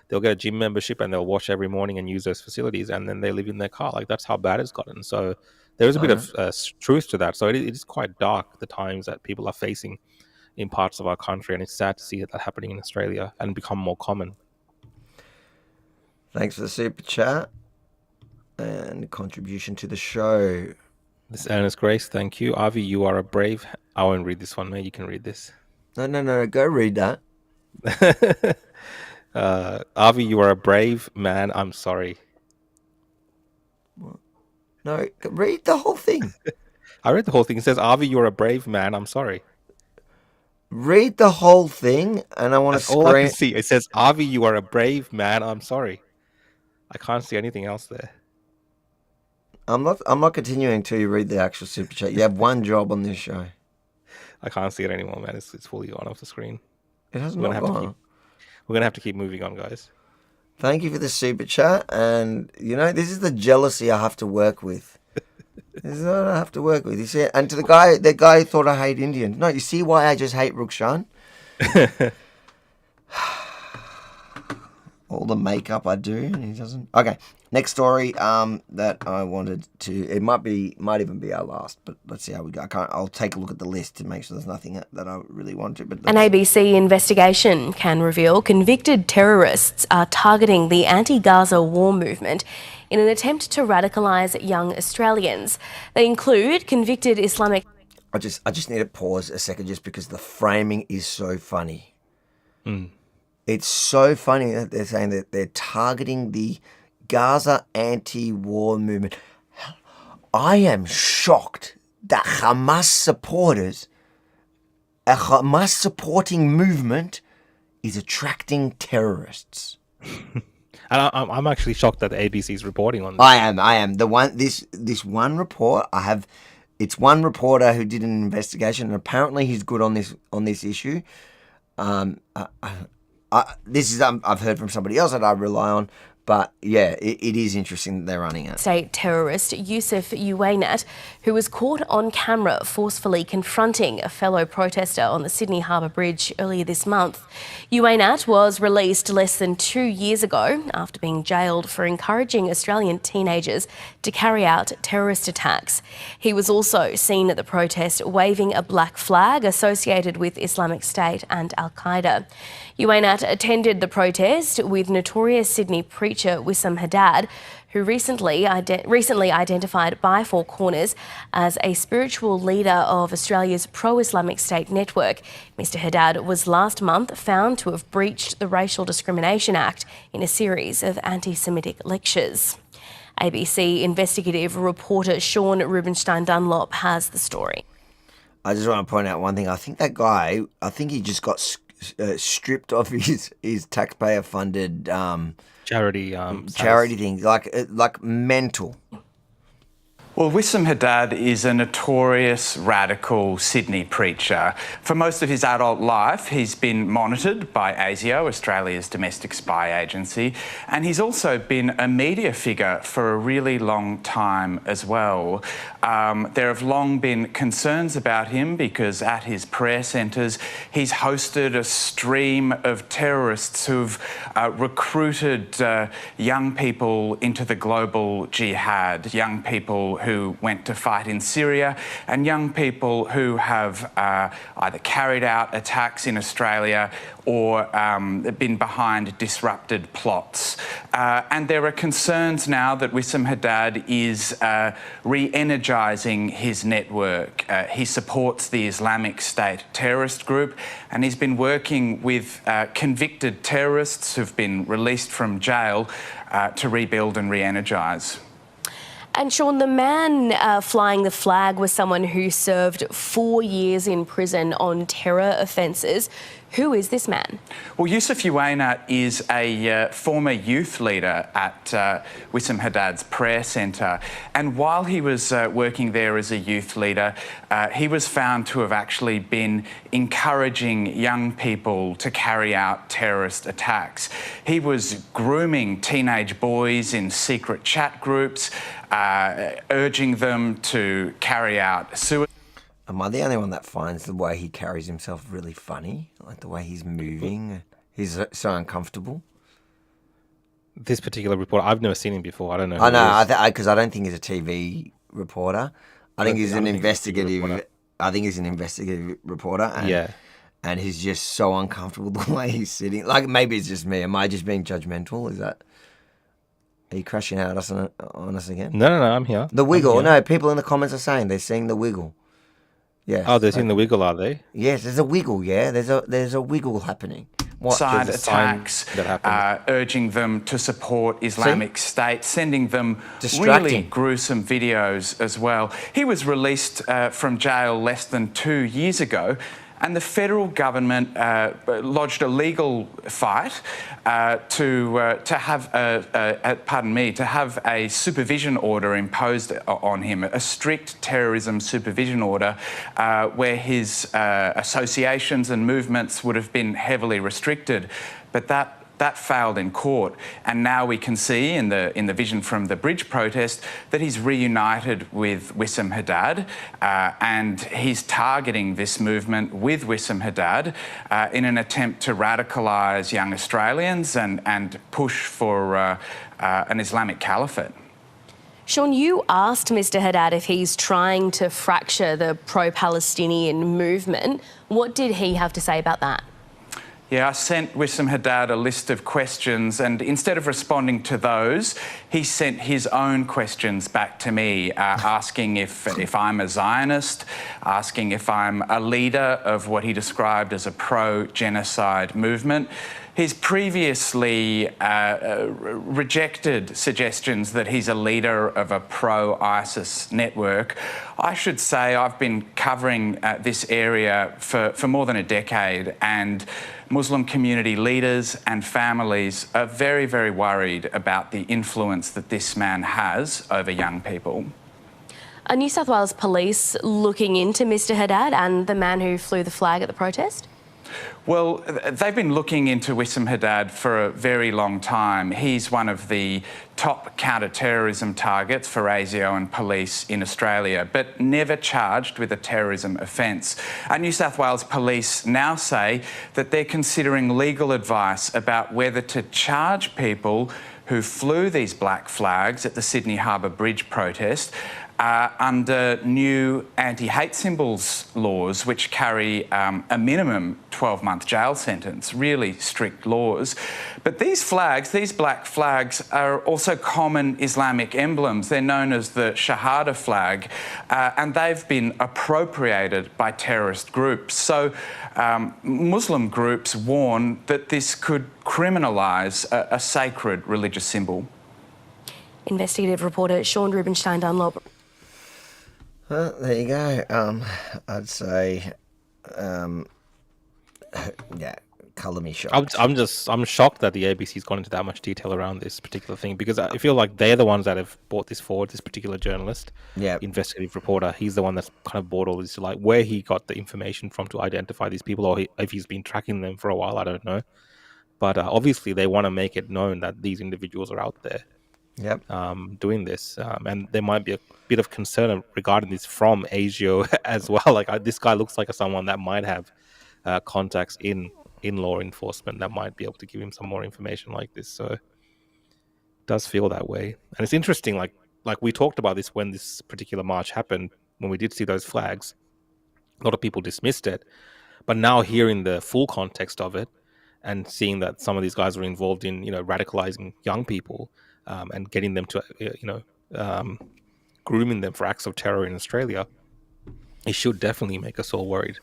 They'll get a gym membership and they'll wash every morning and use those facilities, and then they live in their car. Like, that's how bad it's gotten. So there is a bit of truth to that. So it is quite dark, the times that people are facing in parts of our country, and it's sad to see that happening in Australia and become more common. Thanks for the super chat and contribution to the show. This Ernest Grace, thank you. Avi, you are a brave... I won't read this one, mate. You can read this. No. Go read that. Avi, you are a brave man. I'm sorry. What? No, read the whole thing. I read the whole thing. It says, Avi, you're a brave man. I'm sorry. Read the whole thing, and I want to That's all I scream. can see. It says, Avi, you are a brave man. I'm sorry. I can't see anything else there. I'm not continuing until you read the actual super chat. You have one job on this show. I can't see it anymore, man. It's fully gone off the screen. It has We're not gone. We're going to have to keep moving on, guys. Thank you for the super chat, and this is the jealousy I have to work with. This is what I have to work with. You see, and to the guy who thought I hate Indians. No, you see why I just hate Rukshan? All the makeup I do, and he doesn't. Okay, next story. That I wanted to. It might even be our last, but let's see how we go. I'll take a look at the list to make sure there's nothing that I really want to. But An ABC investigation can reveal convicted terrorists are targeting the anti-Gaza war movement in an attempt to radicalise young Australians. They include convicted Islamic... I just need to pause a second just because the framing is so funny. It's so funny that they're saying that they're targeting the Gaza anti-war movement. I am shocked that Hamas supporters, a Hamas supporting movement, is attracting terrorists. And I'm actually shocked that the ABC is reporting on this. I am. This one report I have. It's one reporter who did an investigation, and apparently he's good on this issue. I've heard from somebody else that I rely on, but yeah, it is interesting that they're running it. State terrorist Youssef Uweinat, who was caught on camera forcefully confronting a fellow protester on the Sydney Harbour Bridge earlier this month. Uweinat was released less than 2 years ago after being jailed for encouraging Australian teenagers to carry out terrorist attacks. He was also seen at the protest waving a black flag associated with Islamic State and Al-Qaeda. Uweinat attended the protest with notorious Sydney preacher Wisam Haddad, who recently identified by Four Corners as a spiritual leader of Australia's pro-Islamic State network. Mr Haddad was last month found to have breached the Racial Discrimination Act in a series of anti-Semitic lectures. ABC investigative reporter Sean Rubenstein-Dunlop has the story. I just want to point out one thing. I think that guy, he just got stripped of his taxpayer-funded charity things, like mental. Well, Wisam Haddad is a notorious radical Sydney preacher. For most of his adult life, he's been monitored by ASIO, Australia's domestic spy agency, and he's also been a media figure for a really long time as well. There have long been concerns about him because at his prayer centres, he's hosted a stream of terrorists who've recruited young people into the global jihad, young people who went to fight in Syria, and young people who have either carried out attacks in Australia or been behind disrupted plots. And there are concerns now that Wisam Haddad is re-energising his network. He supports the Islamic State terrorist group, and he's been working with convicted terrorists who've been released from jail to rebuild and re-energise. And Sean, the man flying the flag was someone who served 4 years in prison on terror offences. Who is this man? Well, Youssef Uweinat is a former youth leader at Wisam Haddad's prayer centre. And while he was working there as a youth leader, he was found to have actually been encouraging young people to carry out terrorist attacks. He was grooming teenage boys in secret chat groups, urging them to carry out suicide. Am I the only one that finds the way he carries himself really funny? Like the way he's moving? He's so uncomfortable. This particular reporter, I've never seen him before. I don't know. I know, because I don't think he's a TV reporter. I think he's an investigative. I think he's an investigative reporter. And, and he's just so uncomfortable the way he's sitting. Like maybe it's just me. Am I just being judgmental? Is that? Are you crashing out on us again? No, I'm here. The wiggle. No, people in the comments are saying they're seeing the wiggle. Yeah. Oh, they're seeing the wiggle, are they? Yes, there's a wiggle. Yeah, there's a wiggle happening. Side There's a sign attacks, that happened. urging them to support Islamic State, sending them Distracting. really gruesome videos as well. He was released from jail less than 2 years ago, and the federal government lodged a legal fight to have a supervision order imposed on him, a strict terrorism supervision order, where his associations and movements would have been heavily restricted, but that failed in court, and now we can see in the vision from the bridge protest that he's reunited with Wisam Haddad, and he's targeting this movement with Wisam Haddad in an attempt to radicalise young Australians and push for an Islamic caliphate. Sean, you asked Mr Haddad if he's trying to fracture the pro-Palestinian movement. What did he have to say about that? Yeah, I sent Wisam Haddad a list of questions, and instead of responding to those, he sent his own questions back to me, asking if I'm a Zionist, asking if I'm a leader of what he described as a pro-genocide movement. He's previously rejected suggestions that he's a leader of a pro-ISIS network. I should say I've been covering this area for more than a decade, and Muslim community leaders and families are very, very worried about the influence that this man has over young people. Are New South Wales Police looking into Mr Haddad and the man who flew the flag at the protest? Well, they've been looking into Wisam Haddad for a very long time. He's one of the top counter-terrorism targets for ASIO and police in Australia, but never charged with a terrorism offence. New South Wales Police now say that they're considering legal advice about whether to charge people who flew these black flags at the Sydney Harbour Bridge protest under new anti-hate symbols laws, which carry a minimum 12-month jail sentence, really strict laws. But these flags, these black flags, are also common Islamic emblems. They're known as the Shahada flag, and they've been appropriated by terrorist groups. So Muslim groups warn that this could criminalise a sacred religious symbol. Investigative reporter Sean Rubenstein-Dunlop. Well, there you go. I'd say, yeah, colour me shocked. I'm shocked that the ABC's gone into that much detail around this particular thing, because I feel like they're the ones that have brought this forward. This particular journalist, investigative reporter, he's the one that's kind of brought all this to light. Where he got the information from to identify these people, or if he's been tracking them for a while, I don't know. But obviously, they want to make it known that these individuals are out there. Doing this, and there might be a bit of concern regarding this from ASIO as well. Like this guy looks like someone that might have contacts in law enforcement that might be able to give him some more information like this. So it does feel that way, and it's interesting. Like we talked about this when this particular march happened, when we did see those flags. A lot of people dismissed it, but now hearing the full context of it and seeing that some of these guys were involved in radicalizing young people. And getting them to, grooming them for acts of terror in Australia, it should definitely make us all worried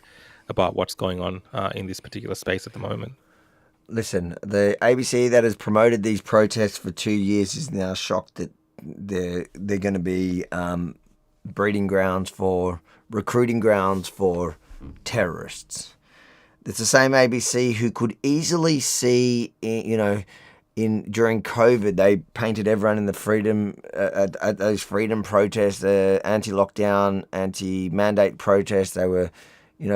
about what's going on in this particular space at the moment. Listen, the ABC that has promoted these protests for 2 years is now shocked that they're going to be breeding grounds for, recruiting grounds for terrorists. It's the same ABC who could easily see, during COVID, they painted everyone in the freedom at those freedom protests, anti-lockdown, anti-mandate protests. They were,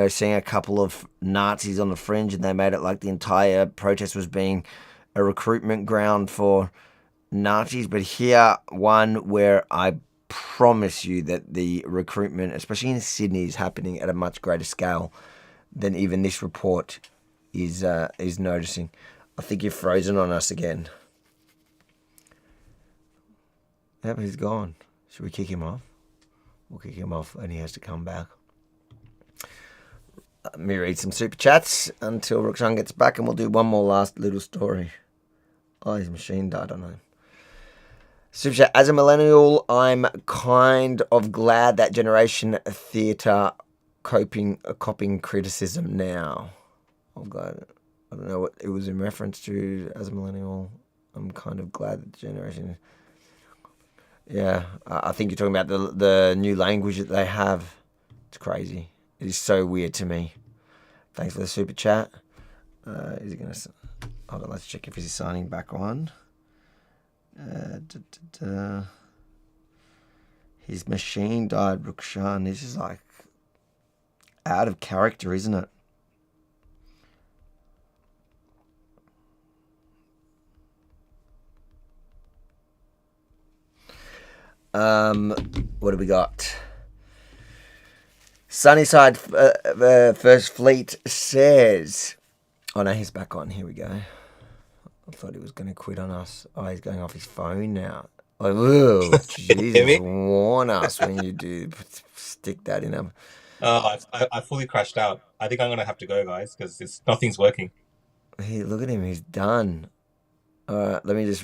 seeing a couple of Nazis on the fringe, and they made it like the entire protest was being a recruitment ground for Nazis. But here, one where I promise you that the recruitment, especially in Sydney, is happening at a much greater scale than even this report is noticing. I think you're frozen on us again. Yep, he's gone. Should we kick him off? We'll kick him off and he has to come back. Let me read some super chats until Rukshan gets back, and we'll do one more last little story. Oh, his machine died on him. Super chat. As a millennial, I'm kind of glad that Generation Theatre copying criticism now. I'm glad. I don't know what it was in reference to. As a millennial, I'm kind of glad that the generation... Yeah, I think you're talking about the new language that they have. It's crazy. It is so weird to me. Thanks for the super chat. Is he going to... Hold on, let's check if he's signing back on. His machine died, Rukshan. This is like out of character, isn't it? What do we got? Sunnyside First Fleet says... Oh no, he's back on. Here we go. I thought he was going to quit on us. Oh, he's going off his phone now. Like, whoa, Jesus, warn us when you do stick that in him. I fully crashed out. I think I'm going to have to go, guys, because nothing's working. Hey, look at him. He's done. All right, let me just...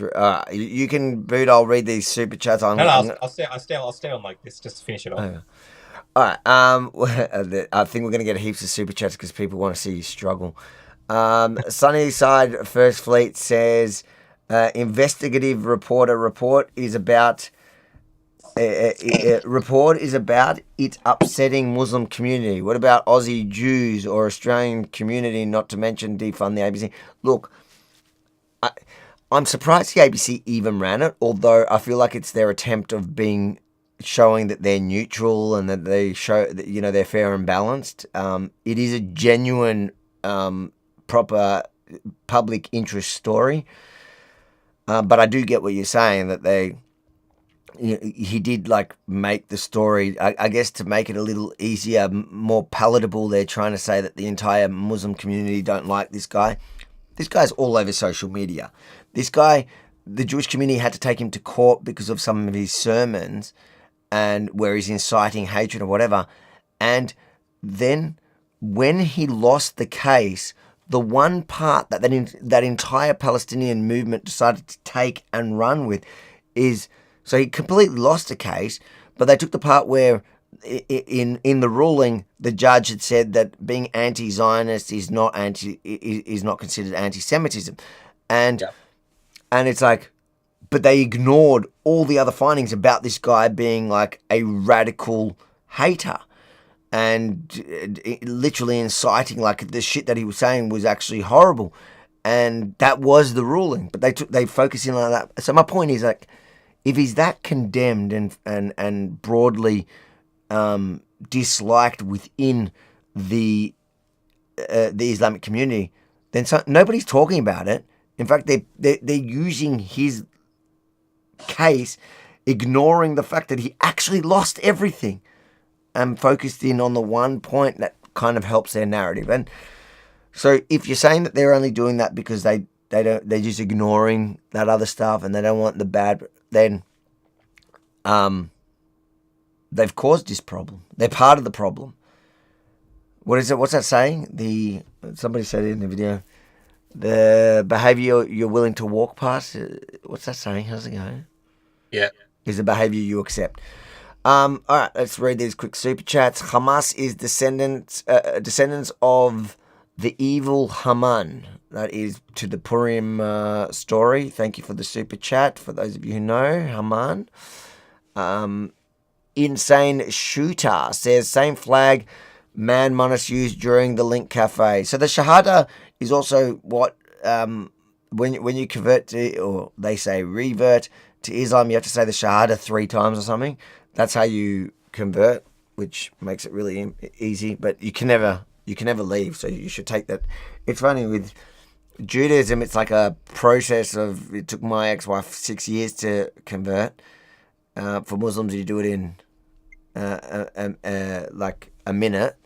you can boot. I'll read these super chats. I'll stay on like this just to finish it off. Okay. All right. I think we're going to get heaps of super chats because people want to see you struggle. Sunnyside First Fleet says investigative report is about it upsetting Muslim community. What about Aussie Jews or Australian community, not to mention defund the ABC? Look, I'm surprised the ABC even ran it, although I feel like it's their attempt of showing that they're neutral and that they show that, you know, they're fair and balanced. It is a genuine proper public interest story, but I do get what you're saying, that he did like make the story, I guess, to make it a little easier, more palatable. They're trying to say that the entire Muslim community don't like this guy. This guy's all over social media. This guy, the Jewish community had to take him to court because of some of his sermons and where he's inciting hatred or whatever. And then when he lost the case, the one part that entire Palestinian movement decided to take and run with is... So he completely lost the case, but they took the part where in the ruling, the judge had said that being anti-Zionist is not considered anti-Semitism. And it's like... But they ignored all the other findings about this guy being like a radical hater. And literally inciting, like, the shit that he was saying was actually horrible, and that was the ruling. But they focus in on that. So my point is, like, if he's that condemned and broadly disliked within the Islamic community, then nobody's talking about it. In fact, they're using his case, ignoring the fact that he actually lost everything, and focused in on the one point that kind of helps their narrative. And so if you're saying that they're only doing that because they're just ignoring that other stuff and they don't want the bad, then they've caused this problem. They're part of the problem. What is it? What's that saying? Somebody said it in the video. The behavior you're willing to walk past. What's that saying? How's it going? Yeah. Is the behavior you accept. All right, let's read these quick super chats. Hamas is descendants of the evil Haman. That is to the Purim story. Thank you for the super chat. For those of you who know Haman. Insane Shooter says, same flag man Monas used during the Link Cafe. So the Shahada is also what, when you convert to, or they say revert to Islam, you have to say the Shahada 3 times or something. That's how you convert, which makes it really easy. But you can never leave, so you should take that. It's funny with Judaism; it's like a process of. It took my ex-wife 6 years to convert. For Muslims, you do it in like a minute,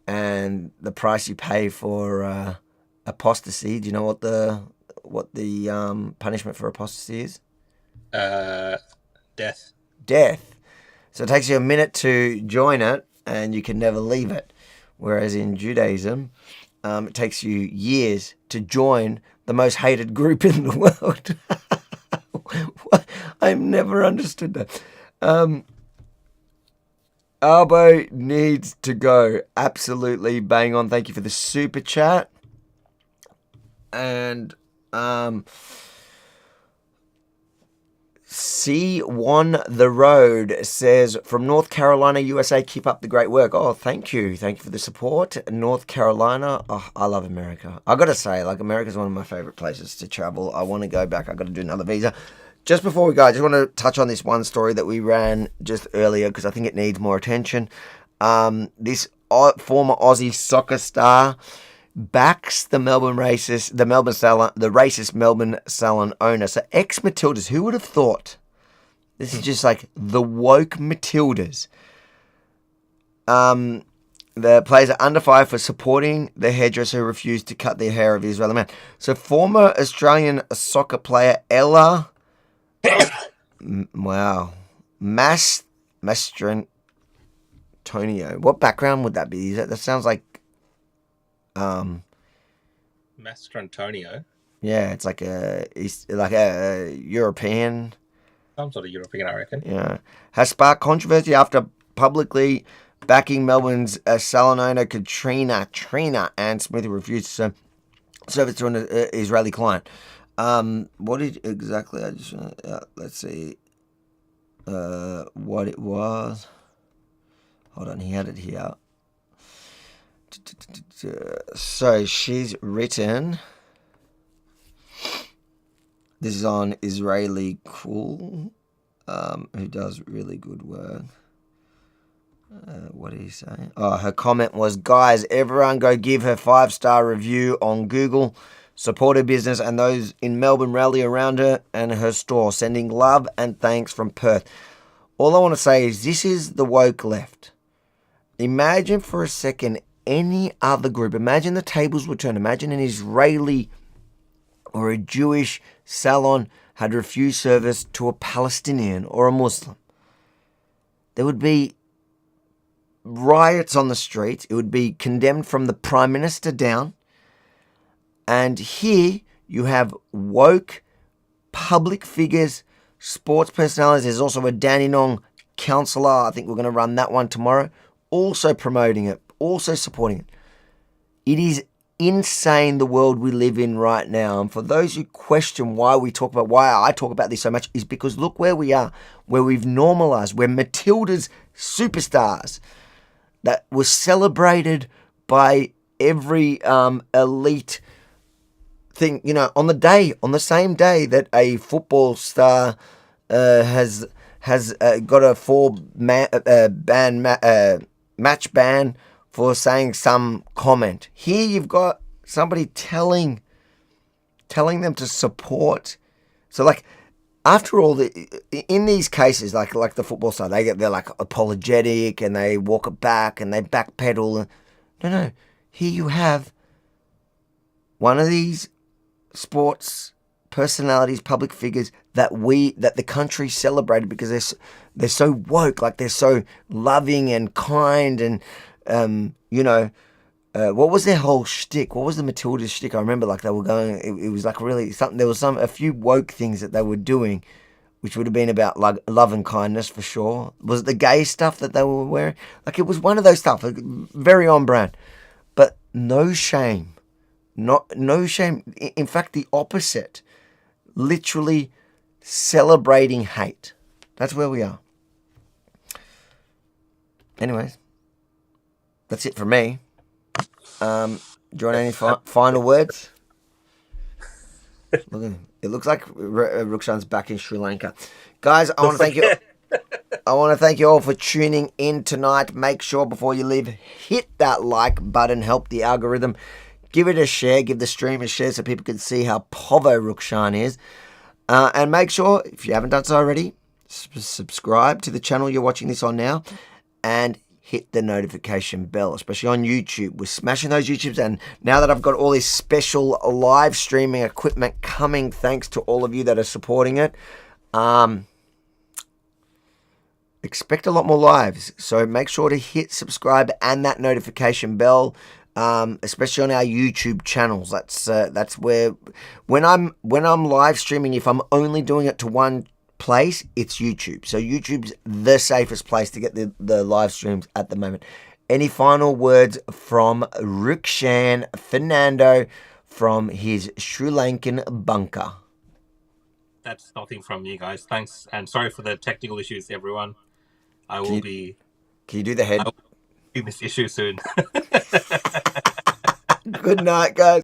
and the price you pay for apostasy. Do you know what the punishment for apostasy is? Death. Death. So it takes you a minute to join it, and you can never leave it. Whereas in Judaism, it takes you years to join the most hated group in the world. I've never understood that. Albo needs to go. Absolutely bang on. Thank you for the super chat. And C1 The Road says, from North Carolina, USA, keep up the great work. Oh, thank you. Thank you for the support. North Carolina. Oh, I love America. I got to say, like, America's one of my favorite places to travel. I want to go back. I got to do another visa. Just before we go, I just want to touch on this one story that we ran just earlier because I think it needs more attention. This former Aussie soccer star backs the racist Melbourne Salon owner. So ex-Matildas, who would have thought? This is just like the woke Matildas. The players are under fire for supporting the hairdresser who refused to cut the hair of the Israeli man. So former Australian soccer player Ella, Mastrantonio. What background would that be? That sounds like Mastrantonio. Yeah, it's like a European. Some sort of European, I reckon. Yeah, has sparked controversy after publicly backing Melbourne's salon owner Trina Ann Smith, who refused to serve it to an Israeli client. What did exactly? I just let's see. What it was. Hold on, he had it here. So she's written. This is on Israeli Cool, who does really good work. What did he say? Oh, her comment was, guys, everyone go give her 5-star review on Google. Support her business and those in Melbourne rally around her and her store. Sending love and thanks from Perth. All I want to say is this is the woke left. Imagine for a second any other group. Imagine the tables were turned. Imagine an Israeli or a Jewish salon had refused service to a Palestinian or a Muslim. There would be riots on the streets. It would be condemned from the Prime Minister down. And here you have woke public figures, sports personalities. There's also a Dandenong councillor. I think we're going to run that one tomorrow. Also promoting it, also supporting it. It is insane the world we live in right now. And for those who question why I talk about this so much, is because look where we are, where we've normalized, where Matilda's superstars that was celebrated by every elite thing, on the same day that a football star has got a 4-match ban for saying some comment. Here you've got somebody telling them to support. So like, after all, in these cases, like the football star, they're like apologetic and they walk it back and they backpedal. No. Here you have one of these sports personalities, public figures that the country celebrated because they're so woke, like they're so loving and kind and what was their whole shtick? What was the Matilda's shtick? I remember like they were going. It was like really something. There was a few woke things that they were doing, which would have been about like love and kindness for sure. Was it the gay stuff that they were wearing? Like it was one of those stuff, like, very on brand, but no shame. No shame. In fact, the opposite. Literally celebrating hate. That's where we are. Anyways, that's it from me. Do you want any final words? Look at him. It looks like Rukshan's back in Sri Lanka. Guys, I want to thank you. I want to thank you all for tuning in tonight. Make sure before you leave, hit that like button. Help the algorithm. Give it a share. Give the stream a share so people can see how povo Rukshan is. And make sure, if you haven't done so already, subscribe to the channel you're watching this on now. And hit the notification bell, especially on YouTube. We're smashing those YouTubes. And now that I've got all this special live streaming equipment coming, thanks to all of you that are supporting it, expect a lot more lives. So make sure to hit subscribe and that notification bell. Especially on our YouTube channels. That's where when I'm live streaming, if I'm only doing it to one place, it's YouTube. So YouTube's the safest place to get the live streams at the moment. Any final words from Rukshan, Fernando, from his Sri Lankan bunker. That's nothing from me, guys. Thanks, and sorry for the technical issues, everyone. I will be. Can you do the head? I will be this issue soon. Good night, guys.